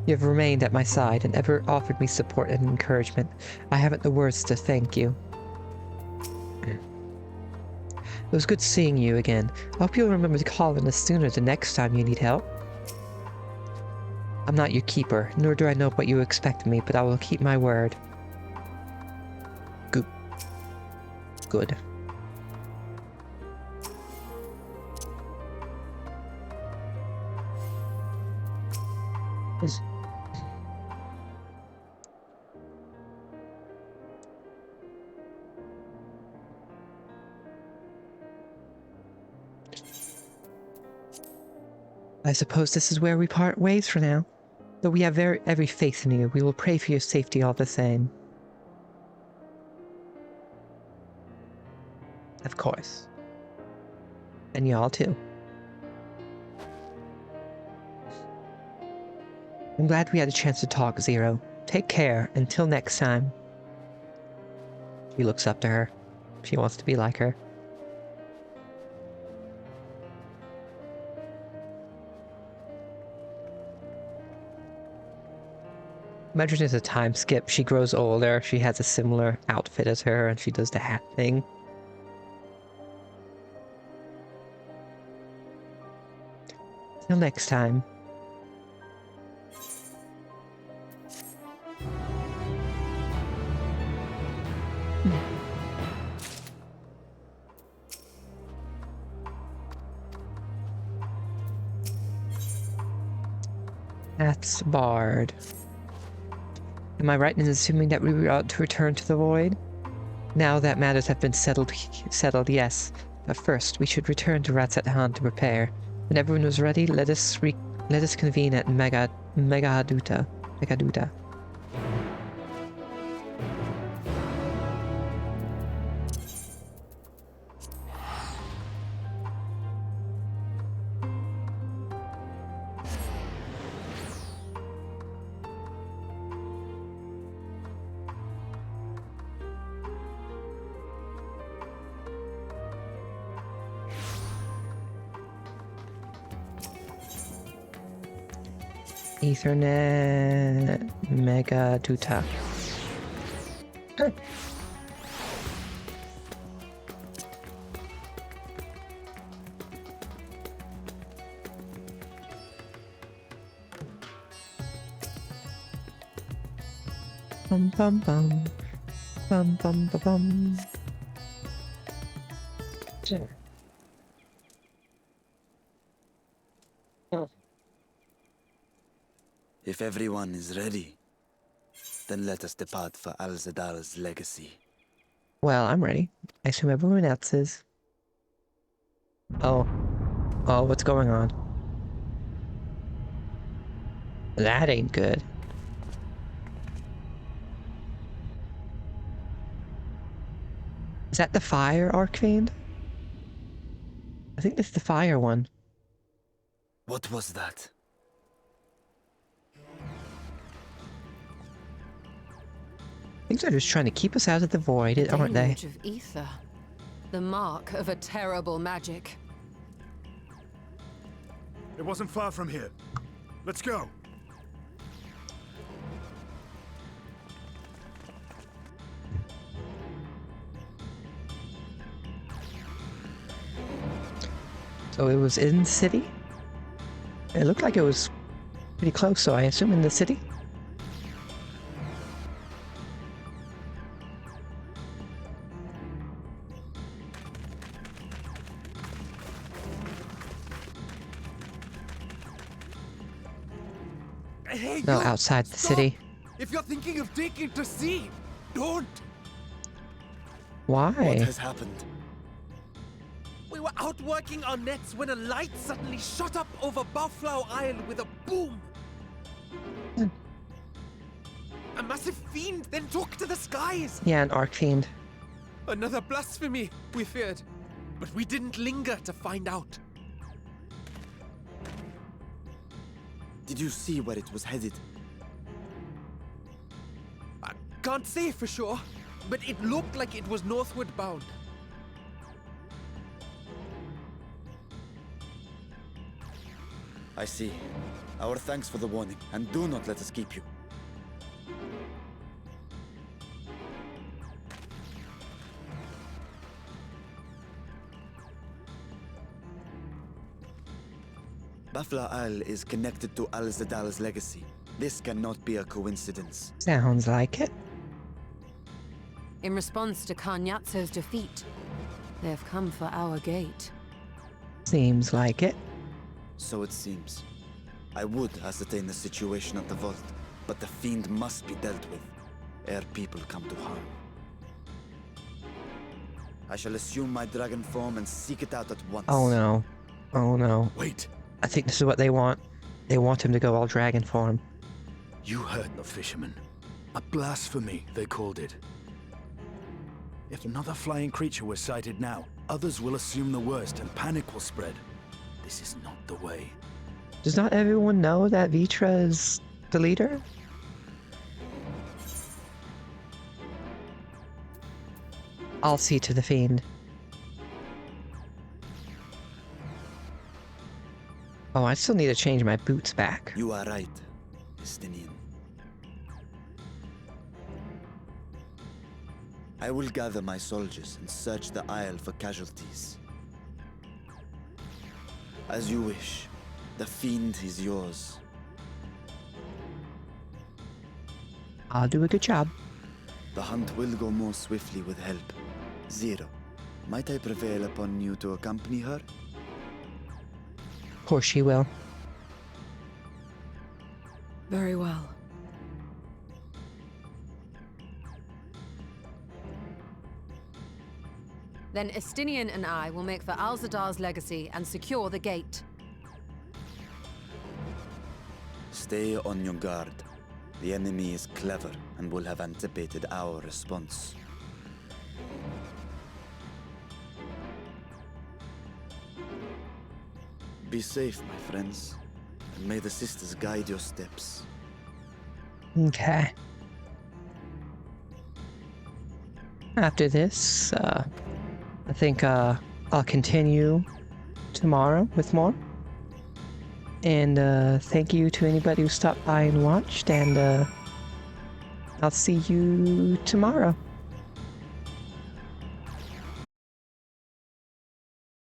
[SPEAKER 1] You have remained at my side and ever offered me support and encouragement. I haven't the words to thank you. It was good seeing you again. I hope you'll remember to call in us sooner the next time you need help. I'm not your keeper, nor do I know what you expect of me, but I will keep my word. Good. Good. I suppose this is where we part ways for now. Though we have every faith in you, we will pray for your safety all the same. Of course. And y'all too. I'm glad we had a chance to talk, Zero. Take care. Until next time. He looks up to her. She wants to be like her. Imagine it's a time skip. She grows older. She has a similar outfit as her, and she does the hat thing. Till next time. That's barred. Am I right in assuming that we ought to return to the Void? Now that matters have been settled, yes. But first, we should return to Ratsat-Han to prepare. When everyone was ready, let us convene at Megaduta. Ethernet Megaduta. Bum bum bum. Bum bum ba bum. Sure.
[SPEAKER 3] If everyone is ready, then let us depart for Al-Zadal's legacy.
[SPEAKER 1] Well, I'm ready. I assume everyone else is. Oh. Oh, what's going on? That ain't good. Is that the fire Archfiend? I think it's the fire one.
[SPEAKER 3] What was that?
[SPEAKER 1] Things are just trying to keep us out of the void, aren't they?
[SPEAKER 5] Deluge of ether. The mark of a terrible magic.
[SPEAKER 12] It wasn't far from here. Let's go.
[SPEAKER 1] So it was in the city? It looked like it was pretty close, so I assume in the city?
[SPEAKER 13] Hey,
[SPEAKER 1] No,
[SPEAKER 13] you!
[SPEAKER 1] outside the
[SPEAKER 13] Stop!
[SPEAKER 1] city.
[SPEAKER 13] If you're thinking of taking to sea, don't!
[SPEAKER 1] Why?
[SPEAKER 3] What has happened?
[SPEAKER 13] We were out working our nets when a light suddenly shot up over Buffalo Isle with a boom. A massive fiend then took to the skies.
[SPEAKER 1] Yeah, an Archfiend.
[SPEAKER 13] Another blasphemy, we feared. But we didn't linger to find out.
[SPEAKER 3] Did you see where it was headed?
[SPEAKER 13] I can't say for sure, but it looked like it was northward bound.
[SPEAKER 3] I see. Our thanks for the warning, and do not let us keep you. Buffalo Isle is connected to Al-Zadal's legacy. This cannot be a coincidence.
[SPEAKER 1] Sounds like it.
[SPEAKER 5] In response to Karnyatso's defeat, they have come for our gate.
[SPEAKER 1] Seems like it.
[SPEAKER 3] So it seems. I would ascertain the situation at the vault, but the fiend must be dealt with, ere people come to harm. I shall assume my dragon form and seek it out at once.
[SPEAKER 1] Oh no. Oh no.
[SPEAKER 4] Wait.
[SPEAKER 1] I think this is what they want. They want him to go all dragon form.
[SPEAKER 4] You heard the fisherman. A blasphemy, they called it. If another flying creature was sighted now, others will assume the worst and panic will spread. This is not the way.
[SPEAKER 1] Does not everyone know that Vitra is the leader? I'll see to the fiend. Oh, I still need to change my boots back.
[SPEAKER 3] You are right, Estinian. I will gather my soldiers and search the Isle for casualties. As you wish. The fiend is yours.
[SPEAKER 1] I'll do a good job.
[SPEAKER 3] The hunt will go more swiftly with help. Zero, might I prevail upon you to accompany her?
[SPEAKER 1] Of course she will.
[SPEAKER 7] Very well.
[SPEAKER 5] Then Estinian and I will make for Al-Zadar's legacy and secure the gate.
[SPEAKER 3] Stay on your guard. The enemy is clever and will have anticipated our response. Be safe, my friends, and may the sisters guide your steps.
[SPEAKER 1] Okay. After this, I think I'll continue tomorrow with more. And thank you to anybody who stopped by and watched, and I'll see you tomorrow.